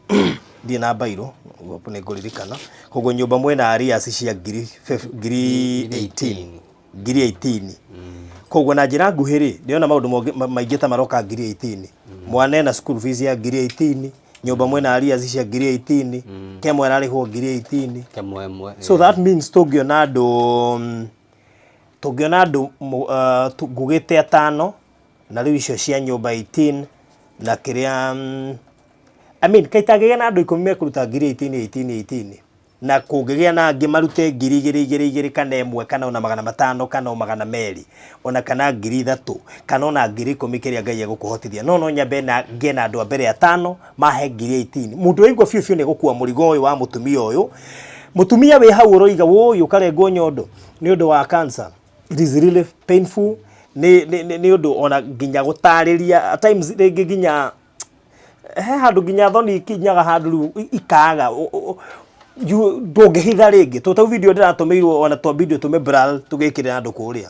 thiĩ na bairũ nĩ ngũririkana koguo nyũmba mwena arias cia 18,000 koguo na njĩra nguhĩ rĩ ndĩona maũndũ maingĩ ta maroka 18,000 mwana na school fees ya 18,000 nyũmba mwena arias cia 18,000 kemwe ararĩhwo 18,000 so that means tũngĩona andũ ngugĩte 5 na rĩu icio cia nyũmba 18 na kĩrĩa I mean kaitagĩgĩa na andũ 10 mekũruta 18,000 na kũngĩgĩa na angĩ marute 2,000 kana 1 kana ona 500 kana 200 ona kana 3,000 kana ona 10,000 kĩrĩa Ngai egũkũhotithia no nyambe na ngĩe na andũ a mbere 5 mahe 18,000 mũndũ waigua biũ nĩ gũkua mũrigo ũyũ wa mũtumia ũyũ mũtumia wĩ hau ũroiga ũyũ karengwo nyondo nĩ ũndũ wa cancer it is really painful nĩ ũndũ ona nginya gũtarĩria at times rĩngĩ nginya he handũ nginya thoni ikinyaga handũ rĩu ikaga ndũngĩhitha rĩngĩ tondũ video ndĩratũmĩirwo ona twa video tũme blur tũgĩkĩrĩra andũ kũrĩa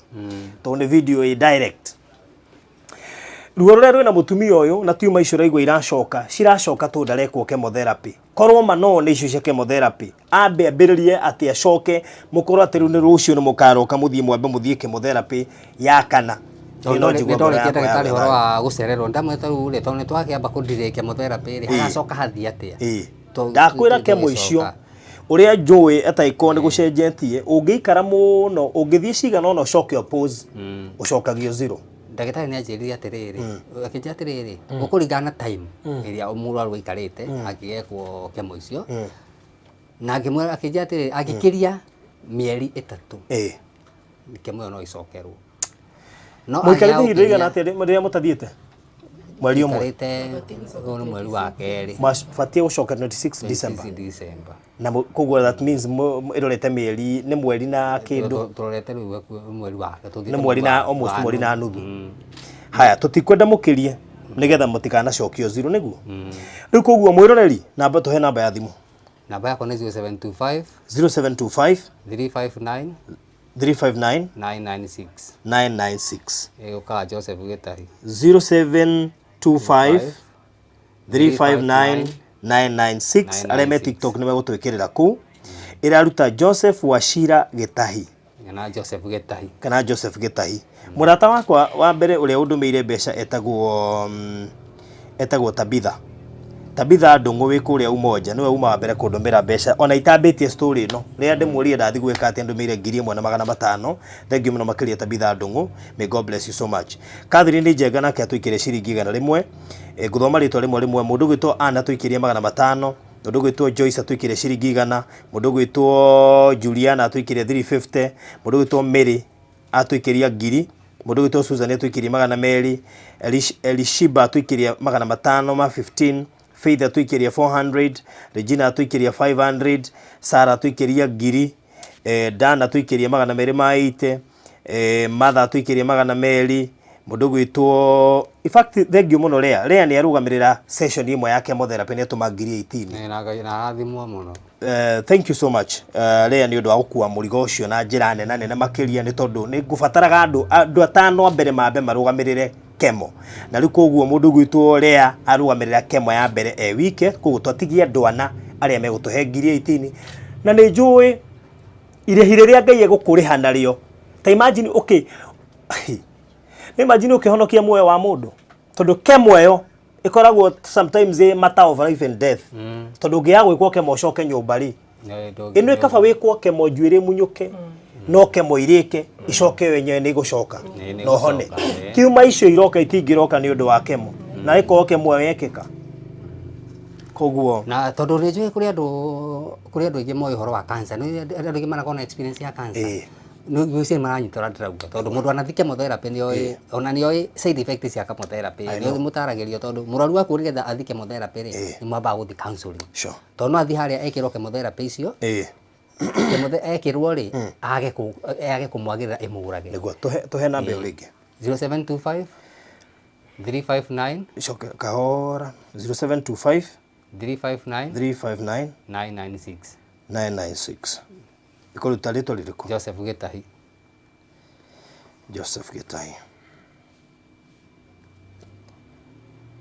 tondũ nĩ video ĩ direct ruo rũrĩa rwĩna mũtumia ũyũ na tiuma icio raigua ciracoka tondũ ndarekwo chemotherapy korwo mano nĩ icio cia chemotherapy ambĩrĩrie atĩ acoke mũkorwo atĩ rĩu nĩ rũciũ nĩ mũkaroka mũthiĩ mwambe mũthiĩ chemotherapy ya kana ndore ndagĩtarĩ horo wa gũcererwo ndamwĩta rĩu rĩ tondũ nĩtwakĩamba kũndirĩ chemotherapy rĩ hagacoka hathi atĩa ndakwĩra kemo icio uria njũĩ ataiko nĩ gũcenjetie ũngĩikara mũno ũngĩthiĩ cigana ona ũcoke oppose ũcokagio zero. Ndagĩtarĩ nĩ anjĩrire atĩrĩrĩ akĩnjĩra atĩrĩrĩ gũkũringana na time ĩrĩa mũrwaru aikarĩte angĩgekwo kemo icio na ngĩmwĩra akĩnjĩra atĩrĩrĩ angĩkĩria mĩeri 3 kemo ĩyo no icokerwo. Mũikarĩte ihinda rĩigana atĩa rĩrĩa mũtathiĩte? Mweri ũmwe. Ũyũ nĩ mweri wa kerĩ. Mabatiĩ gũcoka 26 December. Na koguo that means ĩrorete mĩeri nĩ mweri na kĩndũ. Tũrorete rĩu mweri wa nĩ mweri na almost mweri na nuthu. Haya tũtikwenda mũkĩrie nĩgetha mũtikanacokio zero nĩguo. Rĩu koguo mwĩroreri namba tũhe namba ya thimũ. Namba yakwa nĩ 0725 359 996 Ũkaga Joseph Gĩtahi 0725 359 996 arĩa me TikTok nĩ megũtwĩkĩrĩra kũu ĩraruta Joseph Wachira Gĩtahi kana Joseph Gĩtahi. Mũrata wakwa wa mbere ũrĩa ũndũmĩire mbeca etagwo Tabitha Ndung'u wĩ kũrĩa Umoja niwe uma wa mbere kũndũmĩra mbeca ona itambĩtie story ĩno rĩrĩa ndĩmũũrie ndathi gwĩka atĩ ndũmĩire 1,500. Thank you mũno makĩria Tabitha Ndung'u, may God bless you so much. Catherine Njenga nake atũikĩrie ciringi 100 ngũthoma rĩtwa rĩmwe mũndũ gwĩtwo Anna atũikĩrie 500, mũndũ gwĩtwo Joyce atũikĩrie ciringi 100, mũndũ gwĩtwo Juliana atũikĩrie 350, mũndũ gwĩtwo Mary atũikĩrie 1000, mũndũ gwĩtwo Susan atũikĩrie 200, Elishiba atũikĩrie 515, Faith atũikĩrie 400, Regina atũikĩrie 500, Sarah atũikĩrie 1000, Dan atũikĩrie 280, Mother atũikĩrie 200, mũndũ gwĩtwo in fact thank you mũno Lea nĩ arũgamĩrĩra session imwe ya chemotherapy nĩ atũma 18. Na arathimwo mũno. Thank you so much Lea nĩ ũndũ wa gũkua mũrigo ũcio na njĩra nene makĩria nĩ tondũ nĩ ngũbataraga andũ atano mbere mambe marũgamĩrĩre kemo na rĩu koguo mũndũ gwĩtwo Lea arũgamĩrĩra kemo ya mbere wike koguo twatigie ndwana arĩa megũtũhe 18 na nĩ njũĩ irĩhi rĩrĩa Ngai egũkũrĩha narĩo ta imagine okay imagine ũkĩhonokia muoyo wa mũndũ tondũ kemo ĩyo ĩkoragwo sometimes matter of life and death tondũ ũngĩaga gwĩkwo kemo ũcoke nyũmba rĩ ĩno ĩkaba wĩkwo kemo njuĩrĩ munyũke no kemo irĩke icoke wenyewe nĩ gũcoka no hone kiuma icio iroka itingĩroka nĩ ũndũ wa kemo na ĩkorwo kemo yekĩka koguo na tondũ nĩ njũĩ kũrĩ andũ aingĩ moĩ ũhoro wa cancer nĩ andũ aingĩ marakorwo na experience ya cancer nĩ maranyitwo ndĩrauga tondũ mũndũ anathi chemotherapy nĩoĩ ona nĩoĩ side effects cia chemotherapy nĩ mũtaragĩrio tondũ mũrwaru waku nĩgetha athi chemotherapy rĩ nĩ mwambaga gũthi counseling tondũ no athi harĩa ekĩrwo chemotherapy icio ekĩrwo rĩ age kũmwagĩrĩra ĩmũgũrage nĩguo tũhe namba ĩyo rĩngĩ 0725 359 coke kahora 0725 359 996 ĩkũruta rĩtwa rĩrĩkũ? Joseph Gĩtahi.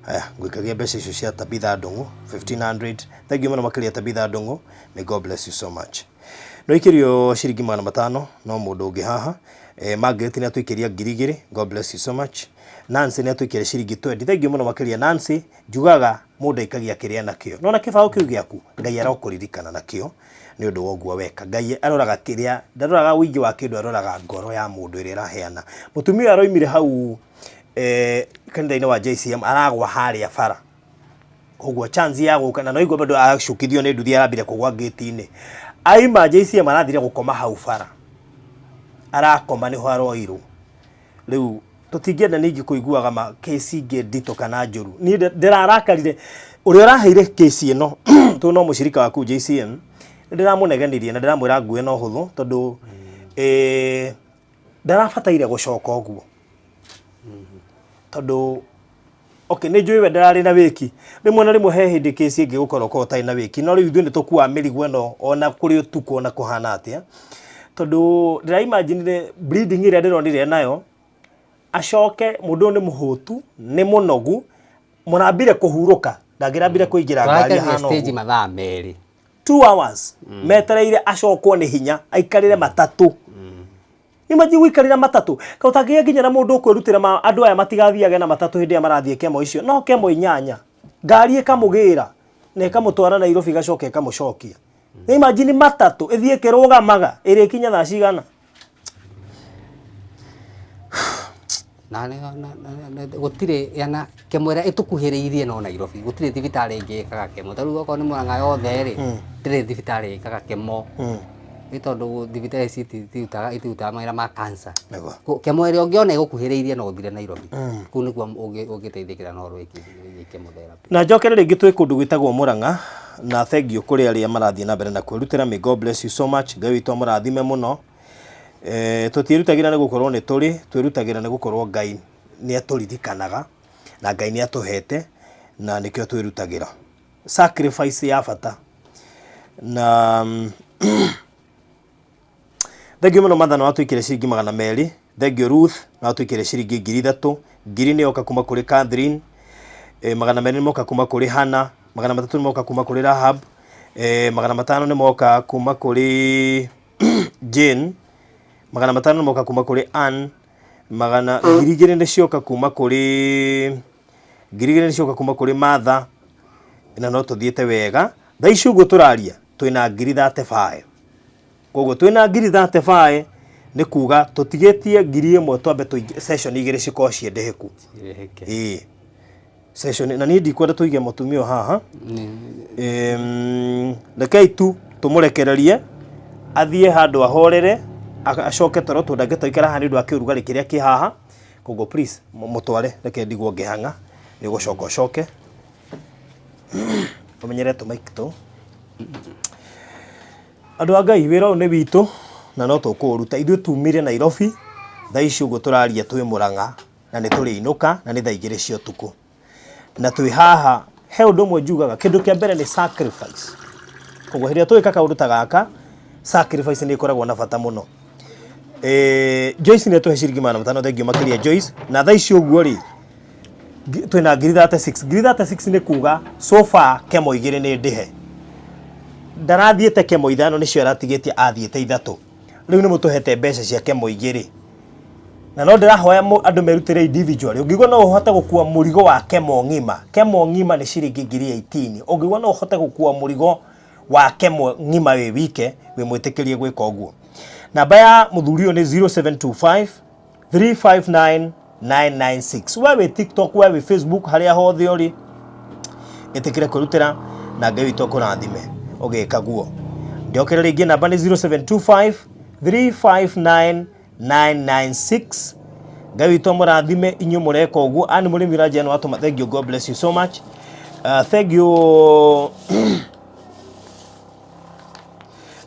Haya ngwĩkagia mbeca icio cia Tabitha Ndung'u 1500. Thank you mũno makĩria Tabitha Ndung'u, may God bless you so much. No ikĩrio ciringi 500 no mũndũ ũngĩ haha Margaret nĩ atũikĩria 2,000. God bless you so much. Nancy nĩ atũikĩria ciringi 20. Thank you mũno makĩria Nancy. Njugaga mũndũ aikagia kĩrĩa nakĩo no na kĩbaũ kĩu gĩaku Ngai arokũririkana nakĩo nĩ ũndũ woguo weka. Ngai aroraga kĩrĩa ndaroraga ũingĩ wa kĩndũ aroraga ngoro ya mũndũ ĩrĩa ĩraheana. Mũtumia aroimire hau kanitha-inĩ wa JCM aragwa harĩa bara koguo chance ya gũka na no igwa bado acukithio nĩ nduthi arambire kũgwa gate-inĩ aima JCM arathire gũkoma hau bara arakoma nĩ haroirwo rĩu tũtingĩenda ningĩ kũiguaga ma case ingĩ ndito kana njũru ni ndĩrarakarire ũrĩa ũraheire case ĩno tu no mũcirika waku JCM ndĩramũneganirie na ndĩramwĩra nguwe no hũthũ tondũ ndarabataire gũcoka ũguo tondũ okay nĩ njũĩ we ndararĩ na wĩki rĩmwe na rĩmwe he hĩndĩ case ingĩ gũkorwo ko ũtarĩ na wĩki no rĩu ithuĩ nĩ tũkuaga mĩrigo ĩno ona kũrĩ ũtukũ ona kũhana atĩa tondũ ndĩra imagine bleeding ĩrĩa ndĩronire nayo acoke mũndũ nĩ mũhũtu nĩ mũnogu mũrambire kũhurũka ndangĩrambire kũingĩra ngari hano stage mathaa merĩ 2 hours metereire acokwo nĩ hinya aikarĩre matatũ Imagine wikarira matatu kautagia nginya na mundu kwirutira andu aya matigathiage na matatu hindi ya marathie kemo icio no kemo inyanya ngari ikamugira na ikamutwara Nairobi gacoke ikamucokia. Imagine matatu ithie kirugamaga iri kinya thaa cigana na gutire yana kemwera itukuhiriirie no Nairobi gutire thibitari ingi ikaga kemo taru goko ni Murang'a yothe ri ndire thibitari ikaga kemo itondu thibitari itiutaga mawira ma cancer kemwera ungiona igukuhiriirie no uthire Nairobi ku niguo ugiteithikira no rwiki chemotherapy na njokere ringi twi kundu gwitagwo Murang'a na thank you kuri aria marathie na mbere na kwirutira. May God bless you so much. Ngai witũ mũrathime mũno. Tũtirutagira nĩ gũkorwo nĩ tũrĩ twirutagira nĩ gũkorwo Ngai nĩ atũririkanaga na Ngai nĩ atũhete na nĩkĩo twirutagira. Sacrifice ya bata na thank you mũno Mathana watwikire ciringi 200. Thank you Ruth na watwikire ciringi 3000. Ngiri nĩ yoka kuma kuri Catherine. 200 nĩ moka kuma kuri Hannah. 300 nĩ moka kuma kuri Rahab. 500 nĩ moka kuma kuri Jane. 500 nĩ moka kuma kuri Ann. 200 nĩ cioka kuma kuri 200 nĩ cioka kuma kuri Martha. Na no tuthiete wega thaa ici ũguo tũraria twĩna 35. Koguo twĩna 35 nĩ kuga tũtigĩtie 1000 twambe session igĩrĩ cikorwo ciendeheku. Session na niĩ ndikwenda tũige mũtumia haha. Rekei tu tũmũrekererie athiĩ handũ ahorere acoke toro tũndange tũikara haha nĩ ũndũ wa kĩũrugarĩ kĩrĩa kĩ haha. Koguo please mũtware reke ndigwo ngĩhang'a nĩ ũgũcoka ũcoke umenyere tũmaiki tũ. Andũ a Ngai wĩra ũyũ nĩ witũ na no tũkũũruta. Ithuĩ tumire Nairobi thaa ici ũguo tũraria twĩ Murang'a na nĩ tũrĩinũka na nĩ thaa 2 cia ũtukũ na twĩ haha. He ũndũ ũmwe njugaga kĩndũ kĩa mbere nĩ sacrifice. Koguo hĩndĩ ĩrĩa twĩka kaũndũ ta gaka sacrifice nĩ ĩkoragwo na bata mũno. Joyce nĩ tũhe ciringi 500. Thengiũ makĩria Joyce. Na thaa ici ũguo rĩ twĩna 36. 36 nĩ kuga so far kemo 2 nĩ ndĩhe. Ndarathiĩte kemo 5 nĩcio aratigĩtie athiĩte 3. Rĩu nĩ mũtũhete mbeca cia kemo 2 na no ndĩrahoya andũ merutĩre individual. Ũngĩigua no ũhote gũkua mũrigo wa kemo ng'ima. Kemo ng'ima nĩ ciringi 18,000. Ũngĩigua no ũhote gũkua mũrigo wa kemo ng'ima wĩ wike wĩ mwĩtĩkĩrie gwĩka ũguo. Namba ya mũthuri ũyũ nĩ 0725 359 996. Wewe TikTok, wewe Facebook, harĩa hothe ũrĩ ĩtĩkĩre kwĩrutĩra na Ngai witũ akũrathime ũgĩka guo. Ndiokere rĩngĩ namba nĩ 0725 359 996. Ngai witũ amũrathime inyuĩ mũreka ũguo. Ani mũrĩmi Rajan watũma. Thank you, God bless you so much. Thank you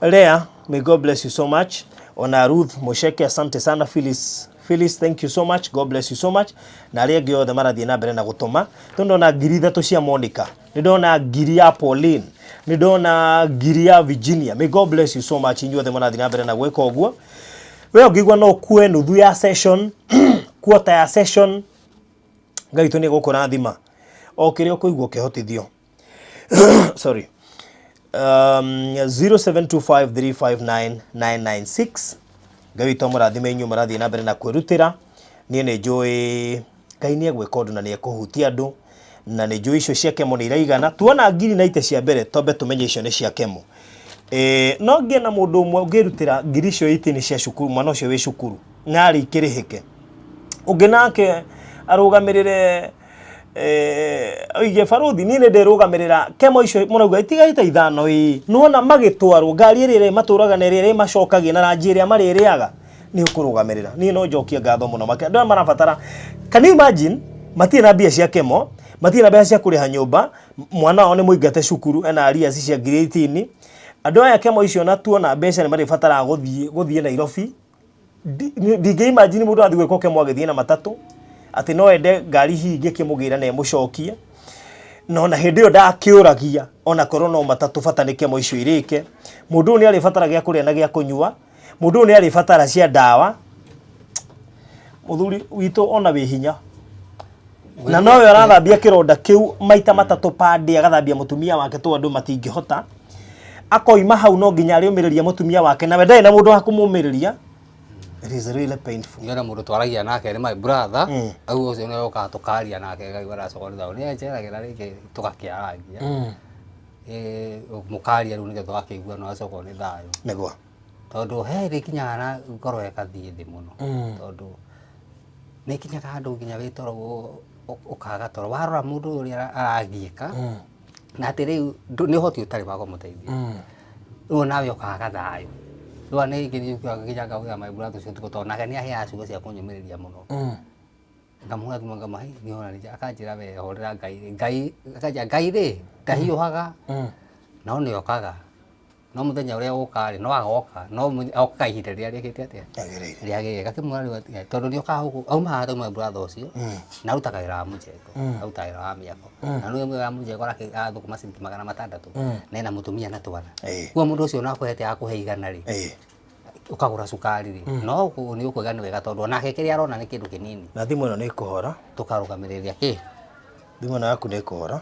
Lea, may God bless you so much. Ona Ruth Mosheke, asante sana. Phyllis, thank you so much. God bless you so much. Na arĩa angĩ othe marathie na mbere na gũtũma. Ndona 3,000 cia Monica. Ndona 1,000 ya Pauline. Ndona 1,000 ya Virginia. May God bless you so much. Inyuĩ othe marathie na mbere na gwĩka ũguo. Wewe ũngĩigua no kue nuthu ya session, quarter ya session, Ngai witũ nĩ egũkũrathima. O kĩrĩa ũkũigua ũkĩhotithio. Sorry. 0725359996. Ngai witũ amũrathime inyuĩ marathie na mbere na kwĩrutĩra. Niĩ nĩ njũĩ Ngai nĩ egwĩka ũndũ na nĩ ekũhutia andũ na nĩ njũĩ icio cia kemo nĩ iraigana. Tuona 2,000 cia mbere tombe tũmenye icio nĩ cia kemo. No ngĩe na mũndũ ũmwe ũngĩrutĩra 18,000 cia cukuru, mwana ũcio wĩ cukuru na arĩ ikĩrĩhĩke. Ũngĩ nake arũgamĩrĩre oige baruthi niĩ nĩ ndĩrũgamĩrĩra kemo icio mũrauga itigaite 5 nona magĩtwarwo ngari ĩrĩa matũraga na ĩrĩa macokagia na rangi ĩrĩa marĩrĩaga nĩ ũkũrũgamĩrĩra. Niĩ no njokia ngatho mũno makĩria. Andũ marabatara. Can you imagine matirĩ na mbia cia kemo, matirĩ na mbeca cia kũrĩha nyũmba, mwana wao nĩ mũingate cukuru ena arias cia 18. Andũ aya kemo icio na tuona mbeca nĩ marĩbatara gũthiĩ Nairobi. Ndingĩ imagine mũndũ athiĩ gwĩka kemo agĩthiĩ na matatũ atĩ no ende ngari hihi ingĩkĩmũgĩra na mũcokie. No na hĩndĩ ĩyo ndakĩũragia ona korwo no matatũ bata nĩ kemo icio irĩke. Mũndũ nĩ arĩbatara gĩa kũrĩa na gĩa kũnyua. Mũndũ nĩ arĩbatara cia ndawa. Mũthuri witũ ona wĩ hinya. Na nowe arathambia kĩronda kĩu maita 3 per day, agathambia mũtumia wake to andũ matingĩhota. Akoima hau no nginya arĩũmĩrĩria mũtumia wake na we ndarĩ na mũndũ wa kũmũmĩrĩria. It is really painful. Ngera mundu twaragia nake ni my brother au ucio ni oka tukaria nake gaigwa cokorida ni njeragira riki tugakiaragia mukaria riu nige twakigua no acoko ni thayo Niguo. Tondu he rikinyaga na ngoro ekathie thi muno tondu ni kinyaga handu nginya witoro ukaga toro warora mundu uria aragiika na ati riu ni hoti utari wa kumuteithia riu nawe ukaga thayo riu ni nginya ngauga my brother ucio tuko nake ni ahia ciugo cia kunyumiriria muno ngamuga ngama hi ni ona rija akanjira we horera ngai akanja ngai ri ndahiuhaga no ni okaga no muthenya uria ukari no agoka no oka ihinda ria rikite atia riagire gakimwari tondu ni oka huku auma hata my brother ucio na utakaira mujeko autaira wa miako na no mwe wa mujeko rake athukuma ciringi 600 na ina mutumia na twana kwa mundu ucio no kuhete akuhe igana ri ukagura sukari ri no ni ukuga ni wega tondu onake kiria arona ni kindu kinini Na thimu ino ni kuhora. tukarugamiria ki Thimu ino yaku ni kuhora.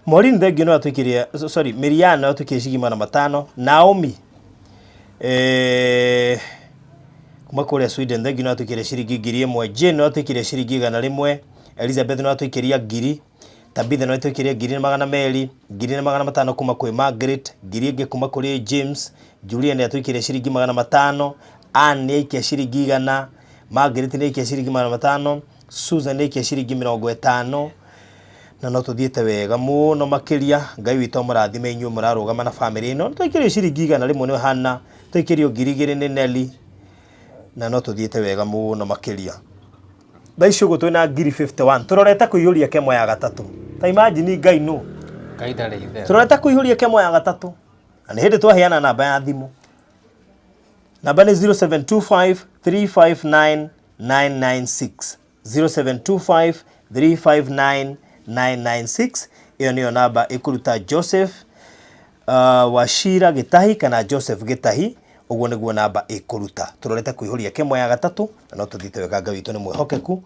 Morin thengio no atukiria sorry Miriam no atukiria cigi 500. Naomi kuma kuria Sweden thengio no atukiria ciringi 1000. Jane no atukiria ciringi 100. Elizabeth no atukiria 1000. Tabitha no atukiria 200. 2,500 kuma kwi Margaret. 1,000 kuma kuri James. Julian ni atukiria ciringi 500. Anne ni aikia ciringi 100. Margaret ni aikia ciringi 500. Susan ni aikia ciringi 50. Na no tuthiete wega muno makiria ngai wito murathime inyu murarugama na family ino twikirio ciringi 100 rimwe ni hana twikirio 2,000 ni Nelly na no tuthiete wega muno makiria thaicio go twina 51 turoreta kuihuria kemo ya gatatu ta imagine ngai no kaida ri ithe turoreta kuihuria kemo ya gatatu na hindi twaheana namba ya thimu namba ni 0725 359 996 0725 359 996 iyo niyo namba ikuruta Joseph Washira Gitahi kana Joseph Gitahi uguo niguo namba ikuruta turorete kuihuria kemo ya gatatu na no tuthite wega ngai witu ni mwehokeku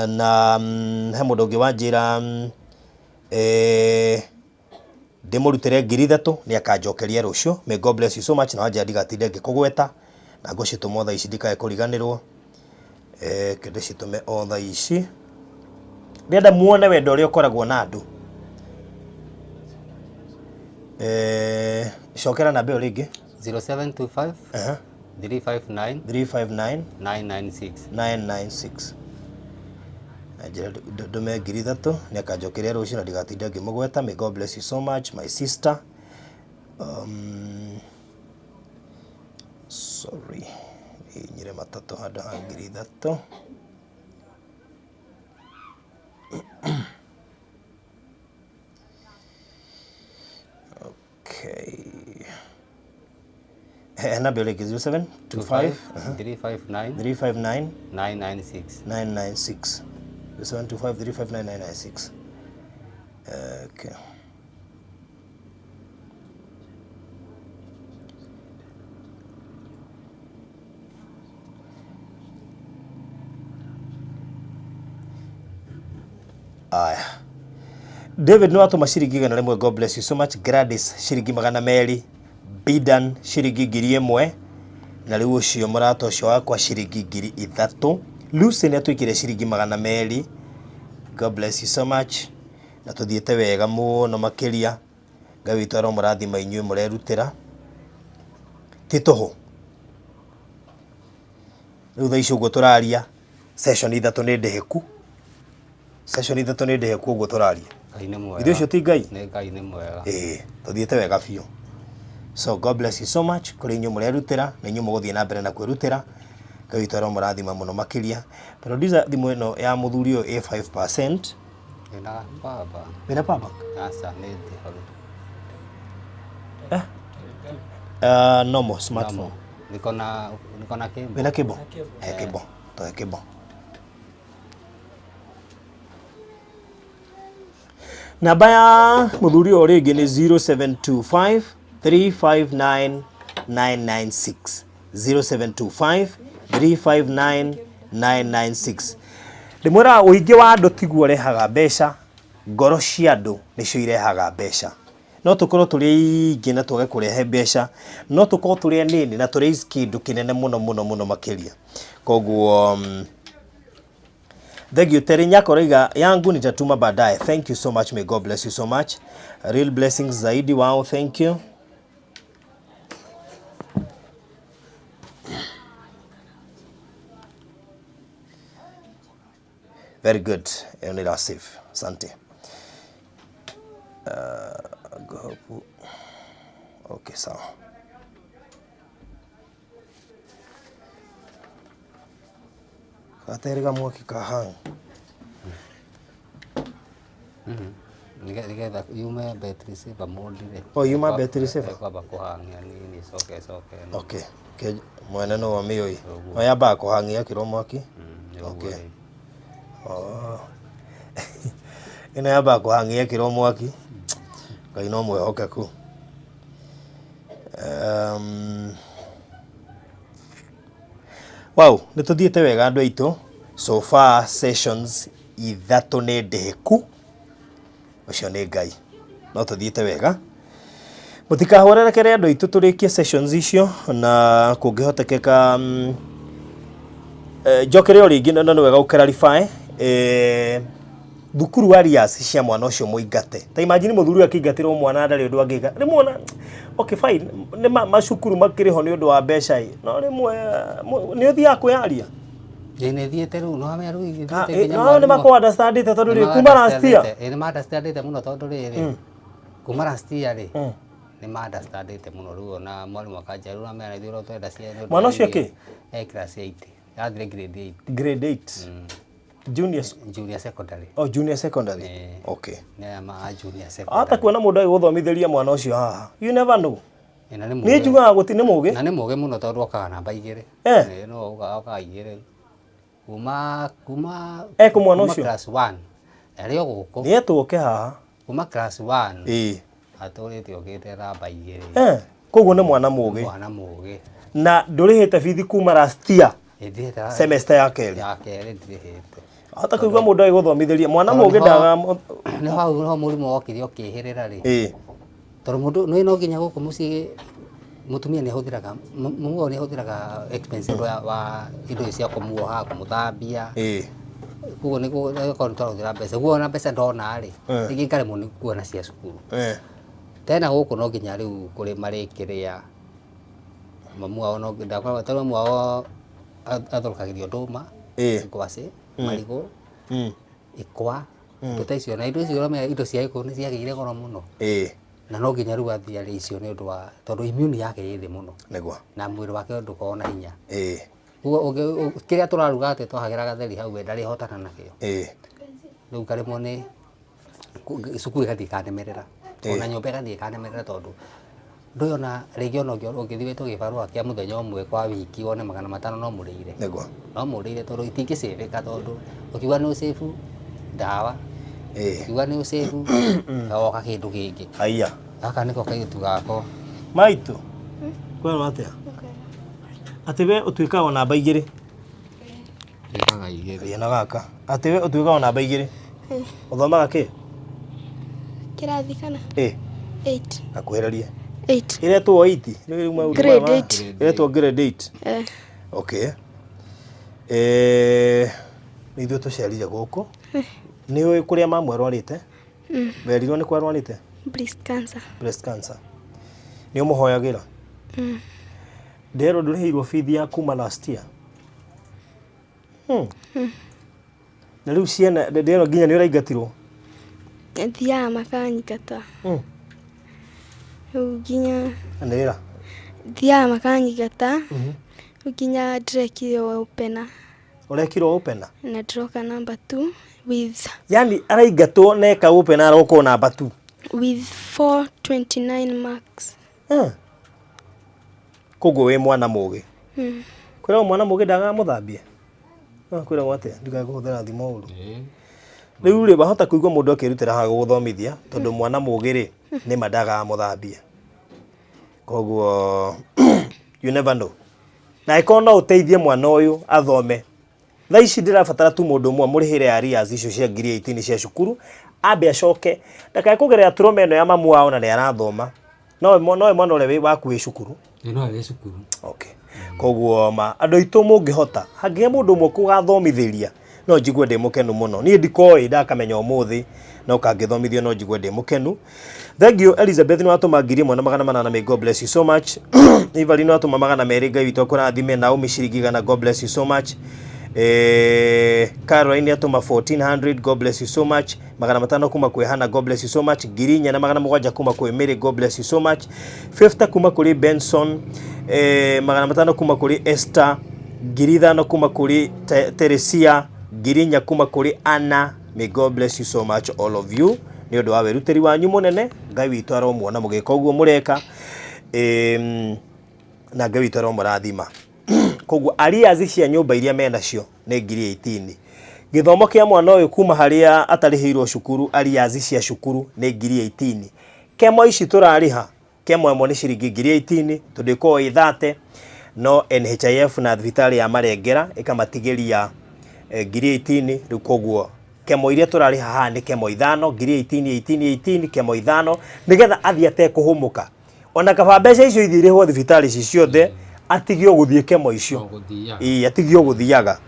na he mundu ungi wanjira ndimurutire 3,000 ni akanjokeria rucio. May God bless you so much na wanja ndigatinde ngikugweta na ngucituma thaa ici ndikae kuriganirwo kende citume o thaa ici ndenda muone wendo uria ukoragwo na andu cokera namba iyo ringi 0725 359 996 996 ajira ndume 3,000 ni akanjokeria rucio na ndigatinde ngimugweta. May God bless you so much my sister. Sorry nyire matatu hada ha 3,000. Okay. Namba ile 0725 359 359 996 996 0725 359 996. Okay. Aya. David no atuma ciringi 100. God bless you so much. Gladys ciringi 200. Bidan ciringi 1,000 na riu ucio murato ucio wakwa ciringi 3,000. Lucy ni atwikire ciringi 200. God bless you so much. Na tuthiete wega muno makiria ngai witu aro murathima inyuĩ murerutira tituhu riu thaa icio uguo turaria session 3 ni ndihiku uguo turaria ngai ni mwega ithuĩ ũcio ti ngai ni ngai ni mwega tuthiete wega biũ. So God bless you so much kuri inyuĩ murerutira na inyuĩ muguthie na mbere na kwirutira ngai witu aro murathima muno makiria. Producer thimu ino ya muthuri uyu a 5% ina baba wina baba asa ni ndi normal smartphone niko na kebo wina kebo kebo to kebo. Namba ya muthuri uyu ringi ni 0725 359 996 0725 359 996. Ndimwira uingi wa andu tiguo rehaga mbeca, ngoro cia andu nicio irehaga mbeca. no tukorwo turi ingi na twage kurehe mbeca no tukorwo turi nini na turi kindu kinene muno makiria koguo thank you Terry Nyako Reiga yangu nitatuma baadaye. Thank you so much, may God bless you so much. Real blessings zaidi. Wow, thank you. Very good. Ni la safe. Asante. Okay, sawa. Katerega mwaki kahang. Nigetha yume battery saver mode re. Oh, yuma battery saver. Kwa bakuhangia nini soke. Okay. Ke mwene no wa mioi. Oya ba kuhangia kiro mwaki. Okay. Oh. Ina ya ba kuhangia kiro mwaki. Ngai no mwehokeku. Wow, nituthiete wega andu aitu. So far sessions ithatu ni ndeku. Ucio ni Ngai. No tuthiete wega. Mutikahorere andu aitu turikie sessions icio na kungihotekeka jokere oringi no ni wega uklarify thukuru arias cia mwana ucio muingate. Ta imagine muthuri akingatirwo mwana ndari undu angiga. Ni muona okay fine ni macukuru makiriho ni undu wa mbeca no rimwe ni uthia kuyaria ni thiete ru no ame ru no ni mako understand ite tondu ri kuma last year ni ma understand ite muno tondu ri kuma last year ri ni ma understand ite muno ru na mwalimu akaja ru ame ari ru twenda cia mwana ucio ki class 8 yathire grade 8 junior secondary. Oh, junior secondary. Okay. Ne ma junior secondary. Hata kuona mundu aguthomithiria mwana ucio haha. You never know. Ni njugaga guti ni muge. Na ni muge muno tondu okaga namba 2. No okaga 2. Kuma ku mwana ucio class 1. Ari oguko. Ni etuke haha. Kuma class 1. Aturite ogete namba 2. Koguo ni mwana muge. Mwana muge. Na ndurihite bithi kuma last year. Semester ya keri. Ya keri ndihite. Hata kuigua mundu aguthomithiria mwana muge ndaga ni hau no murimu okire okihirira ri. Tondu mundu no nginya guku muci mutumia ni huthiraga mumu ni huthiraga expensive wa indo cia kumuoha kumuthambia. Kuo ni ko ntwaruthira mbeca kuo na mbeca ndona ri ingi kare mu ni kuona cia cukuru. Tena guku no nginya riu kuri marikiria mamu ao no ndakwa tano mamu ao athokagirio nduma ngwacĩ marigũ ikwa tuta icio na indo icio indo cia iko ni ciagĩire goro muno na no nginya rĩu athia rĩ icio nĩ ũndũ wa tondũ immune yake ĩ thĩ muno na mwĩrĩ wake ndũkoragwo na hinya ũguo kĩrĩa tũraruga atĩ twahagĩra gatheri hau we ndarĩ hotana nakĩo rĩu karĩmwo nĩ cukuru ĩgathiĩ ĩkanemerera ona nyũmba ĩgathiĩ ĩkanemerera tondũ ndoyo na rĩngĩ ona ũngĩthiĩ wĩtwo gĩbarũa kĩa mũthenya ũmwe kwa wiki wone 500 no mũrĩire no mũrĩire tondũ itingĩcĩbĩka tondũ ũkiuga nĩ ũcĩbu ndawa ũkiuga nĩ ũcĩbu goka kĩndũ kĩngĩ haiya gaka nĩko kairĩtu gako maitũ kwĩna atĩa atĩ we ũtuĩkaga namba 2 ĩkaga 2 na gaka atĩ we ũtuĩkaga namba 2 ũthomaga kĩ kĩrathi kana 8 akuhĩrĩrie 8 iretwo 8 nĩ mwa grade 8 iretwo grade 8 okay nĩ ithuĩ tũcerire gũkũ nĩ ũĩ kũrĩa mamu arwarĩte werirwo nĩ kwa arwarĩte breast cancer nĩ ũmũhoyagĩra nderwo ndũrĩhĩirwo bithi ya kuma last year na rĩu ciana nderwo nginya nĩ ũraingatirwo thiaga makanyingata rĩu nginya nĩra thiaga makanyingata rĩu nginya ndĩrekire opena ũrekirwo opena na ndĩroka number 2 with yani araingatwo neka opena arokwo number 2 with 429 marks koguo we mwana mũgĩ kwĩragwo mwana mũgĩ ndaga mũthambie kwĩragwo atĩa ndikakũhũthĩra thimo ũru rĩu rĩ wahota kũigua mũndũ akĩrutĩra haha gũgũthomithia tondũ mwana mũgĩ rĩ nĩ mandaga mũthambie koguo you never know na ĩkorwo no ũteithie mwana ũyũ athome thaa ici ndirabatara tu mundu mwe murihire arrears icio cia ngiri 18 cia cukuru ambe acoke ndakae kugerera turome eno ya mamu wao na ni arathoma no mwana ule waku wi cukuru no wi cukuru okay koguo ma andu itu mungihota hangie mundu mwe kugathomithiria no njigwe ndi mukenu muno ni ndikoi ndakamenya umuthi no kangithomithio no njigwe ndi mukenu. Thank you Elizabeth, no atuma ngiri mwana magana manana. May God bless you so much. Ivali no atuma magana meri ngai witu akora thime na umishiriki gana. God bless you so much. Caroline atuma 1400. God bless you so much. Magana matano kuma kwe Hana. God bless you so much. Girinya na magana mugwanja kuma kwe Mary. God bless you so much. 50 kuma kuri Benson. Magana matano kuma kuri Esther. Giridha no kuma kuri Teresia. Girinya kuma kuri Anna. May God bless you so much all of you. Ni undu wa weruteri wanyu munene ngai witu aromwona mugika uguo mureka na ngai witu aromurathima koguo arrears cia nyumba iria mena cio ni ngiri 18 githomo kia mwana uyu kuma haria atarihirwo cukuru arrears cia cukuru ni ngiri 18 kemo ici turariha kemo emo ni ciringi ngiri 18 tudiko ithate no NHIF na thibitari ya Marengera ikamatigiria ngiri 18 riu koguo kemo iria turari haha ni kemo ithano ngiri 18 kemo ithano nigetha athiate kuhumuka ona kaba mbeca icio ithirihwo thibitari ici ciothe atigio guthie kemo icio atigio guthiaga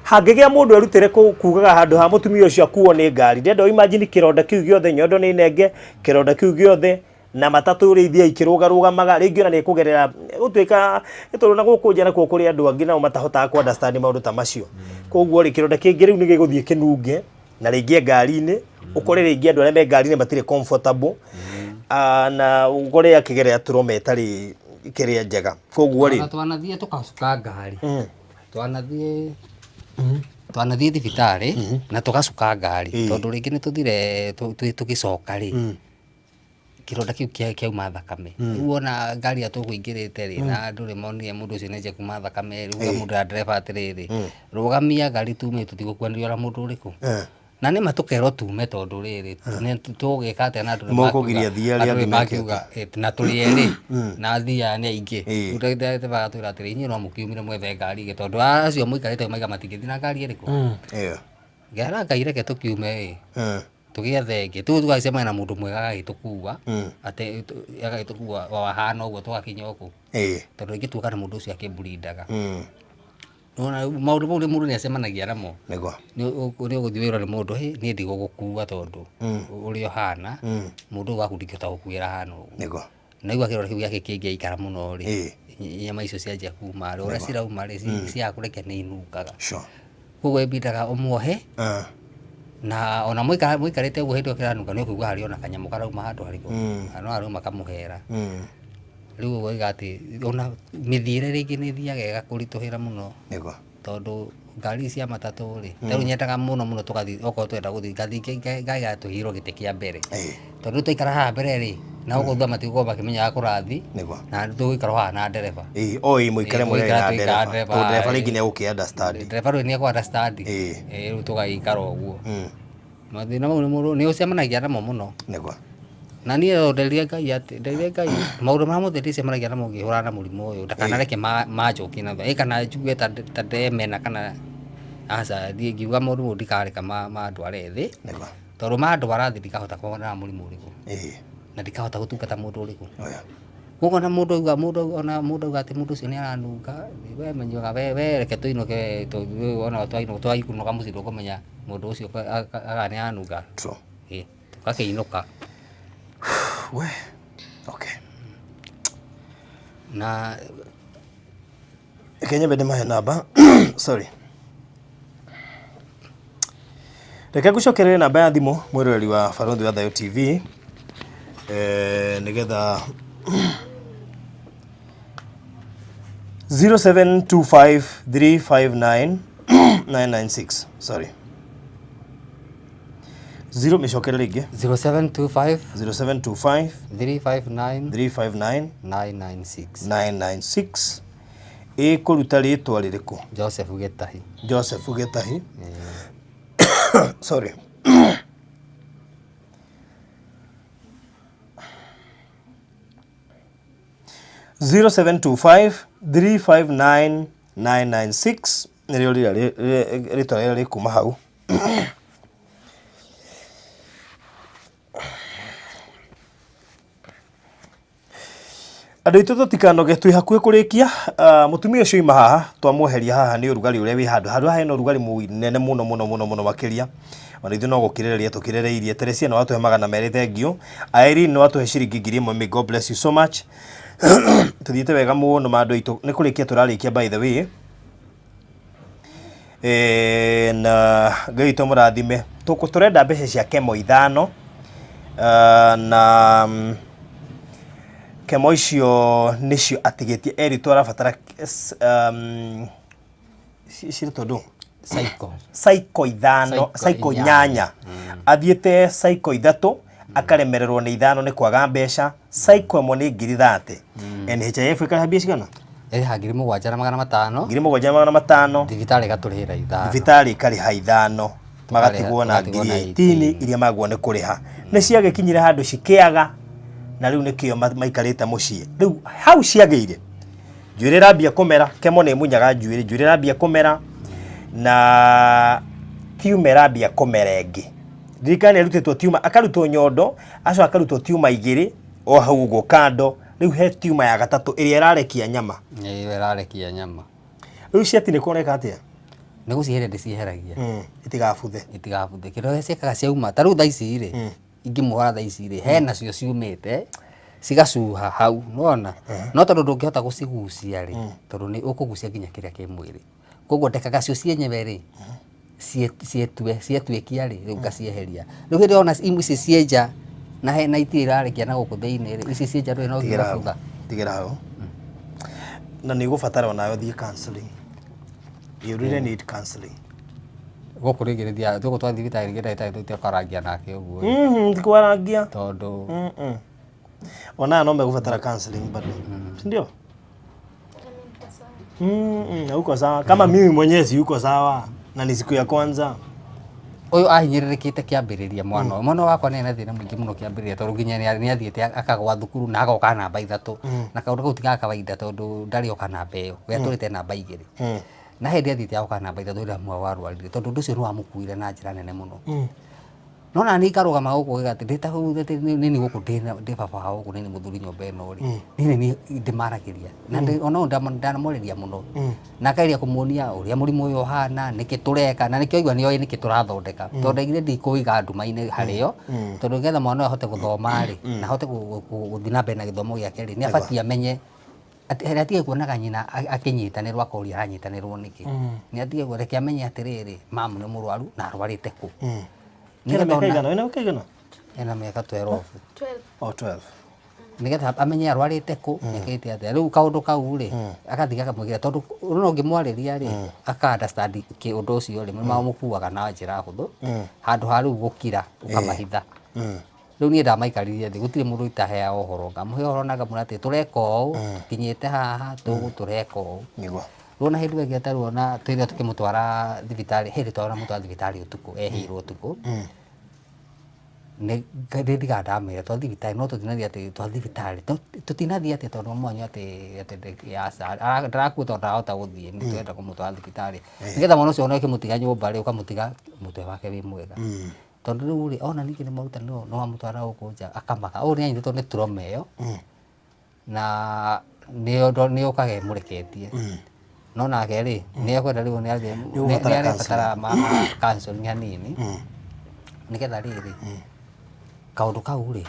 hangigia mundu erutire kugaga handu ha mutumia ucio akuo ni ngari ndendo imagine kironda kiu giothe nyondo ni nenge kironda kiu giothe na matatu reithia ikirugarugamaga ringi na ni kugerera gutwika ituru na gukunja na kuo kuri andu angi na matahota ku understand maundu ta macio koguo ri kironda kingi riu ni giguthie kinunge na ringi ngari-ini ukore ringi andu arĩa me ngari-ini matire comfortable na ukore akigerera turome tari kiria njega koguo ri twanathie tukacuka ngari twanathie thibitari na tugacuka ngari tondu ringi ni tuthire tugicoka ri kironda kiu kiauma thakame riu ona ngari ya tukuingirite ri na andu ri monire mundu ucio neje kuma thakame riu mundu ya driver atiriri rugamia ngari tume tutigukwanĩrio na mundu uriku na nĩ matukero tume tondu riri tugika ate na andu mokugiria thia ria makiuga na turi eri na thia ni aingi ndete bagatwira atiri inyi no mukiumire mwethe ngari ge tondu acio muikarite maiga matingithi na ngari eriku gara ngaireke tukiume tugiethe ngi tugacemana na mundu mwega agagitukuua ate agagitukuua wahana uguo tugakinya oku tondu ingi tuka na mundu ucio akimburindaga ona maundu mau mundu ni acemanagia namo nego ni uguthii wira ni mundu ni ndigugukua tondu uri ohana mundu ugakundikio ta gukuira hana uguo nego naigua kirore kiu giake kingi ikara muno ri nyama icio cianjia kuma ri ura cirauma ri cia kureke ni inukaga koguo ebindaga umuohe na ona muikarite uguo hindi okiranuka ni ukigua hari ona kanyamu karauma handu hariko no aruma kamuhera riu uguo igati ona mithiire ringi ni thiaga igakurituhira muno nego tondu ngari cia matatu ri riu nyendaga muno tugathi oko twenda guthi ngathi ngaiga tuhiro gite kia mbere tondu tuikara haha mbere ri na uguo thama tiguo bakimenya akurathi na tuikara haha na ndereba oi muikare muri na ndereba to ndereba ringi ni uki understand ndereba ri ni ku understand riu tugaikara uguo mathina mau ni ucemanagia namo muno nego na ni nderia ngai maundu ma mutheri cemanagia namo ngihura na murimu uyu ndakanareke majoki na tha kana njugue ta ndemena kana asa ngiuga maundu ndikareka mandware thi tondu mandu barathi ndikahota kuona na murimu uriku na ndikahota gutungata mundu uriku guko na mundu uga ati mundu ucio ni aranunga we menyaga we reke tuinuke ona twaikunoga mucindo kumenya mundu ucio agane anunga tukakiinuka we okay na Kenya bede mahe namba sorry reke gucokerere namba ya thimu mwiroreri wa Barothi wa Thayo TV nigetha 0725359996 sorry 0 mishokerere ringi 0725 0725 359 996 996 kuruta ritwa ririku Joseph Getahi sorry 0725 359 996 nĩrĩo rĩtwa rĩrĩa rĩkuma hau. Andũ aitũ tũtikanoge twĩ hakuhĩ kũrĩkia. Mũtumia ũcio ima haha twamweheria haha nĩ ũrugarĩ ũrĩa wĩ handũ haha hena ũrugarĩ mũnene mũno makĩria. Ona ithuĩ no gũkirĩrĩria tũkirĩrĩirie. Teresia no watũhe magana merĩ, thengiũ. Irene no watũhe ciringi 1000. May God bless you so much. Tuthiĩte wega mũno andũ aitũ, nĩ kũrĩkia tũrarĩkia by the way. Na Ngai witũ mũrathime. Tũrenda mbeca cia kemo 5 na kemo icio nĩcio atigĩtie Eritu arabatara ciri tondu Saiko 5, Saiko 8. Athiĩte Saiko 3 akaremererwo nĩ 5 nĩ kwaga mbeca. Saiko ĩmwe nĩ 30. NHIF ĩkarĩha cigana? Ĩrĩha 7,500. 7,500. Thibitarĩ ĩgatũrĩhĩra 5. Thibitarĩ ĩkarĩha 5. Magatigwo na 18 iria magwo nĩ kũrĩha. Nĩ ciagĩkinyire handũ cikĩaga na rĩu nĩkĩo maikarĩte mũciĩ. Rĩu hau ciagĩire njuĩrĩ rambia kũmera. Kemo nĩ munyaga njuĩrĩ rambia kũmera na tiuma rambia kũmera ĩngĩ. Thirikari arutĩtwo tiuma, akarutwo nyondo, acoka akarutwo tiuma 2 o hau ũguo kando. Rĩu he tiuma ya gatatũ ĩrĩa ĩrarekia nyama. Ĩrarekia nyama. Rĩu ciati nĩ kuoneka atĩa? Nĩ gũcihere ndĩcieheragia. Itigabuthe. Itigabuthe. Kĩrĩa ciekaga ciauma. Ta rĩu thaa ici rĩ, ingĩmuhora thaa ici rĩ, hena cio ciumĩte cigacuha hau, nona. No tondũ ndũngĩhota gũcigucia rĩ, tondũ nĩ ũkũgucia nginya kĩrĩa kĩ mwĩrĩ. Koguo ndekaga cio cienyewe rĩ, cietwekia rĩ, rĩu ngacieheria. Rĩu hĩndĩ ona ici cienja na hena itirĩ irarekia na gũkũ thĩinĩ rĩ, ici cienja rĩ no ngĩra. Tigĩra hau. Na nĩ ũgũbatara onayo thiĩ counseling. You really need counseling. Gũkũ rĩngĩ rĩthia tũgũ twa thibitarĩ gĩtagĩ tũtĩ kwarangia nake ũguo. Tikwarangia. Tondũ ona no megũbatara counseling bado. Ndio? Uko sawa. Kama mimi mwenyewe si uko sawa na ni siku ya kwanza. Ũyũ ahinyĩrĩrĩkĩte kĩambĩrĩria mwana wakwa nĩ ena thĩna mũingĩ mũno kĩambĩrĩria tondũ nginya nĩ athiĩte akagwa thukuru na agoka namba 3 na kaũndũ kau ti ga kawaida tondũ ndarĩ oka namba ĩyo. We atũrĩte namba 2. Na hĩndĩ athiĩte agoka namba 3 rĩrĩa mwe warwarire tondũ ũndũ ũcio nĩ wamũkuire na njĩra nene mũno. No na nĩ ikarũgama gũkũ gĩgatĩ ndĩ ta nini gũkũ ndĩ baba wao gũkũ nĩ mũthuri nyũmba ĩno rĩ nĩ ndĩmaragĩria na ona ndanamũrĩria mũno na akairia kũmuonia ũrĩa mũrimũ ũyũ ũhana nĩkĩ tũreka na nĩkĩo igua nĩoĩ nĩkĩ tũrathondeka tondũ igire ndikũiga nduma-inĩ harĩo tondũ nĩgetha mwana ahote gũthoma rĩ na ahote gũthiĩ na mbere na gĩthomo gĩake rĩ nĩ abatiĩ amenye atĩ atige kuonaga nyina akĩnyitanĩrwo akoria aranyitanĩrwo nĩkĩ nĩ atige reke amenye atĩrĩrĩ mamu nĩ mũrwaru na arwarĩte kũ. Kena miaka igana? Wena miaka igana? Ena miaka 12. Oh, 12. Nĩgetha amenye arwarĩte kũ nĩkĩte atĩa rĩu kaũndũ kau rĩ agathiĩ akamwĩra tondũ no ngĩmwarĩria rĩ aka-understand ũndũ ũcio rĩ mamũkuaga na njĩra hũthũ handũ ha rĩu gũkira ũkamahitha. Rĩu niĩ ndamaikaririe thĩ gũtirĩ mũndũ itahea ũhoro ngamũhe ũhoro na ngamwĩra atĩ tũreka ũũ kinyĩte haha tũreka ũũ. Rĩu na hĩndĩ ĩngĩ ataruona twĩrĩa tũkĩmũtwara thibitarĩ hĩndĩ twamũtwara thibitarĩ ũtukũ ehĩirwo ũtukũ nĩ ndiga ndamĩra twa thibitarĩ no tũtinathiĩ atĩ twa thibitarĩ tũtinathiĩ atĩ tondũ mwanyu atĩ ndarakua tondũ ndarahota gũthiĩ nĩ twenda kũmũtwara thibitarĩ nĩgetha mwana ũcio ona ũkĩmũtiga nyũmba rĩ ũkamũtiga mũtwe wake wĩ mwega tondũ rĩu rĩ ona ningĩ nĩ maruta no wamũtwara gũkũ nja akamaka ũũ nĩ anyitĩtwo nĩ turoma ĩyo na nĩ ũkaga mũreketie no nake rĩ nĩ ekwenda rĩu nĩ arabatara counseling hanini nĩgetha rĩrĩ kaũndũ kau rĩ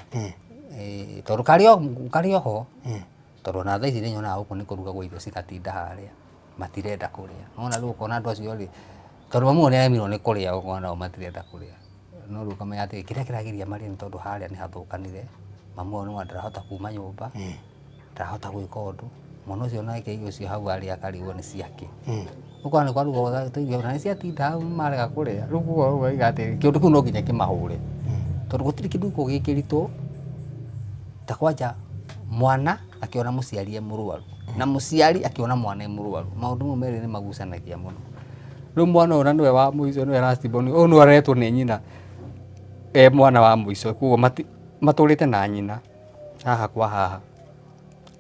tondũ karĩ oho tondũ ona thaa ici nĩ nyonaga gũkũ nĩ kũrugagwo irio cigatinda harĩa matirenda kũrĩa nona rĩu ũkona andũ acio rĩ tondũ mamu nĩ aremirwo nĩ kũrĩa ũkona nao matirenda kũrĩa no rĩu ũkamenya atĩ kĩrĩa kĩragiria marĩe nĩ tondũ harĩa nĩ hathũkanire mamu ũyũ nĩ ndarahota kuma nyũmba ndarahota gwĩka ũndũ mwana ũcio nake irio cio hau arĩa akarigwo nĩ ciake ũkona nĩ kwarugwo tũirio na nĩ ciatinda hau marega kũrĩa rĩu kuga oiga atĩ kĩũndũ kĩu no nginya kĩmahũre tondũ gũtirĩ kĩndũ gĩkũ gĩkĩritũ ta kwanja mwana akĩona mũciari e mũrwaru na mũciari akĩona mwana e mũrwaru maũndũ mau merĩ nĩ magucanagia mũno rĩu mwana ũyũ nĩwe wa mũico nĩwe raciboni ũyũ nĩ aretwo nĩ nyina mwana wa mũico koguo matũrĩte na nyina haha kwa haha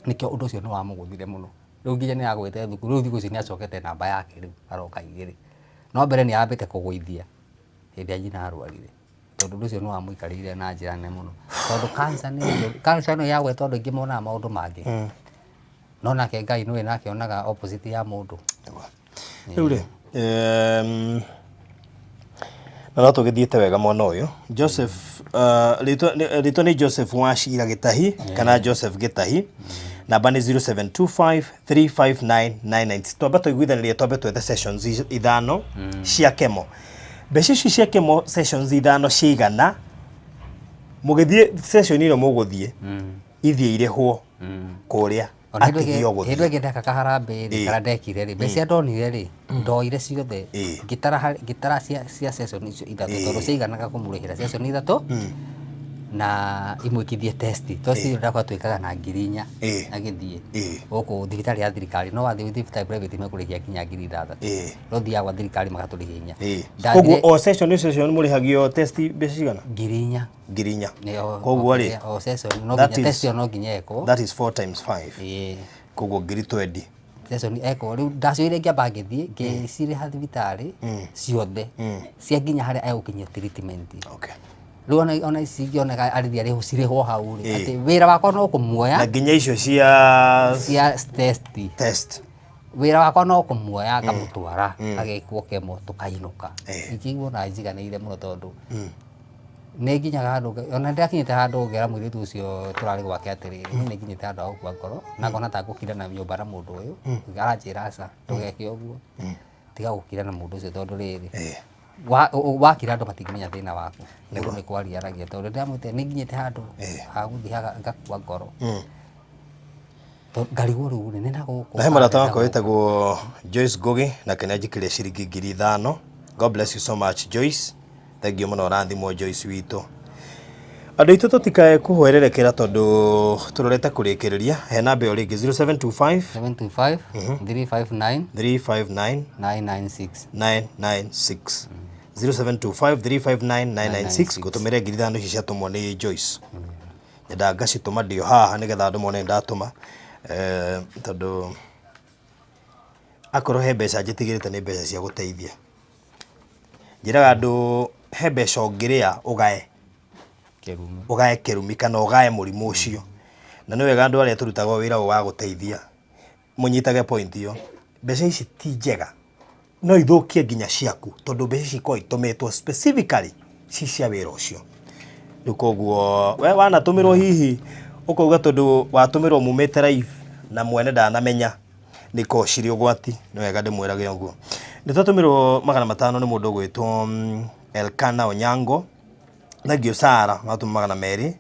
nĩkĩo ũndũ ũcio nĩ wamũgũthire mũno riu nginya ni agwite thukuru riu thiku ici ni acokete namba yake riu aroka igiri no mbere ni ambite kuguithia hindi ya nyina arwarire tondu nducio no amuikarire na njira nene muno tondu cancer no yagwe tondu ingi mona maundu mangi no nake Ngai no nake onaga opposite ya mundu riu ri na tugithiete wega mwana uyu Joseph rito ni Joseph Wachira Gitahi kana Joseph Gitahi namba ni 0725359990 twamba tuiguithanirie twambe twethe sessions ithano cia kemo mbeca ici cia kemo sessions ithano ciigana mugithie session ino muguthie ithie irihwo kuria atigio guthie hindu ingi ndeka kaharambe ri kana ndekire ri mbeca ndonire ri ndoire ciothe ngitara cia session icio ithatu tondu ciiganaga kumurihira session ithatu na imwikithie test tosi ndakwa twikaga na 4,000 agithie guku thibitari ya thirikari no wathi thibitari private mekurihia kinya 6,000 no thia gwa thirikari magaturihia koguo o session murihagio test mbeca cigana 4,000 koguo ri o session no ginya test no ginya eko that is 4 times 5 koguo 20,000 session eko riu ndacio iria ngamba ngithie ngiciriha thibitari ciothe cia nginya haria egukinyia treatment riu ona ici oneka arithi ari cirihwo hau ri ati wira wakwa no kumuoya na nginya icio cia test wira wakwa no kumuoya ngamutwara agekwo kemo tukainuka ikiguo na njiganire muno tondu ni nginyaga handu ona ndakinyite handu ngera mwiritu ucio turari gwake atiriri ni nginyite handu agukua ngoro na ngona ta gukira na nyumba na mundu uyu aranjira aca tugeke uguo tiga gukira na mundu ucio tondu riri wakira andu matingimenya thina waku niguo ni kwariaragia tondu ndamwite ni nginyite handu haguthiaga ngakua ngoro ngarigwo riu ni na guku na he marata wako wetagwo Joyce Ngugi na kena njikiria ciringi 5,000 God bless you so much Joyce thank you muno rathimo Joyce witu andu itu tutikae kuhwererekera tondu turorete kurikiriria he namba yo ringi 0725 359 996 0725359996 gutumire 5,000 ici ciatumwo ni Joyce nyenda ngacituma ndio haha nigetha andu mone ndatuma tondu akorwo he mbeca njitigirite ni mbeca cia guteithia njiraga andu he mbeca ungiria ugae kirumi kana ugae murimu ucio na ni wega andu aria turutaga wira wa guteithia munyitage point iyo mbeca ici ti njega no ithukie nginya ciaku tondu mbeca ici ko itumetwo specifically ci cia wira ucio koguo we wanatumirwo hihi ukauga tondu watumirwo mumete live na mwene ndanamenya niko ciri ugwati ni wega ndimwirage uguo nitatumirwo 500 ni mundu gwitwo Elkana Onyango thank you Sara watuma 200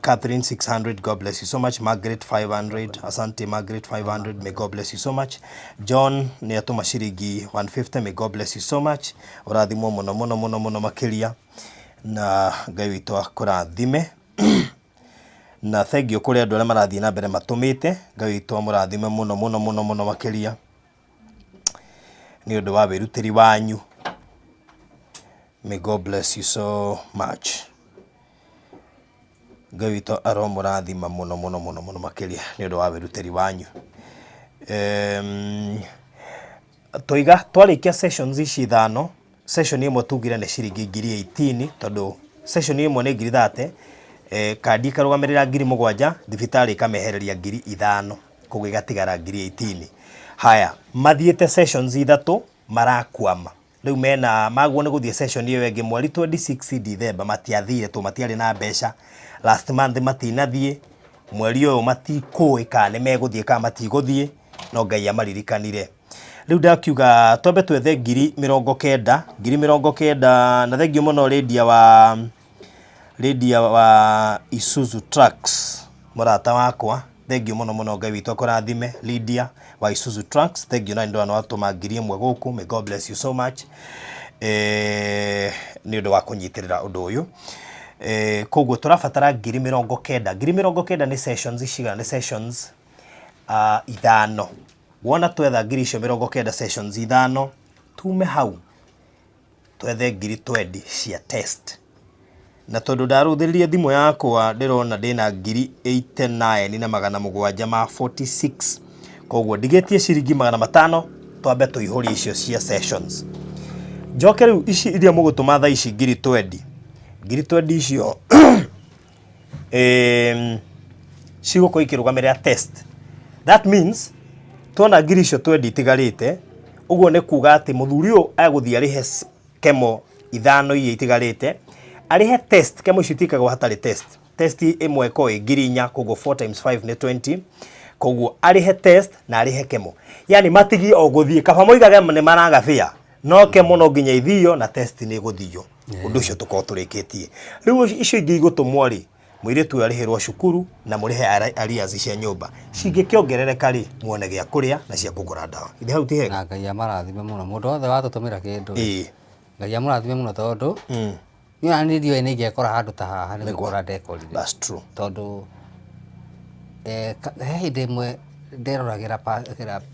Catherine 600 God bless you so much Margaret 500 asante Margaret 500 may God bless you so much John ni atuma ciringi 150 may God bless you so much urathimwo muno makiria na Ngai witu akurathime na thank you kuri andu aria marathie na mbere matumite Ngai witu amurathime muno makiria ni undu wa wirutiri wanyu may God bless you so much Ngai witu aromurathima muno makiria ni undu wa wirutiri wanyu toiga twarikia sessions ici ithano session imwe tugire ni ciringi 18,000 tondu session imwe ni 30,000 kandi karugamirira 7,000 thibitari kamehereria 5,000 koguo igatigara 18,000 haya mathiete sessions ithatu marakwama riu mena magwo ni guthie session iyo wengi mweri 26 December matiathire tu matiari na mbeca last month matinathie mweri uyu matikui kana meguthie kana matiguthie no Ngai amaririkanire riu ndakiuga twambe twethe 90,000 na thengio muno Lydia wa Isuzu Trucks murata wakwa thengio muno Ngai witu akurathime Lydia wa Isuzu Trucks thengio na ndo anatuma 1,000 guku may God bless you so much ni undu wa kunyitirira undu uyu koguo turabatara 90,000 ni sessions icigana ni sessions ithano wona twetha 90,000 sessions ithano tume hau twethe 20,000 cia test na tondu ndaruthiririe thimu yakwa ndirona ndina 89,746 koguo ndigetie ciringi 500 twambe tuihurie icio cia sessions. Njoke riu ici iria mugutuma tha ici ngiri 20 icio cigũkorwo ikĩrũgamĩrĩra test. That means tuona ngiri icio 20 itigarĩte, ũguo nĩ kuga atĩ mũthuri ũyũ agũthiĩ arĩhe kemo 5 iria itigarĩte, arĩhe test. Kemo icio itikagwo hatarĩ test. Test ĩmwe ko ngiri 4, koguo 4 times 5 nĩ 20, koguo arĩhe test na arĩhe kemo. Yani matigi o gũthiĩ kaba moigage nĩ maragabia, no kemo no nginya ithio na test nĩ gũthio. Ũndũ ũcio tukorwo tũrĩkĩtie. Rĩu icio ingĩ igũtũmwo rĩ, mũirĩtu arĩhĩrwo cukuru na mũrĩhe arrears cia nyũmba, cingĩkĩongerereka rĩ, muone gĩa kũrĩa na cia kũgũra ndawa. Ithe hau ti hega. Na Ngai amarathime mũno, mũndũ wothe watũtũmĩra kĩndũ. Ngai amarathime mũno tondũ niĩ nĩ ndio nĩ ingĩekora handũ ta haha nĩ gũkora ndekorire. That's true. Tondũ he hĩndĩ ĩmwe nderoragĩra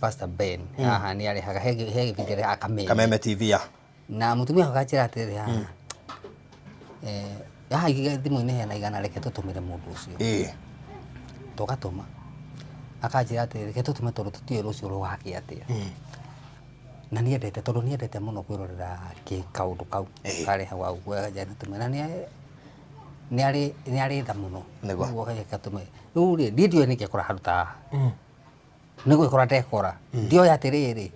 Pastor Ben haha nĩ arĩhaga he gĩbindi rĩa Kameme TV ya na mũtumia akanjĩra atĩrĩ haha haha thimũ-inĩ hena igana, reke tũtũmĩre mũndũ ũcio. Tũgatũma, akanjĩra atĩrĩ reke tũtũme tondũ tũtiũĩ rũciũ rũgakĩa atĩa. Na niendete tondũ niendete mũno kwĩrorera kaũndũ kau karĩha wa ũguo nĩtũme, na nĩ arĩ tha mũno ũguo katũme. Rĩu rĩ ndiũĩ nĩkĩ ekora handũ ta haha, nĩ gwĩkora ndekora, ndioĩ atĩrĩrĩ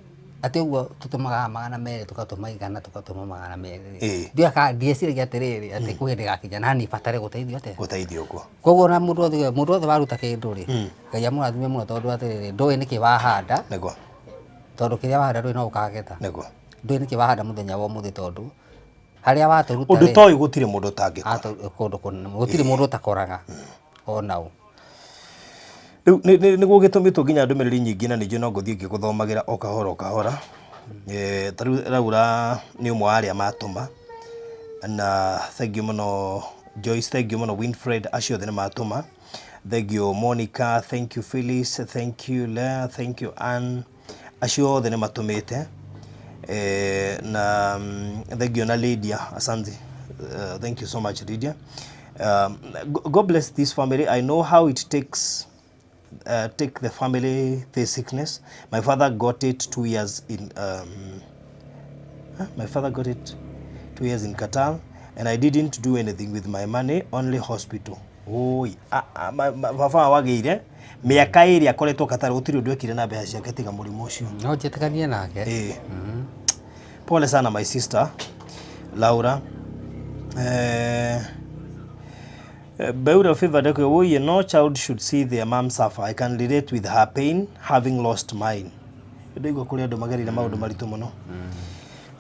atĩ ũguo tũtũmaga 200 tũgatũma igana tũgatũma 200. Ndieciragia atĩrĩrĩ atĩ kwĩ hĩndĩ gakinya na niĩ batare gũteithio atĩa. Gũteithio ũguo. Koguo na mũndũ wothe waruta kĩndũ rĩ, Ngai amũrathime mũno tondũ atĩrĩrĩ ndũĩ nĩkĩ wahanda. Nĩguo. Tondũ kĩrĩa wahanda ndũĩ no ũkagetha. Nĩguo. Ndũĩ nĩkĩ wahanda mũthenya wa ũmũthĩ tondũ harĩa watũruta ũndũ toĩ gũtirĩ mũndũ ũtangĩkora. Gũtirĩ mũndũ ũtakoraga onao. Rĩu nĩguo gĩtũmĩtwo nginya ndũmĩrĩri nyingĩ na ningĩ no ngũthiĩ ngĩgũthomagĩra o kahora. Tarĩu Laura nĩ ũmwe wa arĩa matũma, na thank you mũno Joyce, thank you mũno Winfred, acio othe nĩ matũma. Thank you Monica, thank you Phyllis, thank you Lea, thank you Anne, acio othe nĩ matũmĩte. Na thank you na Lydia, asante. Thank you so much Lydia. God bless this family. I know how it takes take the family this sickness. My father got it 2 years in Qatar, and I didn't do anything with my money, only hospital. Baba wagĩire mĩaka ĩrĩa akoretwo Qatar gũtirĩ ũndũ ekire na mbeca ciake tiga mũrimũ ũcio. No njĩtĩkanie nake. Pole sana my sister Laura. Beura Fever Deko, no child should see their mom suffer. I can relate with her pain having lost mine. Ndego kuri andu magerire maundu maritu muno.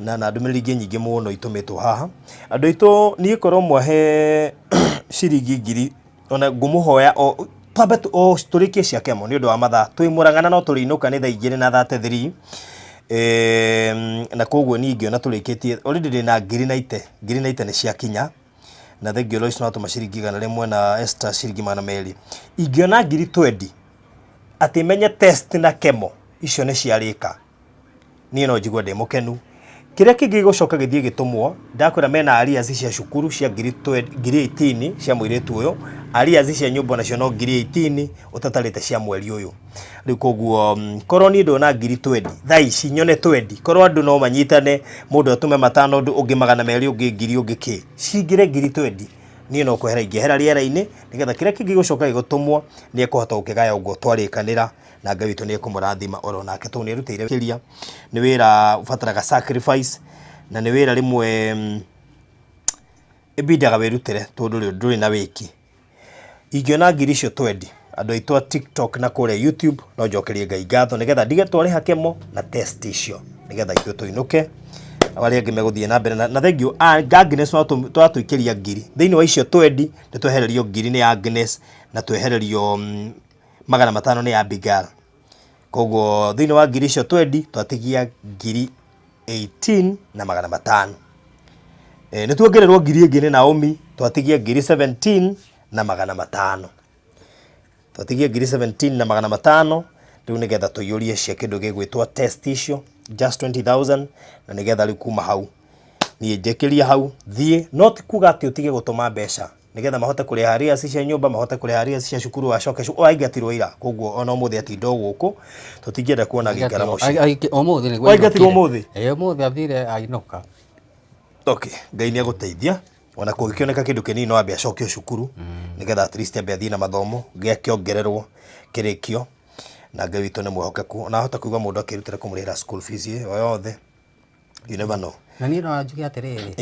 Na ndumĩrĩri ingĩ nyingĩ mũno itumetwo haha. Andũ aitũ niĩ korwo mwahe ciringi ngiri ona ngũmũhoya o twambe tũrĩkie cia kemo nĩ ũndũ wa mathaa. Twĩ Mũrang'a no tũrĩinũka nĩ thaa 2:33. Na koguo ningĩ ona tũrĩkĩtie already ndĩna ngiri 90 nĩ ciakinya. Na thengio Lois no atũma ciringi 100 na Esther ciringi 200. Ingĩona ngiri 20 atĩ menye test na kemo icio nĩ ciarĩka, niĩ no njigua ndĩ mũkenu. Kĩrĩa kĩngĩ gĩgũcoka gĩthiĩ gĩtũmwo, ndakwĩra mena arrears cia cukuru cia ngiri 18 cia mũirĩtu ũyũ, arrears cia nyũmba nacio no ngiri 18 ũtatarĩte cia mweri ũyũ. Rĩu koguo korwo niĩ ndona ngiri 20 thaa ici nyone 20, korwo andũ no manyitane, mũndũ atume 500 ũngĩ 200 ũngĩ ngiri ũngĩ kĩ cingire ngiri 20, niĩ no kwehera ingĩhera rĩera-inĩ nĩgetha kĩrĩa kĩngĩ gĩgũcoka gĩgũtũmwo nĩ ekũhota gũkĩgaya ũguo twarĩkanĩra na Ngai witũ nĩ ekũmũrathima oro nake tondũ nĩ erutĩire kĩria. Nĩ wĩra ũbataraga sacrifice na nĩ wĩra rĩmwe ebindaga wĩrutĩre tondũ ndũrĩ na wĩki. Ingĩona ngiri icio 20 andũ aitũ a TikTok na kũrĩa YouTube no njokerie Ngai ngatho nĩgetha ndige twarĩha kemo na test icio nĩgetha ithuĩ tũinũke arĩa angĩ megũthiĩ na mbere na thengio Agnes no twatũikĩria ngiri thĩinĩ wa icio 20 nĩ twehererio ngiri nĩ Agnes na twehererio 500 nĩ Abigail. Koguo thĩinĩ wa ngiri icio 20 twatigia ngiri 18 na 500. Nĩ tuongererwo ngiri ĩngĩ nĩ Naomi twatigia ngiri 17 na 500. Twatigia ngiri 17 na 500 rĩu nĩgetha tũiyũrie cia kĩndũ gĩgwĩtwo test icio just 20,000 na nĩgetha rĩu kuma hau niĩ njĩkĩria hau thiĩ no ti kuga atĩ ũtige gũtũma mbeca nigetha mahote kureha aria cia nyumba mahote kureha aria cia cukuru acoke aingatirwo ira koguo ona umuthi atindo guku tutingienda kuona gikara muci umuthi ni aingatirwo umuthi umuthi athire ainoka. Okay, Ngai ni aguteithia ona kungikioneka kindu kinini no ambe acokio cukuru nigetha at least ambe athii na mathomo gekiongererwo kirikio na Ngai witu ni mwihokeku ona hota kuiga mundu akirutira kumurihira school fees o yothe, you never know. Na ni no njuge atiriri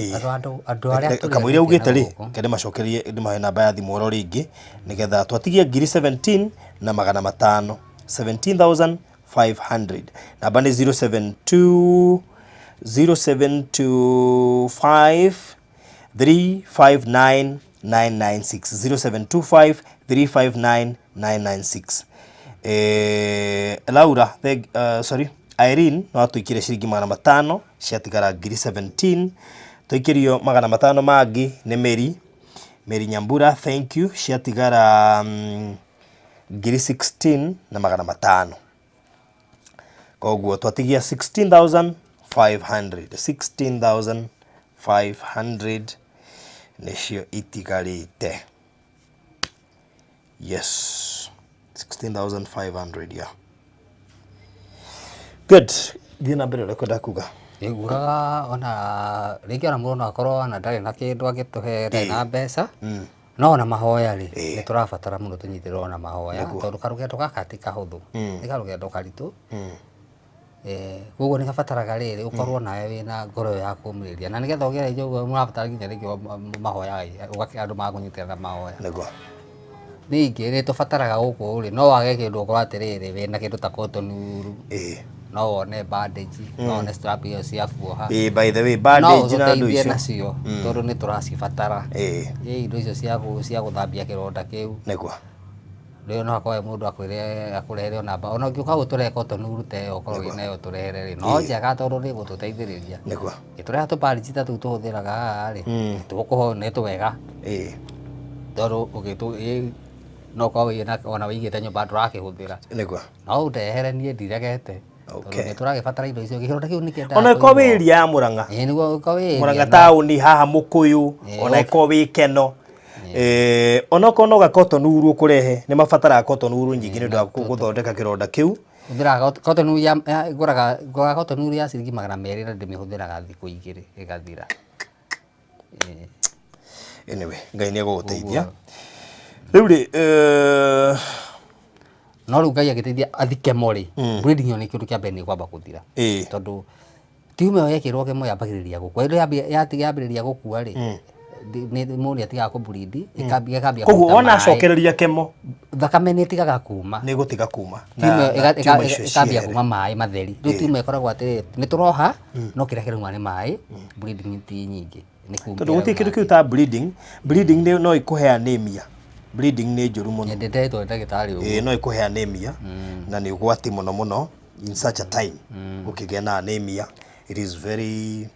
andu aria kamwire ugite ri kende macokerie ndimahe namba ya thimu oro ringi nigetha twatigie 17 na magana matano 17,500 namba ni 072 0725 359 996 0725 359 996. Laura sorry Irene no tuikire ciringi magana matano ciatigara 17 tuikirio magana matano mangi ni Mary Nyambura thank you ciatigara 16 na magana matano koguo twatigia 16,500 nicio itigarite. Yes, 16,500 yeah. Good. Dina mbere rekoda kuga. Iguraga ona ringi ona mundu akorwo na ndari na kindu agituhere na mbeca. No ona mahoya ri ni turabatara muno tunyitirwo ona mahoya tondu karugendo gaka ti kahuthu. Ni karugendo karitu. Koguo ni gabataraga riri ukorwo nawe wina ngoro ya kumiriria na nigetha ugere njogu murabatara nginya ringi mahoya ugaki andu magunyitira mahoya. Nego. Ningi ni tubataraga guku ri no wage kindu ukorwo atiriri wina kindu ta kotonuru. No wone bandage no wone strap iyo cia kuoha by the way bandage na ndu icio nacio tondu ni turacibatara indo icio cia guthambia kironda kiu nego rĩu no akoe mundu akurehere namba ona ngiuka guturehe kotonuru te ukorwo wina yo turehere ri no njega tondu ni gututeithiriria nego gitureha tu bandage ta tu tuhuthiraga ri tugukuho ni twega tondu ugitu no kwa wina ona wigite nyumba ndurakihuthira nego no ndehere nie ndiregete. Okay. Turagibatara indo icio gironda kiu nikienda. Ona ko wiria ya Muranga. Niguo ko wiria. Muranga tauni haha Mukuyu ona ko wikeno. Ona ko no gakotonuru ukurehe ni mabatara kotonuru nyingi ni ndu guthondeka kironda kiu. Ndira kotonuru ya nguraga kotonuru ya ciringi 200 na ndimihũthĩraga thikũ igĩrĩ ĩgathira. Anyway, Ngai ni aguteithia. Riu ri no rĩu Ngai agĩteithia athike mori bleeding yo nĩ kĩndũ kĩa mbere nĩ kwamba gũthira tondũ tiume yo yekĩrwo kemo yambagĩrĩria gũkua ĩndo yambĩrĩria gũkua rĩ nĩ mũndũ atigaga kũbleed ĩkambia koguo ona acokereria kemo thakame nĩ ĩtigaga kuma nĩ gũtiga kuma tiume ĩkambia kuma maĩ matheri rĩu tiume ĩkoragwo atĩ nĩ tũroha no kĩrĩa kĩrauma nĩ maĩ bleeding ti nyingĩ tondũ gũtirĩ kĩndũ kĩu ta bleeding no ĩkũhe anemia. Bleeding ni njuru muno. Ndetwo ndagitari uguo. No ikuhe anemia na ni ugwati muno muno in such a time. Ukigea na anemia it is very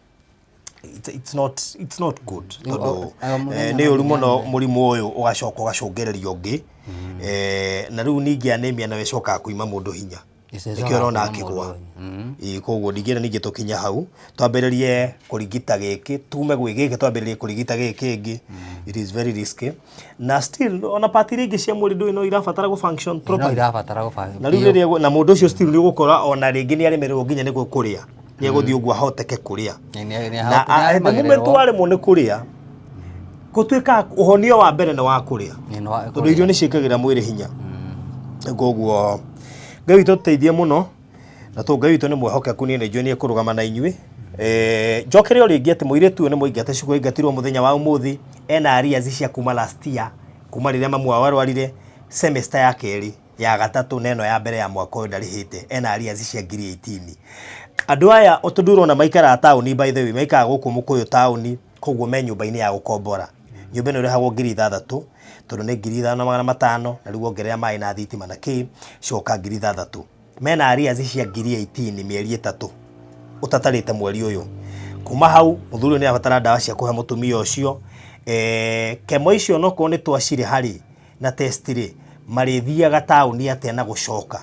it's not good. Ni uri muno murimu uyu ugacoka ugacungereria ungi. Na riu ningi anemia na wecoka kuima mundu hinya. Nikio urona akigwa. Koguo ndingĩenda ningĩ tukinya hau twambĩrĩrie kũrigita gĩkĩ tume gwĩ gĩkĩ twambĩrĩrie kũrigita gĩkĩ kĩngĩ it is very risky na still ona part ringĩ cia mwĩrĩ ndũĩ no irabatara gũ-function properly no irabatara gũ-function na rĩu rĩrĩa na mũndũ ũcio still nĩ ũgũkora ona rĩngĩ nĩ aremererwo nginya nĩ kũrĩa nĩ egũthiĩ ũguo ahoteke kũrĩa na moment waremwo nĩ kũrĩa gũtuĩka ũhonio wa mbere nĩ wa kũrĩa tondũ irio nĩ ciĩkagĩra mwĩrĩ hinya koguo Ngai witũ tũteithie mũno na to Ngai witũ nĩ mwehokeku niĩ nĩ njũĩ nĩ ekũrũgama na inyuĩ njokere o rĩngĩ atĩ mũirĩtu ũyũ nĩ mũingate cukuru aingatirwo mũthenya wa ũmũthĩ ena arrears cia kuma last year kuma rĩrĩa mamu wao arwarire semester ya kerĩ ya gatatũ na ĩno ya mbere ya mwaka ũyũ ndarĩhĩte ena arrears cia 18. Andũ aya tondũ ũrona maikaraga taũni by the way maikaraga gũkũ Mũkũyũ taũni koguo me nyũmba-inĩ ya gũkombora nyũmba ĩno ĩrĩhagwo 6,000 tondũ nĩ 5,500 na rĩu ongerera maĩ na thitima na kĩ coka 6,000 mena arrears cia 18 mĩeri 3 utatarĩte mweri ũyũ kuma hau mũthuri nĩ abatara ndawa cia kũhe mũtumia ũcio kemo icio no ko nĩ twacire harĩ na test rĩ marĩthiaga taũni atĩa na gũcoka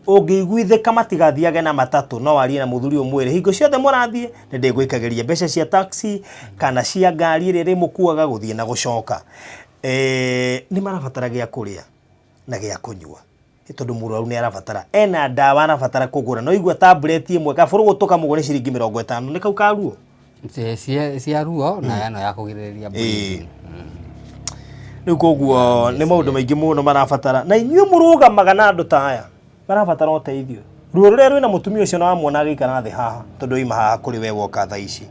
ũngĩiguithĩka matigathiage na matatũ no warie na mũthuri ũmwĩre hingo ciothe mũrathiĩ nĩ ndĩgwĩkagĩria mbeca cia taxi kana cia ngari ĩrĩa ĩrĩmũkuaga gũthiĩ na gũcoka nĩ marabatara gĩa kũrĩa na gĩa kũnyua tondu mũrwaru nĩ arabatara ena ndawa arabatara kũgũra no igua tablet ĩmwe kabũrũ gũtũka mũgũre ciringi 50 nĩ kau ka ruo cia ruo na eno ya kũgirĩrĩria bleeding rĩu koguo nĩ maũndũ maingĩ mũno marabatara na inyuĩ mũrũgamaga na andũ ta aya marabatara ũteithio ruo rũrĩa rwĩna mũtumia ũcio na wamwona agĩikara thĩ haha tondũ oima haha kũrĩ we woka thaa ici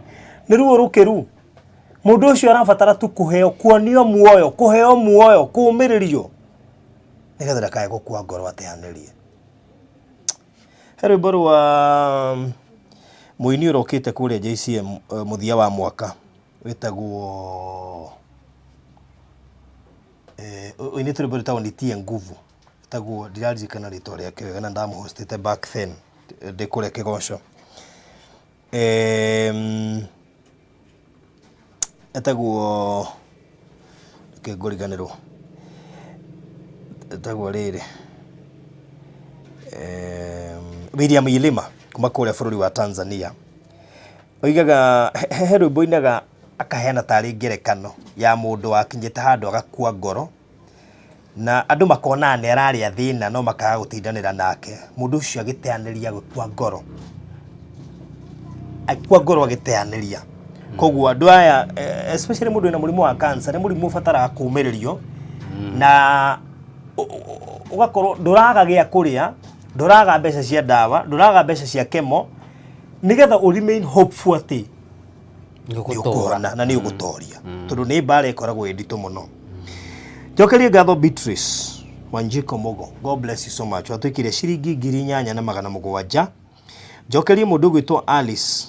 nĩ ruo rũkĩru mũndũ ũcio arabatara tu kũheo kuonio muoyo kũheo muoyo kũũmĩrĩrio nĩgetha ndakae gũkua ngoro ateanĩrie he rwĩmbo rwa mũini ũrokĩte kũrĩa JCM mũthia wa mwaka wĩtagwo ũinĩte rwĩmbo rwĩtagwo nitie nguvu wĩtagwo ndiraririkana rĩtwa rĩake wega na ndamũhostete back then ndĩ kũrĩa Kĩgoco etagwo ngũriganĩrwo etagwo rĩrĩ William Ilima kuma kũrĩa bũrũri wa Tanzania oigaga he rwĩmbo inaga akaheana tarĩ ngerekano ya mũndũ wakinyĩte handũ agakua ngoro na andũ makona nĩ ararĩa thĩna no makaga gũtindanĩra nake mũndũ ũcio agĩteanĩria gũkua ngoro agĩteanĩria koguo andũ aya especially mũndũ wĩna mũrimũ wa cancer nĩ mũrimũ ũbataraga kũũmĩrĩrio na ugakorwo ndũraga gĩa kũrĩa ndũraga mbeca cia ndawa ndũraga mbeca cia kemo nigetha remain hopeful atĩ nĩũkũhona na nĩũgũtoria tondũ nĩ mbara ĩkoragwo nditũ mũno njokerie ngatho Beatrice Wanjiko Mogo God bless you so much watwĩkire ciringi 8,700 njokerie mũndũ gwĩtwo Alice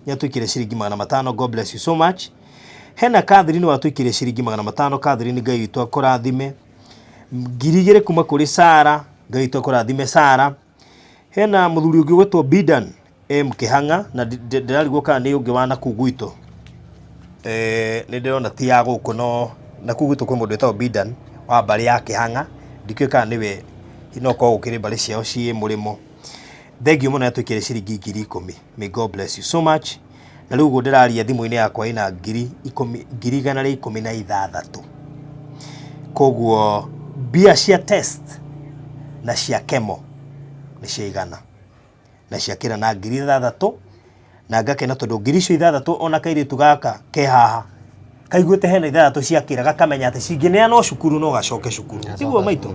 nyatwĩkire ciringi 500 God bless you so much hena Catherine watwĩkire ciringi 500 Catherine Ngai witũ akũrathime 2,000 kuma kũrĩ Sara Ngai witũ akũrathime Sara hena mũthuri ũngĩ gwĩtwo Bidan Kĩhanga na ndĩrarigwo kana nĩ ũngĩ wa nakũu gwitũ nĩ ndĩrona ti ya gũkũ no nakũu gwitũ kwĩ mũndũ wĩtagwo Bidan wa mbarĩ ya Kĩhanga ndikĩũĩ kana nĩwe no korwo gũkĩrĩ mbarĩ ciao ciĩ mũrĩmo thengio mũno yatwĩkire ciringi 10,000 may God bless you so much na rĩu ũguo ndĩraria thimũ-inĩ yakwa ĩna 116 koguo mbia cia test na cia kemo nĩ ciaigana na ciakĩra na 6,000 na ngakena tondũ 6,000 ona kairĩtu gaka ke haha kaiguĩte hena 6 ciakĩra gakamenya atĩ cingĩneanwo cukuru no gacoke cukuru tiguo maitũ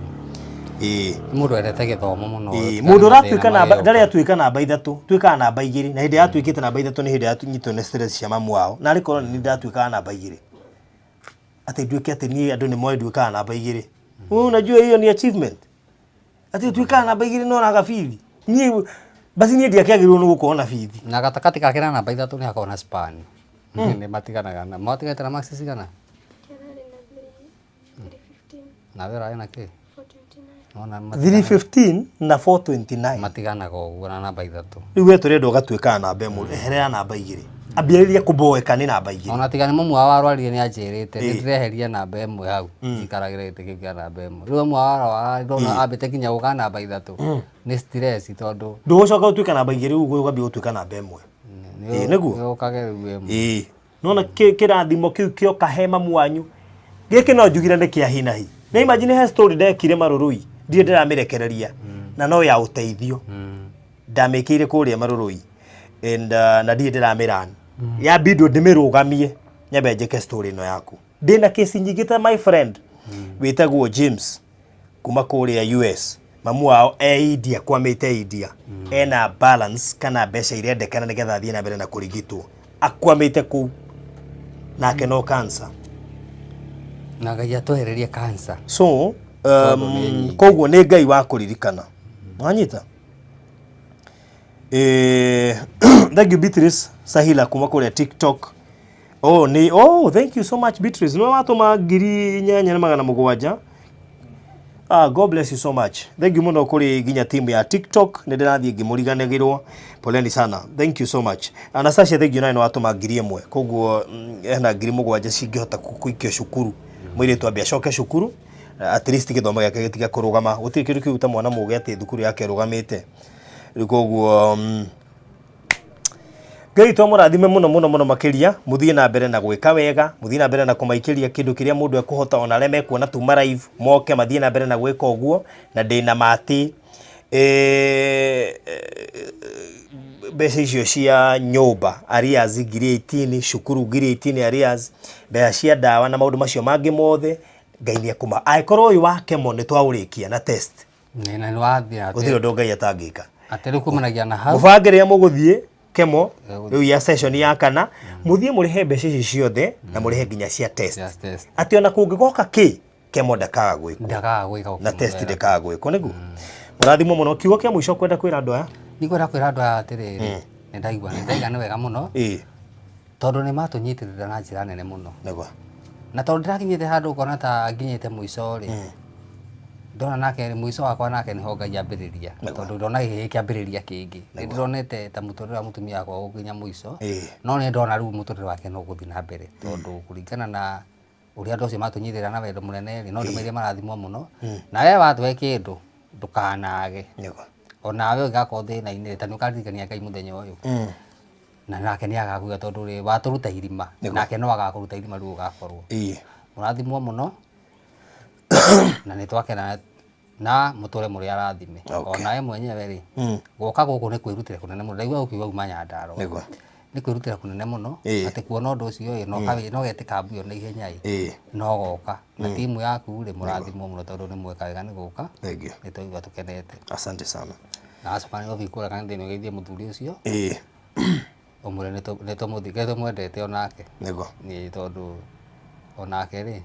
mũndũ endete gĩthomo mũno mũndũ ũratuĩka namba ndarĩ atuĩka namba 3 tuĩkaga namba 2 na hĩndĩ yatuĩkĩte namba 3 nĩ hĩndĩ yatunyitwo nĩ stress cia mamu wao na arĩkorwo nĩ ndatuĩkaga namba 2 atĩ nduĩke atĩ niĩ andũ nĩ moĩ nduĩkaga namba 2 unajua hiyo ni achievement atĩ tuĩkaga namba 2 no naga bithi niĩ basi niĩ ndiakĩagĩrĩirwo nĩ gũkorwo na bithi na gatagatĩ gake na namba 3 nĩ hakorwo na span nĩ matiganaga na matigate na max cigana na wĩra arĩ na kĩ 315 na 429 matiganaga ũguo na namba 3 rĩu we tũrenda ũgatuĩkaga namba 1 eherera namba 2 ambĩrĩria kũmboeka nĩ namba 2 ona tigani mũmwe wa warwarire nĩ anjĩrĩte nĩ ndĩreheria namba 1 hau cikaragĩra gĩtĩ kĩu kĩa namba 1 rĩu ũmwe wa ndona ambĩte kinya gũka namba 3 nĩ stress tondũ ndũgũcoka gũtuĩka namba 2 rĩu ũgambia gũtuĩka namba 1 nĩguo ũkage rĩu 1 nona kĩrathimo kĩu kĩo kahe mamu wanyu gĩkĩ no njugire nĩ kĩa hinahi na imagine he story ndekire Marũrũi ndiĩ ndĩramĩrekereria na no ya ũteithio ndamĩkĩire kũrĩa Marũrũi and na ndiĩ ndĩramĩran ya bidio ndĩmĩrũgamie nyambe njĩke story ĩno yaku ndĩna kesi nyingĩ ta my friend wĩtagwo James kuma kũrĩa US mamu wao India kwamĩte India ena balance kana mbeca iria ndekana nĩgetha athiĩ na mbere na kũrigitwo akwamĩte kũu nake no cancer na Ngai atwehererie cancer so koguo nĩ Ngai wa kũririkana wanyita thank you Beatrice Sahila kuma kũrĩa TikTok thank you so much Beatrice no watũma 8,700 God bless you so much thank you mũno kũrĩ nginya team ya TikTok nĩ ndĩrathiĩ ngĩmũriganagĩrwo poleni sana thank you so much Anastasia thank you nayo watũma 1,000 koguo hena 7,000 cingĩhota kũikio cukuru mwĩrĩtu ambia acoke cukuru at least gĩthomo gĩake gĩtige kũrũgama gũtirĩ kĩndũ kĩruta mwana mũgĩ atĩ thukuru yake rũgamĩte rĩu koguo Ngai to mũrathime mũno makiria muthie na mbere na gwika wega muthie na mbere na kumaikiria kindu kiria mundu ekuhota ona reme kuona tuma live moke mathie na mbere na gwika uguo na ndina mati mbeca icio cia nyumba arias ngiri 18 cukuru ngiri 18 arias mbeca cia dawa na maundu macio mangi mothe Ngai ni akuma aikorwo uyu wake mo ni twaurikia na test na ni wathia uthio ndo Ngai atangika atari kumanagia na hau mubangire muguthie kemo riu ya session ya kana muthie murihe mbeca ici ciothe na murihe nginya cia test ati ona kungigoka ki kemo ndakaga gwikwo na test ndakaga gwikwo nigu murathimo muno kiugo kia mwisho kwenda kwira andu aya ni kwenda kwira andu aya atiriri ni ndaigua ni wega muno tondu ni matunyitirira na njira nene muno nigu na tondu ndirakinyite handu ukona ta nginyite mwico ri ndona nake mwico wakwa nake niho Ngai ambiriria tondu ndona giki kiambiriria kingi ni ndironete ta muturira mutumia wakwa ukinya mwico no ni ndona riu muturira wake no guthi na mbere tondu kuringana na uria andu acio matunyitira na wendo munene ri no ndumeire marathimwo muno na we watwe kindu ndukanage onawe ugakorwo thina-ini ta nukaririkania Ngai muthenya uyu na nake ni agakuga tondu ri waturuta irima nake no agakuruta irima riu ugakorwo murathimwo muno na ni twakena na muture muri arathime ona mwenyewe ri goka guku ni kwirutira kunene muno ndaigua ukiuga uma Nyandaro ni kwirutira kunene muno ati kuona undu ucio no getika mbuyo na ihenya no goka na timu yaku ri murathimwo muno tondu ni mweka wega ni guka ni twaigua tukenete asante sana na acokani ovikura kana thini ugeithie muthuri ucio umure ni tumuthike tumwendete onake ni tondu onake ri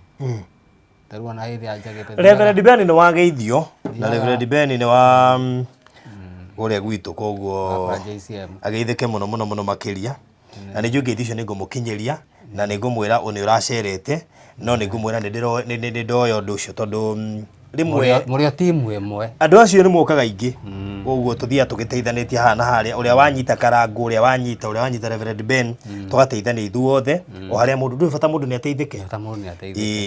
tarua iria njagete Reverend Ben ni wageithio na Reverend Ben ni wa uria gwitu koguo ageithike muno makiria na ni njugite icio ni ngumukinyiria na ni ngumwira uni uracerete no ni ngumwira ni ndoyo undu ucio tondu rimwe muri timu imwe andu acio ni mokaga ingi koguo tuthia tugiteithanitie hana haria uria wanyita karangu uria wanyita Reverend Ben tugateithania ithuothe o haria mundu ndu bata mundu ni ateithike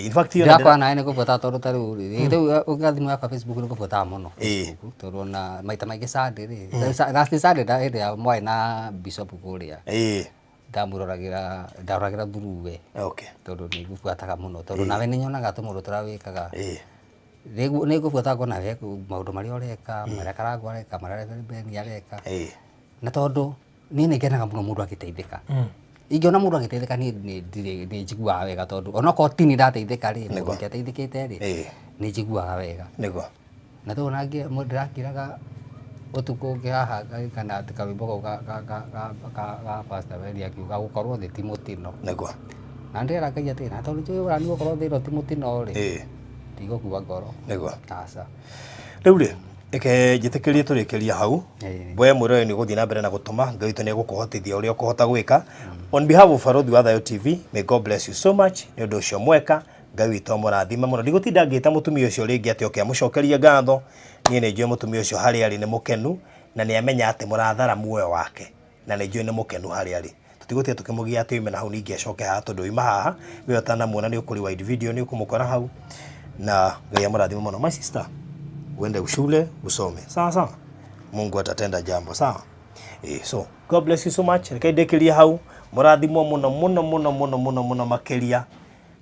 in fact yo ndakwa nae ni kubuta tondu tariu riu ugathimu yakwa Facebook ni kubuta muno tondu na maita maingi Sunday ri last Sunday da ira mwai na Bishop kuria ndaroragira buruwe tondu ni gubuataga muno tondu nawe ni nyonaga tumundu turawikaga ni gubuata kona we maundu maria ureka maria karangu areka maria Ben areka na tondu ni ngenaga muno mundu agiteithika ingiona mundu agiteithika ni njiguaga wega tondu onako tini ndateithika ri mundu ateithikite ri ni njiguaga wega na tondu nangi ndirakiraga utuko haha kana atika wimbo ga pastor Wendi akiuga gukorwo thi timutino na ndira Ngai ati na tondu njui urani gukorwo thi timutino ri tigo kuwa ngoro asa riu ri eke njitikirie turikiria hau we mwire ni guthii na mbere na gutuma Ngai witu ni gukuhotithia uria ukuhota gwika on behalf of Barothi wa Thayo TV may God bless you so much ni undu ucio mweka Ngai witu murathime muno ndigũtinda ngĩta mũtumia ũcio rĩngĩ atĩ oke amũcokerie ngatho niĩ nĩ njũĩ mũtumia ũcio harĩa arĩ nĩ mũkenu na nĩ amenya atĩ mũrathara muoyo wake na nĩ njũĩ nĩ mũkenu harĩa arĩ tũtigũtiga tũkĩmũgia atĩ ume na hau ningĩ acoke haha tondũ uma haha we ũtanamuona nĩ ũkũri wide video nĩ ũkũmũkora hau na Ngai amũrathime muno my sister uende shule usome sawa Mungu atatenda jambo sawa so God bless you so much reke ndekeria hau mũrathimwo muno makeria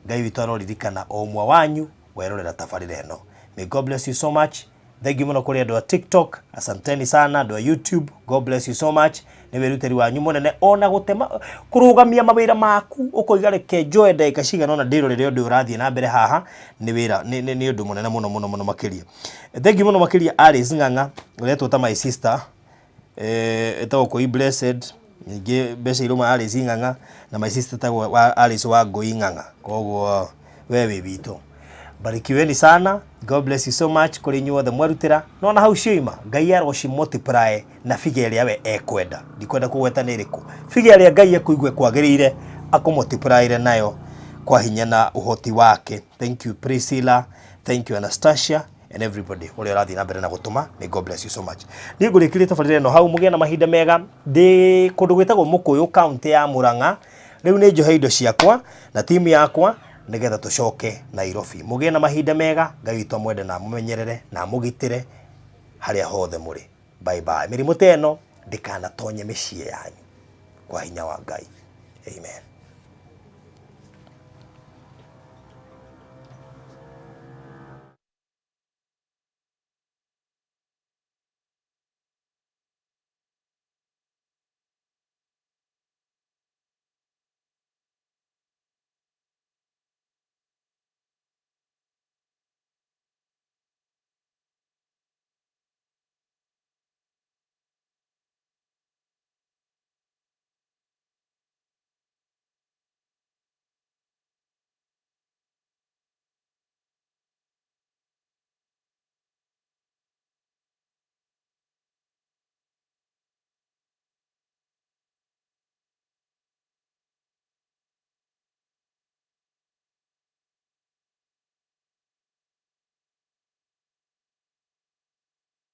Ngai witu aroririkana o ũmwe wanyu werorera tabarĩra ĩno may God bless you so much thank you muno kuri andu a TikTok asanteni sana andu a YouTube God bless you so much ni weruteri wanyu munene ona gutema kurugamia mawira maku ukoiga reke njoe ndagika cigana ona ndirorere undu urathie na mbere haha ni wira ni undu munene muno makiria thank you muno makiria Alice Ng'ang'a uretwo ta my sister etago koi blessed nge bese iruma Alice Ng'ang'a na my sister tago Alice wa Ngui Ng'ang'a koguo wewe wito barikiweni sana God bless you so much kuri nyuothe mwarutira nona hau cioima Ngai aroci multiply na figure ĩrĩa we ekwenda ndikwenda kugweta nĩ ĩrĩkũ figure ĩrĩa Ngai ekuigwe kwagĩrĩire akumultiply nayo kwa hinya na uhoti wake thank you Priscilla thank you Anastasia and everybody ule rathi na mbere na gutuma may God bless you so much ni ngurikire tabarire no hau mugia na mahinda mega ndi kundu gwitagwo Mukuyu county ya Murang'a riu ni njohe indo ciakwa na timu yakwa nigetha tucoke Nairobi mugie na mahinda mega Ngai witu mwende na mumenyerere na mugitire haria hothe muri bye bye mirimo teno ndikana tonye mĩciĩ yanyu kwa hinya wa Ngai. Amen.